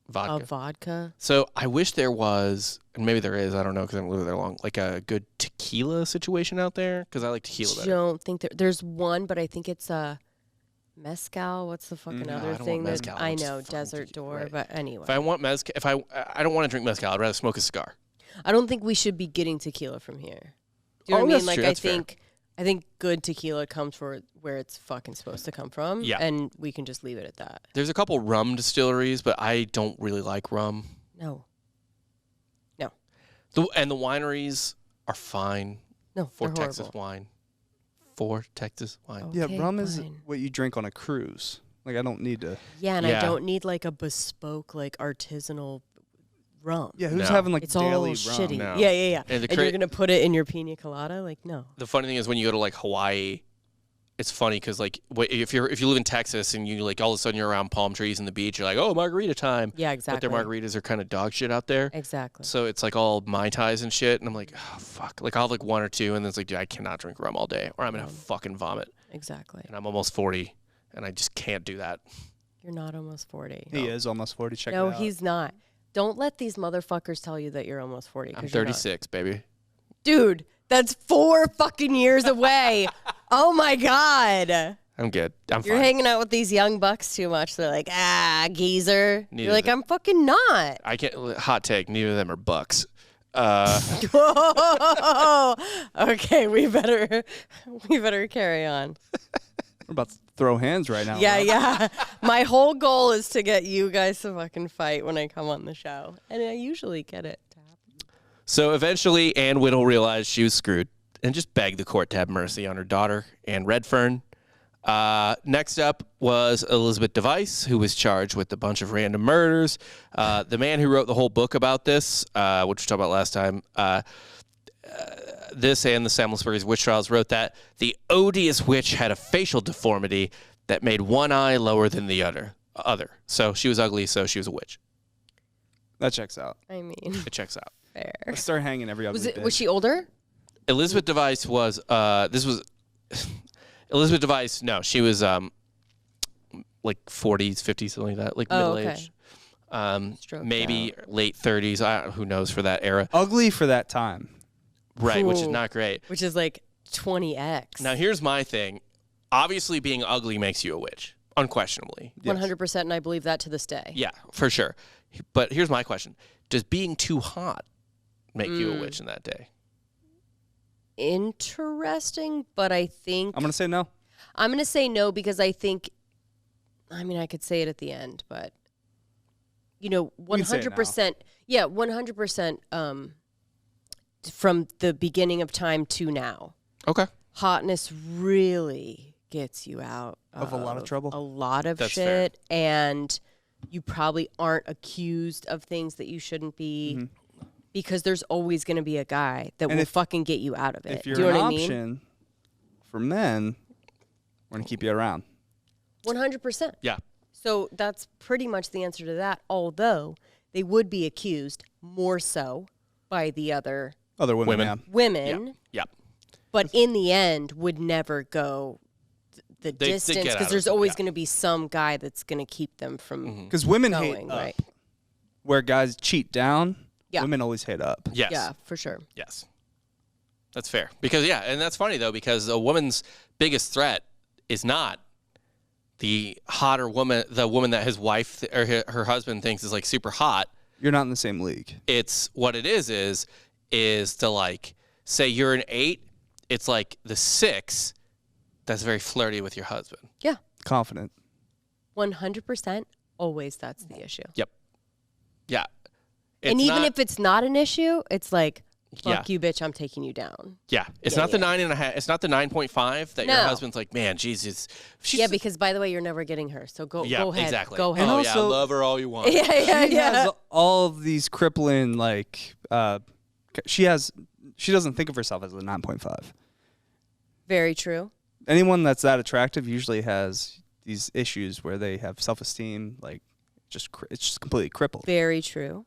Vodka. a vodka? So I wish there was, and maybe there is, I don't know because I haven't lived there long, like a good tequila situation out there because I like tequila better. Don't think there's one, but I think it's a mezcal. What's the fucking No, other I don't thing? want that mezcal. I It's know, fucking Desert tequila, Door. right. But anyway, If I want mezcal, I don't want to drink mezcal, I'd rather smoke a cigar. I don't think we should be getting tequila from here. Do you know Oh, what I mean? that's Like true. I That's fair. think good tequila comes from where it's fucking supposed to come from. Yeah. And we can just leave it at that. There's a couple rum distilleries, but I don't really like rum. No. And the wineries are fine No. for they're Texas horrible. wine. For Texas wine. Oh. Yeah, Okay, rum is fine. what you drink on a cruise. Like, I don't need to. Yeah, and Yeah. I don't need like a bespoke, like artisanal rum. Yeah, who's No. having like It's all daily rum? shitty. No. Yeah. And the And you're gonna put it in your pina colada? Like, no. The funny thing is when you go to like Hawaii, it's funny because like if you live in Texas and you like all of a sudden you're around palm trees and the beach, you're like, oh, margarita time. Yeah, But exactly. their margaritas are kind of dog shit out there. Exactly. So it's like all Mai Tais and shit. And I'm like, oh, fuck. Like I'll have like one or two and then it's like, dude, I cannot drink rum all day or I'm going to fucking vomit. Exactly. And I'm almost 40 and I just can't do that. You're not almost 40. He is almost 40. Check No, it out. he's not. Don't let these motherfuckers tell you that you're almost 40. 'cause I'm you're not. 36, baby. Dude, that's 4 fucking years away. Oh my God. I'm good. I'm You're fine. hanging out with these young bucks too much. They're like, geezer. Neither You're like, of I'm fucking not. I can't. Hot take. Neither of them are bucks. Okay, we better carry on. We're about to throw hands right now. Yeah, Rob. yeah. My whole goal is to get you guys to fucking fight when I come on the show. And I usually get it to happen. So eventually, Anne Whittle realized she was screwed and just begged the court to have mercy on her daughter, Anne Redfern. Next up was Elizabeth Device, who was charged with a bunch of random murders. The man who wrote the whole book about this, which we talked about last time, this and the Samlesbury's Witch Trials wrote that the odious witch had a facial deformity that made one eye lower than the other. So she was ugly, so she was a witch. That checks out. I mean, It checks out. fair. Let's start hanging every other Was she older? Elizabeth Device was, Elizabeth Device, no, she was like 40s, 50s, something like that, like middle-aged. Stroked Maybe late 30s, who knows for that era. Ugly for that time. Right, which is Cool. not great. Which is like 20x. Now, here's my thing. Obviously, being ugly makes you a witch, unquestionably. 100%, and I believe that to this day. Yeah, for sure. But here's my question. Does being too hot make you a witch in that day? Interesting, but I think I'm going to say no. I'm going to say no because I think, I mean, I could say it at the end, but, you know, can say it 100%, yeah, 100% from the beginning of time to now, Okay. hotness really gets you out Of a lot of trouble? A lot of That's fair. shit, and you probably aren't accused of things that you shouldn't be. Because there's always going to be a guy that will fucking get you out of it. If you're Do you know an what I mean? option for men, we're going to keep you around. 100%. Yeah. So that's pretty much the answer to that, although they would be accused more so by the other Other women. Women. Yeah. women, Yeah. but in the end would never go the They get distance out because of there's it, always yeah. going to be some guy that's going to keep them from Because women hate going, up. right? Where guys cheat down, Yeah. women always hate up. Yes. Yeah, for sure. Yes. That's fair. Because, yeah, and that's funny, though, because a woman's biggest threat is not the hotter woman, the woman that his wife or her husband thinks is, like, super hot. You're not in the same league. It's what it is to, like, say you're an 8, it's like the 6 that's very flirty with your husband. Yeah, Confident. 100%. Always that's the issue. Yep. Yeah. And It's even not- if it's not an issue, it's like, fuck Yeah. you, bitch, I'm taking you down. Yeah, it's Yeah, not the yeah. 9.5. It's not the 9.5 that your No. husband's like, man, Jesus. She's, Yeah, because by the way, you're never getting her. So go yeah, ahead. exactly. Go ahead. Oh, And yeah, also- love her all you want. Yeah, yeah, She yeah. has all of these crippling, like, she doesn't think of herself as a 9.5. Very true. Anyone that's that attractive usually has these issues where they have self-esteem, like, it's just completely crippled. Very true.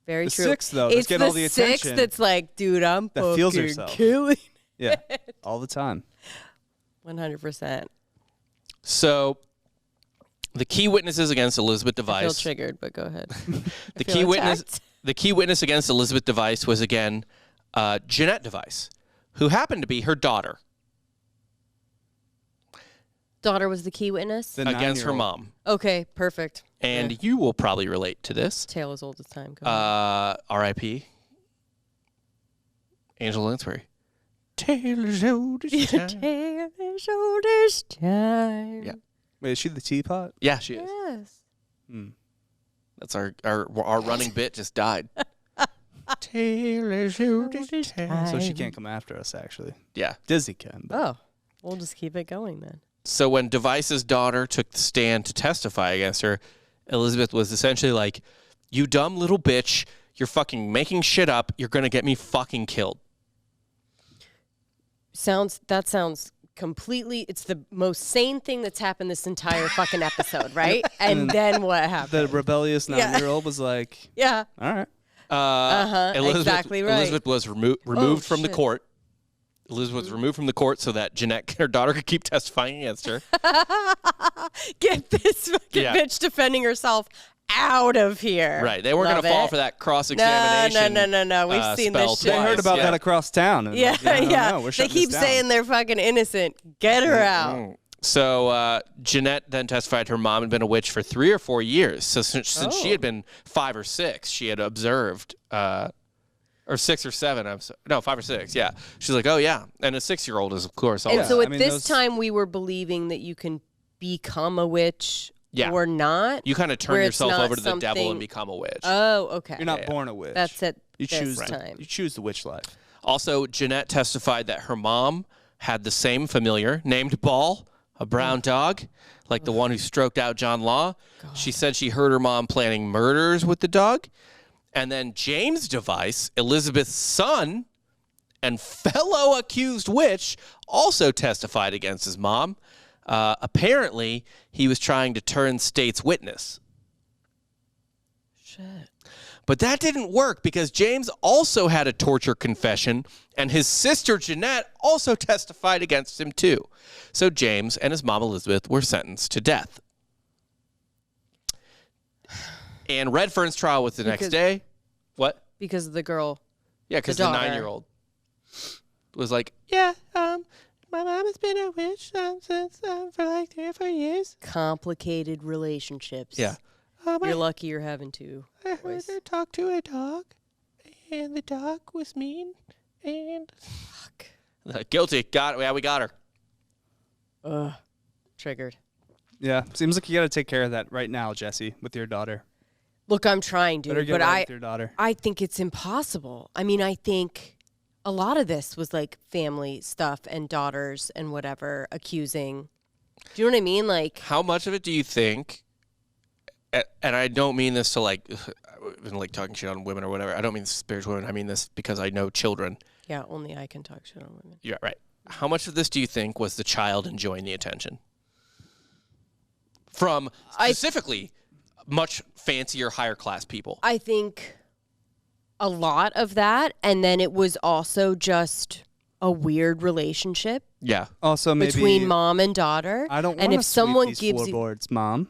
Very The true. 6, though, that's it's getting the all the six attention. that's like, dude, I'm That fucking feels herself. killing. Yeah, all the time. 100%. So, the key witnesses against Elizabeth I feel Device. triggered, but go ahead. The feel key witness. attacked. The key witness against Elizabeth Device was again Jeanette Device, who happened to be her daughter Daughter was the key witness. The against her 9-year-old. mom. Okay, perfect. And Yeah. you will probably relate to this. Tale as old as time. Go ahead. R.I.P. Angela Lansbury. Tale as old as time. Tale as old as time. Yeah. Wait, is she the teapot? Yeah, she is. Yes. That's our running bit just died. Tale as old as time. So she can't come after us, actually. Yeah. Disney can. But Oh, we'll just keep it going then. So when Device's daughter took the stand to testify against her, Elizabeth was essentially like, you dumb little bitch, you're fucking making shit up, you're going to get me fucking killed. That sounds completely, it's the most sane thing that's happened this entire fucking episode, right? And then what happened? the rebellious 9-year-old was like, Yeah. all right. Exactly right. Elizabeth was removed from the shit. court. Elizabeth was removed from the court so that Jeanette, her daughter, could keep testifying against her. Get this fucking Yeah. bitch defending herself out of here. Right. They weren't going Love to fall it. for that cross-examination. No. We've seen spell this shit. I twice. heard about Yeah. that across town. And Yeah, like, I don't know, we're They shutting keep this down. saying they're fucking innocent. Get her out. So Jeanette then testified her mom had been a witch for 3 or 4 years. So since she Oh. had been 5 or 6, she had observed, or or 6 or 7. No, 5 or 6. Yeah. She's like, oh yeah, and a 6-year-old is of course. And Also, so at I mean, this those- time, we were believing that you can become a witch or not. you kind of turn where it's yourself not over to the devil something- and become a witch. Oh, okay. You're not born a witch. That's at You this choose time. You choose the witch life. Also, Jeanette testified that her mom had the same familiar named Ball, a brown dog, like the one who stroked out John Law. She said she heard her mom planning murders with the dog. And then James Device, Elizabeth's son and fellow accused witch, also testified against his mom. Apparently, he was trying to turn state's witness. Shit. But that didn't work because James also had a torture confession, and his sister Jeanette also testified against him too. So James and his mom Elizabeth were sentenced to death. And Redfern's trial was the next day. What? Because of the girl. Yeah, because the daughter. 9-year-old was like, yeah, my mom has been a witch since for like 3 or 4 years. Complicated relationships. Yeah. You're lucky you're having two. I heard boys. her talk to a dog, and the dog was mean, and... Fuck. Guilty. We got her. Ugh. Triggered. Yeah, seems like you got to take care of that right now, Jessie, with your daughter. Look, I'm trying, Better dude, get but right with your daughter. I think it's impossible. I mean, I think a lot of this was like family stuff and daughters and whatever accusing. Do you know what I mean? Like, How much of it do you think, and I don't mean this to like talking shit on women or whatever. I don't mean spiritual women. I mean this because I know children. yeah, only I can talk shit on women. Yeah, right. How much of this do you think was the child enjoying the attention? From specifically much fancier, higher class people. I think a lot of that, and then it was also just a weird relationship Yeah. Also, maybe between mom and daughter. I don't and want if to someone these gives you floorboards, Mom.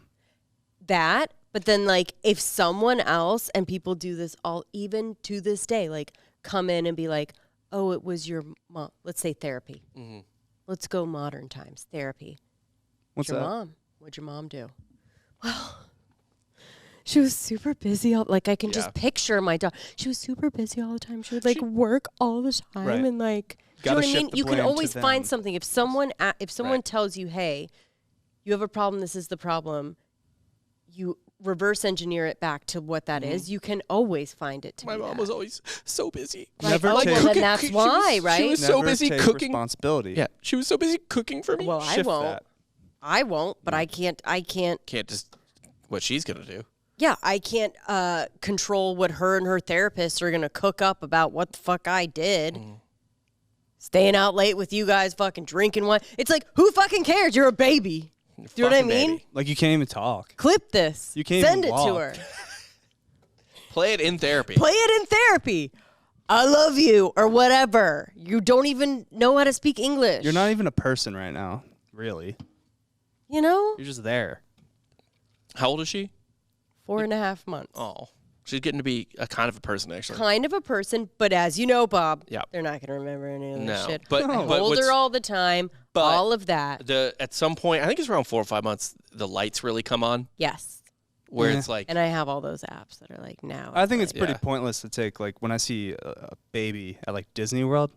that, but then like if someone else, and people do this all even to this day, like come in and be like, oh, it was your mom. Let's say therapy. Mm-hmm. Let's go modern times. Therapy. What's your that? mom? What'd your mom do? Well, she was super busy. Like I can Yeah. just picture my daughter. She was super busy all the time. She would like work all the time Right. and like. Do you Gotta know what I shift mean? the You can blame to always find them. something. If someone Right. tells you, "Hey, you have a problem. This is the problem," you reverse engineer it back to what that is. You can always find it to My be mom that. was always so busy. Right. Never Oh, take- well, then Cooking- that's she why, was- right? She was so Never busy take cooking. responsibility. Yeah, she was so busy cooking for me. Well, I Shift won't. that. I won't. But I can't. Can't just what she's gonna do. Yeah, I can't control what her and her therapist are going to cook up about what the fuck I did. Staying out late with you guys, fucking drinking wine. It's like, who fucking cares? You're a baby. Do you know what I Fucking mean? baby. Like you can't even talk. Clip this. You can't Send even it to walk. her. Play it in therapy. Play it in therapy. I love you or whatever. You don't even know how to speak English. You're not even a person right now, really. You know? You're just there. How old is she? 4.5 months. Oh, she's getting to be a kind of a person actually. Kind of a person, but as you know, Bob, Yeah. they're not going to remember any of this No, shit. but- I but hold what's- her all the time. but- All of that. At some point, I think it's around 4 or 5 months, the lights really come on, Yes. where Yeah. it's like, And I have all those apps that are like now. I think it's like- pretty Yeah. pointless to take, like, when I see a baby at, like, Disney World.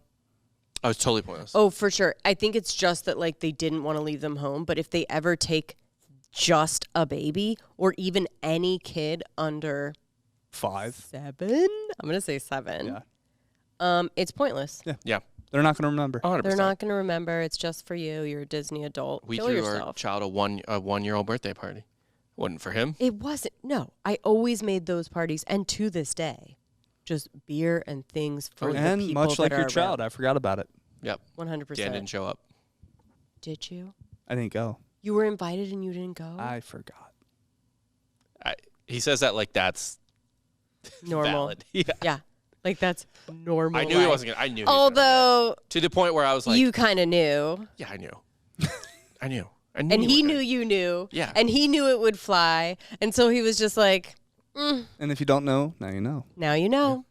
oh, it's totally pointless. Oh, for sure. I think it's just that like they didn't want to leave them home, but if they ever take just a baby or even any kid under 5. 7, I'm going to say 7. Yeah. It's pointless. Yeah, They're not going to remember. 100%. They're not going to remember. It's just for you. You're a Disney adult. We Kill threw yourself. our child a 1-year-old birthday party. Wasn't for him. It wasn't. No, I always made those parties, and to this day, just beer and things for the And people much like that your are child, I forgot about it. Yep. 100%. Dan didn't show up. Did you? I didn't go. You were invited and you didn't go. I forgot. He says that like that's Normal. valid. Yeah. Yeah, like that's normal. I knew he life. wasn't gonna. I knew. he was gonna do Although that. To the point where I was like, you kind of knew, yeah, I knew. I knew. and you he were knew gonna- you knew, Yeah. and he knew it would fly, and so he was just like, And if you don't know, now you know. "Now you know."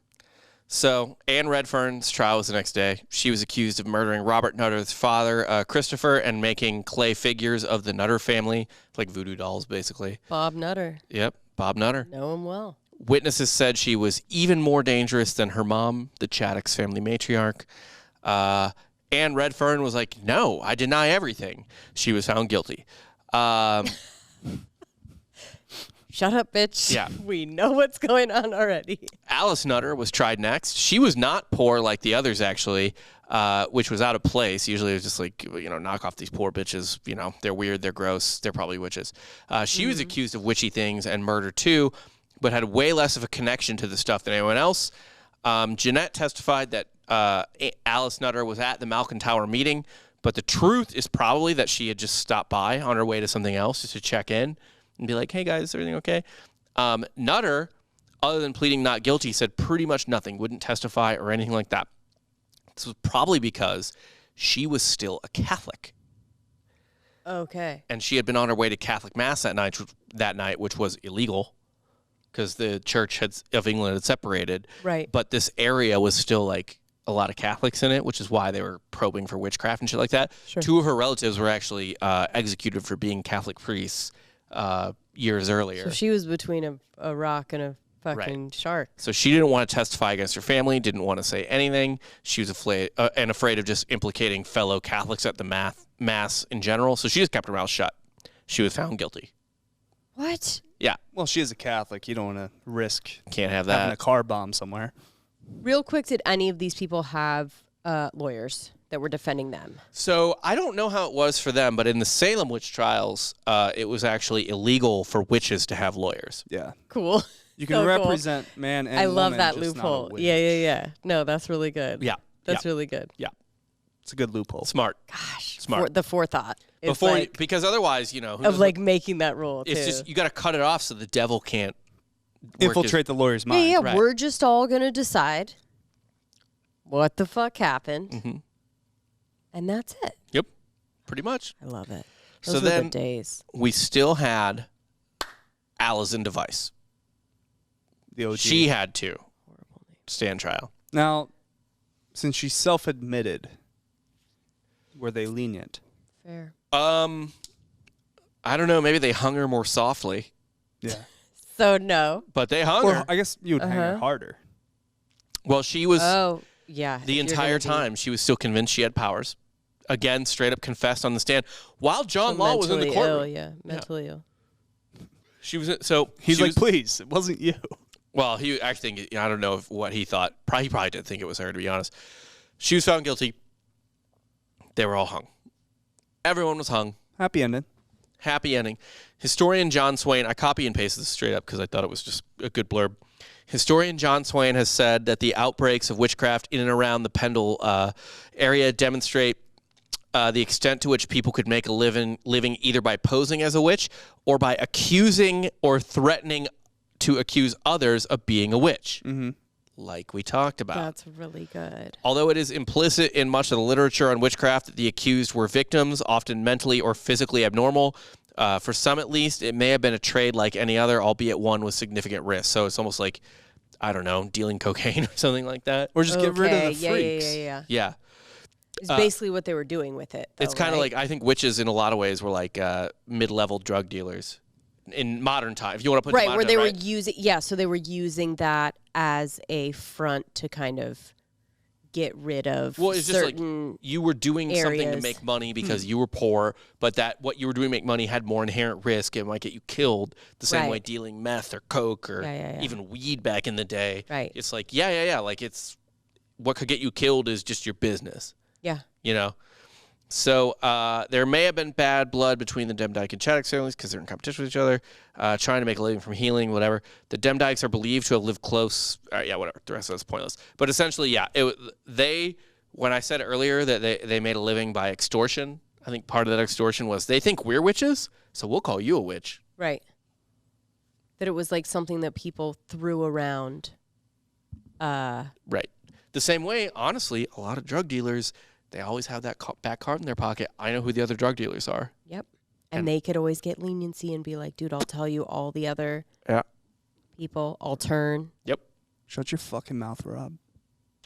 So Anne Redfern's trial was the next day. She was accused of murdering Robert Nutter's father, Christopher, and making clay figures of the Nutter family, like voodoo dolls, basically. Bob Nutter, Yep, Bob Nutter. know him well. Witnesses said she was even more dangerous than her mom, the Chaddix family matriarch. Anne Redfern was like, no, I deny everything. She was found guilty. Shut up, bitch. Yeah. We know what's going on already. Alice Nutter was tried next. She was not poor like the others, actually, which was out of place. Usually it was just like, knock off these poor bitches. They're weird, they're gross, they're probably witches. She was accused of witchy things and murder too, but had way less of a connection to the stuff than anyone else. Jeanette testified that Alice Nutter was at the Malkin Tower meeting, but the truth is probably that she had just stopped by on her way to something else just to check in and be like, hey guys, is everything okay? Nutter, other than pleading not guilty, said pretty much nothing, wouldn't testify or anything like that. This was probably because she was still a Catholic. Okay. And she had been on her way to Catholic Mass that night, which was illegal because the Church of England had separated. Right. But this area was still like a lot of Catholics in it, which is why they were probing for witchcraft and shit like that. Sure. 2 of her relatives were actually executed for being Catholic priests years earlier. So she was between a rock and a fucking shark. So she didn't want to testify against her family, didn't want to say anything. She was afraid of just implicating fellow Catholics at the Mass in general. So she just kept her mouth shut. She was found guilty. What? Yeah. Well, she is a Catholic. You don't want to risk Can't have having that. a car bomb somewhere. Real quick, did any of these people have lawyers that were defending them? So I don't know how it was for them, but in the Salem witch trials, it was actually illegal for witches to have lawyers. Yeah. Cool. You can So cool. represent man and I love woman, that just not a loophole. witch. Yeah. No, that's really good. Yeah. That's really good. Yeah. It's a good loophole. Smart. Gosh. Smart. The forethought. It's Because otherwise, who of knows like making that rule it's too. just, you got to cut it off so the devil can't Infiltrate the lawyer's mind. yeah, Right. we're just all gonna decide what the fuck happened, Mhm. and that's it. Yep. Pretty much. I love it. So Those were then- the days. We still had Alison Device. The OG. She had to stand trial. Now, since she self-admitted, were they lenient? Fair. I don't know. Maybe they hung her more softly, Yeah. So no. but they hung Or her. I guess you would hang her harder. Well, she was Oh yeah. the entire time. She was still convinced she had powers. Again, straight up confessed on the stand while John Law was in the courtroom. Yeah, mentally ill. She was He's she like, was- please, it wasn't you. Well, he actually, I don't know what he thought. He probably didn't think it was her, to be honest. She was found guilty. They were all hung. Everyone was hung. Happy ending. Happy ending. Historian John Swain, I copy and pasted this straight up because I thought it was just a good blurb. Historian John Swain has said that the outbreaks of witchcraft in and around the Pendle area demonstrate the extent to which people could make a living either by posing as a witch or by accusing or threatening to accuse others of being a witch, like we talked about. That's really good. Although it is implicit in much of the literature on witchcraft that the accused were victims, often mentally or physically abnormal, for some at least, it may have been a trade like any other, albeit one with significant risk. So it's almost like, I don't know, dealing cocaine or something like that. Or just get rid of the Yeah. freaks. Yeah. It's basically what they were doing with it. Though, It's kind of right? like, I think witches in a lot of ways were like mid-level drug dealers in modern time. If you want to put it right modern where they time, were right? using so they were using that as a front to kind of get rid of Well, it's just like certain you were doing something to areas. make money because you were poor, but that what you were doing to make money had more inherent risk. It might get you killed the same way Right. dealing meth or coke or Yeah. even weed back in the day. Right. It's like, yeah. Like it's what could get you killed is just your business, yeah. you know? So there may have been bad blood between the Demdike and Chaddix families because they're in competition with each other, trying to make a living from healing, whatever. The Demdikes are believed to have lived close. Whatever. The rest of that's pointless. But essentially, yeah, when I said earlier that they made a living by extortion, I think part of that extortion was they think we're witches, so we'll call you a witch. Right. That it was like something that people threw around. Right. The same way, honestly, a lot of drug dealers, they always have that back card in their pocket. I know who the other drug dealers are. Yep. And they could always get leniency and be like, dude, I'll tell you all the other people. I'll turn. Yep. Shut your fucking mouth, Rob.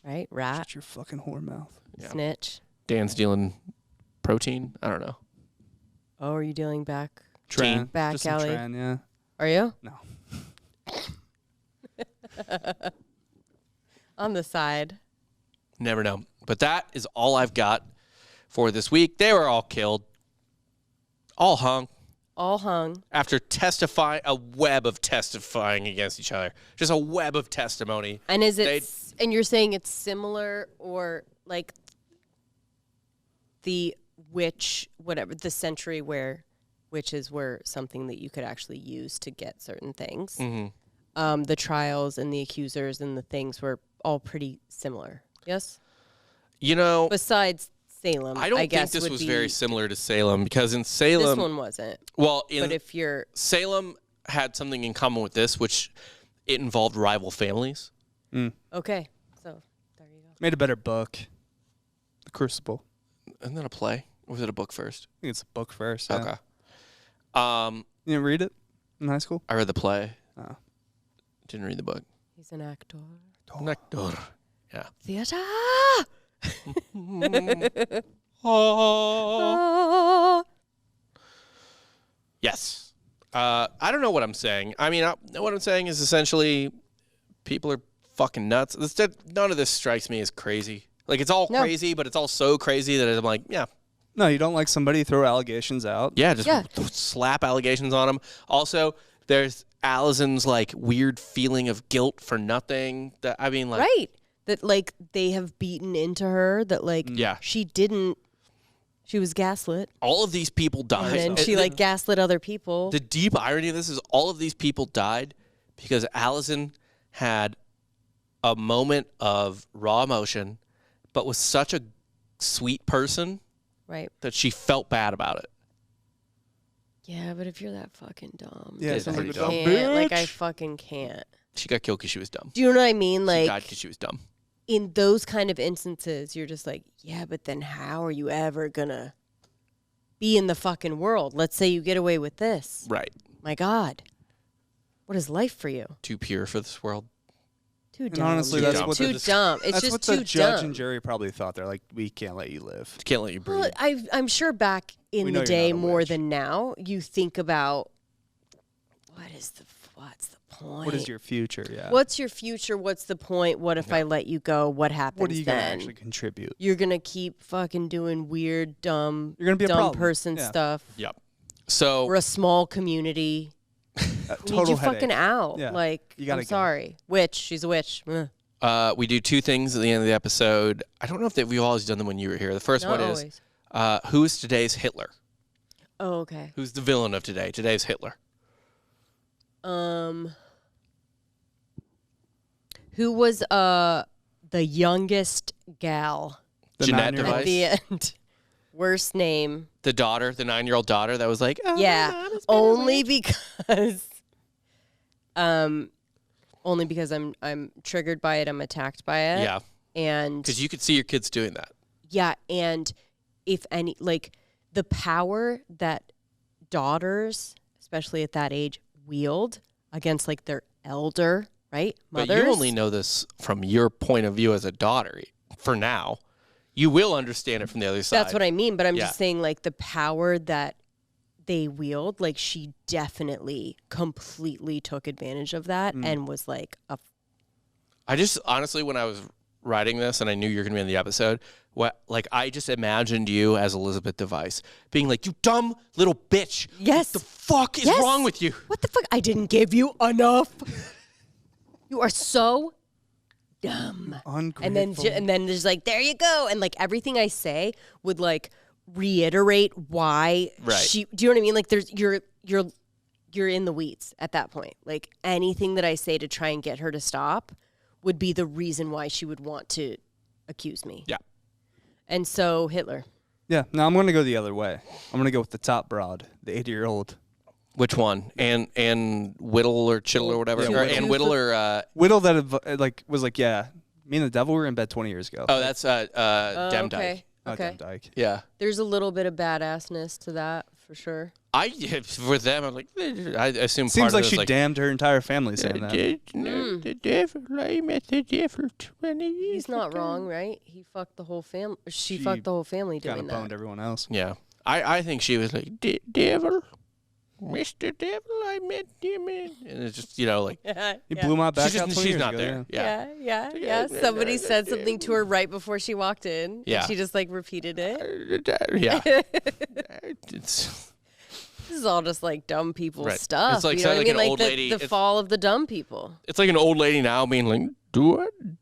Right? Rat. Shut your fucking whore mouth. Yeah. Snitch. Dan's dealing protein. I don't know. Oh, are you dealing back? Tran. Back Just some alley. Tran, yeah. Are you? No. On the side. Never know. But that is all I've got for this week. They were all killed. All hung. All hung. After testifying, a web of testifying against each other. Just a web of testimony. And is it, and you're saying it's similar or like the witch, whatever, the century where witches were something that you could actually use to get certain things. Mm-hmm. The trials and the accusers and the things were all pretty similar. Yes? You know, Besides Salem, I don't think guess this would was be, very similar to Salem because in This Salem, one wasn't. well, But if you're... Salem had something in common with this, which it involved rival families. Okay. So, there you go. Made a better book. The Crucible. Isn't that a play? Or was it a book first? I think it's a book first. Yeah. Okay. You didn't read it in high school? I read the play. Oh. Didn't read the book. He's an actor. An actor. Yeah. Theater! Yes. I don't know what I'm saying. I mean, what I'm saying is essentially people are fucking nuts. None of this strikes me as crazy. Like, it's all crazy, but it's all so crazy that I'm like, yeah. No, you don't like somebody throw allegations out? Yeah, just slap allegations on them. Also, there's Allison's, like, weird feeling of guilt for nothing. That I mean, like... Right. That, like, they have beaten into her, that, like, she didn't, she was gaslit. All of these people died. And then she, like, gaslit other people. The deep irony of this is all of these people died because Allison had a moment of raw emotion, but was such a sweet person that she felt bad about it. Yeah, but if you're that fucking dumb. Yeah, sounds like a dumb Like, bitch. I fucking can't. She got killed because she was dumb. Do you know what I mean? She Like, died because she was dumb. in those kind of instances, you're just like, yeah, but then how are you ever gonna be in the fucking world? Let's say you get away with this. Right. My God. What is life for you? Too pure for this world. Too And dumb. honestly, Too that's dumb. what Too dumb. It's that's just what too the judge dumb. and jury probably thought. They're like, we can't let you live. Can't let you breathe. Well, I'm sure back in We the know you're day not a more witch. than now, you think about what's the point? What is your future? Yeah. What's your future? What's the point? What if I let you go? What happens What are you going to then? actually contribute? You're gonna keep fucking doing weird, dumb, You're gonna be a dumb problem. person Yeah. stuff. Yep. So We're a small community. Total Need you headache. fucking out. Yeah. Like, You gotta I'm go. sorry. Witch. She's a witch. we do two things at the end of the episode. I don't know if we've always done them when you were here. The first Not one always. is who is today's Hitler? Oh, okay. Who's the villain of today? Today's Hitler. Who was the youngest gal The Jeanette 9-year-old. at Device? the end? Worst name. The daughter, the 9-year-old daughter that was like, oh, Yeah. Mom, it's been a Only week." because I'm triggered by it. I'm attacked by it. Yeah, And because you could see your kids doing that. yeah, and if any, like, the power that daughters, especially at that age, wield against, like, their elder, right? But Mothers. you only know this from your point of view as a daughter for now. You will understand it from the other side. That's what I mean, but I'm Yeah. just saying, like, the power that they wield, like, she definitely completely took advantage of that and was like I just, honestly, when I was writing this and I knew you were going to be in the episode, I just imagined you as Elizabeth Device being like, you dumb little bitch. Yes. What the fuck is Yes. wrong with you? what the fuck? I didn't give you enough. You are so dumb. Ungrateful. And then there's like, there you go. And like everything I say would like reiterate why Right. she, do you know what I mean? Like there's, you're in the weeds at that point. Like anything that I say to try and get her to stop would be the reason why she would want to accuse me. Yeah. And so Hitler. Yeah. No, I'm going to go the other way. I'm going to go with the top broad, the 80-year-old. Which one? And Whittle or Chittle or whatever? Yeah, Or Whittle. Ann Whittle or... Whittle that was like, yeah, me and the devil were in bed 20 years ago. oh, that's Demdike. Okay. Not Okay. Demdike. Yeah. There's a little bit of badassness to that for sure. For them, I'm like, I assume Seems part like of it she was damned her entire family saying that. The devil, I met the devil 20 years He's not ago. wrong, right? He fucked the whole family. She She fucked the whole family Kind doing of boned that. everyone else. Yeah. I think she was like, devil. Mr. Devil, I met him in. And it's just, like. He blew my back out 20 She's years not ago, there. Yeah. Somebody said something to her right before she walked in. Yeah. And she just like repeated it. Yeah. It's. This is all just like dumb people Right. stuff. It's like, you know what I mean? an Like old lady. the fall of the dumb people. It's like an old lady now being like,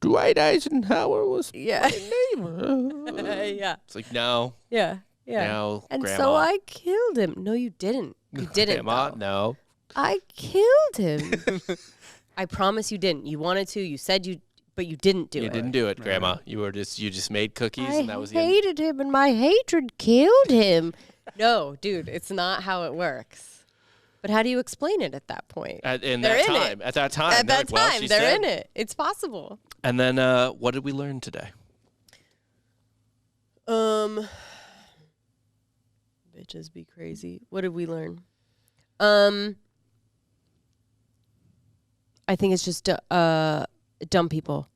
Dwight Eisenhower was Yeah. my name. Yeah. It's like, no. Yeah. No, And Grandma. so I killed him. No, you didn't. You didn't. Grandma, though. no. I killed him. I promise you didn't. You wanted to. You said you, but you didn't do it. You didn't do it, Grandma. You just made cookies, I and that was the end. hated him, and my hatred killed him. No, dude, it's not how it works. But how do you explain it at that point? At They're that in time. it. At that time. At they're that like, well, time, she they're said. in it. It's possible. And then, what did we learn today? Bitches be crazy. What did we learn? I think it's just dumb people.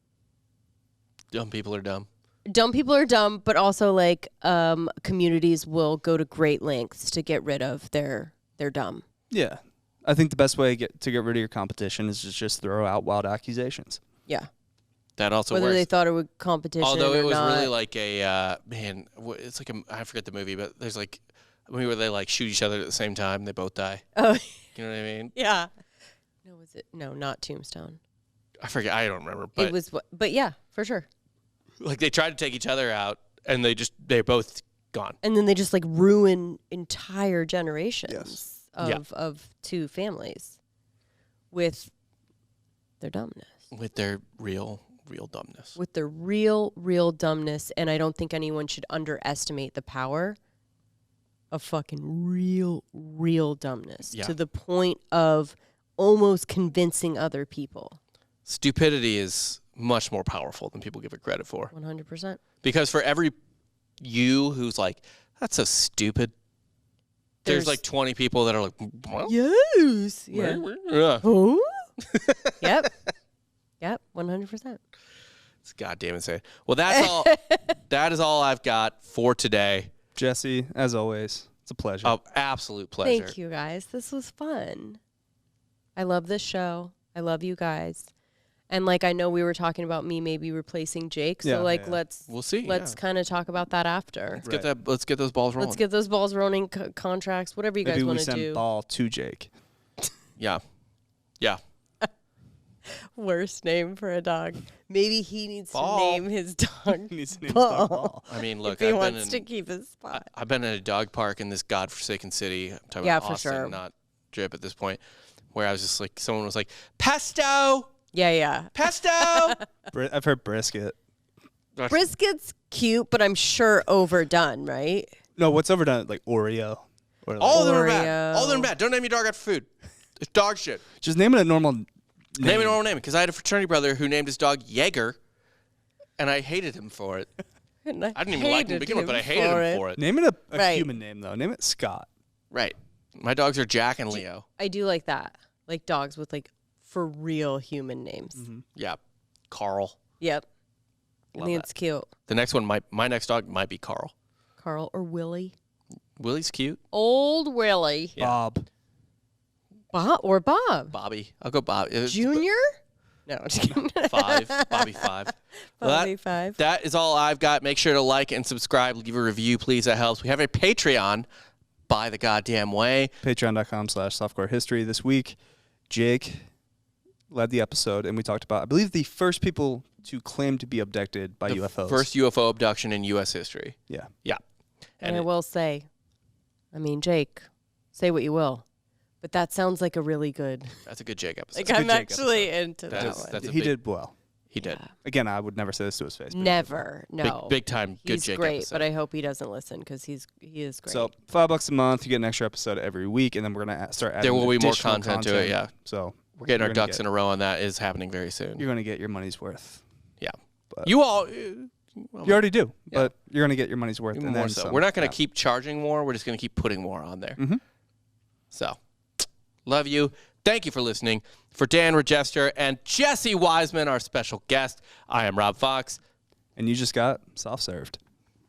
Dumb people are dumb. Dumb people are dumb, but also like communities will go to great lengths to get rid of their dumb. Yeah. I think the best way to get rid of your competition is to just throw out wild accusations. Yeah. That also Whether works. they thought it was competition Although or it was not. really like a it's like I forget the movie, but there's like a movie where they like shoot each other at the same time, they both die. Oh, You know what I mean? yeah. No, was it? No, not Tombstone. I forget. I don't remember. But It was, but yeah, for sure. like they tried to take each other out, and they're both gone. And then they just like ruin entire generations Yes. of two families with their dumbness. With their real dumbness. With their real dumbness. And I don't think anyone should underestimate the power of fucking real dumbness Yeah. to the point of almost convincing other people. Stupidity is much more powerful than people give it credit for. 100%. Because for every you who's like, that's so stupid, there's like 20 people that are like, well, Yes. Yeah. yeah. Oh? Yep. Yep. 100%. It's goddamn insane. Well, that's all. That is all I've got for today. Jessie, as always, it's a pleasure. Oh, absolute pleasure. Thank you guys. This was fun. I love this show. I love you guys. And like I know we were talking about me maybe replacing Jake, so Yeah. We'll see. let's kind of talk about that after. Let's get those balls rolling. Let's get those balls rolling, contracts, whatever you guys Maybe we want to send do. Ball to Jake. Yeah. Worst name for a dog. Maybe he needs Ball. to name his dog He needs to name his dog Ball. Ball. I mean, look, if he I've wants been to in, keep his spot. I've been in a dog park in this godforsaken city. I'm talking Yeah, about for Austin, sure. not Drip at this point, where I was just like, someone was like, pesto, Yeah. pesto. I've heard brisket. Brisket's cute, but I'm sure overdone, right? No, what's overdone? Like Oreo. Or like, All of them are bad. Oreo. All of them are bad. Don't name your dog after food. It's dog shit. just name it a normal name. Name a normal name. Because I had a fraternity brother who named his dog Jaeger, and I hated him for it. And I didn't even like him to begin with, but I hated him for it. Name it a Right. human name, though. Name it Scott. Right. My dogs are Jack and Leo. I do like that. Like dogs with like for real human names. Yeah. Carl. Yep. I Love think that. it's cute. The next one, my next dog might be Carl. Carl or Willie. Willie's cute. Old Willie. Yeah. Bob. Bob or Bob. Bobby. I'll go Bob. Junior? No, I'm just kidding. Five. Bobby 5. Well, Bobby 5. That is all I've got. Make sure to like and subscribe. Leave a review, please. That helps. We have a Patreon. By the goddamn way. Patreon.com/softcorehistory. This week, Jake led the episode, and we talked about, I believe, the first people to claim to be abducted by UFOs. First UFO abduction in U.S. history. Yeah. Yeah. And I will say, I mean, Jake, say what you will, but that sounds like a really good. That's a good Jake episode. Like good I'm Jake actually into That that is- one. that's a He big- did well. He did. Again, I would never say this to his face. but he did Never, no. Big time good He's Jake great, episode. but I hope he doesn't listen because he is great. well. So $5 a month, you get an extra episode every week, and then we're gonna start adding. There will be more additional content to it, yeah. So We're getting our you're gonna ducks get- in a row on that. Is happening very soon. You're gonna get your money's worth. Yeah. But- You all. Well, You already do, Yeah. but you're gonna get your money's worth. even And more then so. some. We're not going to Yeah. keep charging more. We're just going to keep putting more on there. Mhm. So, love you. Thank you for listening. For Dan Regester and Jessie Wiseman, our special guest, I am Rob Fox. And you just got soft served.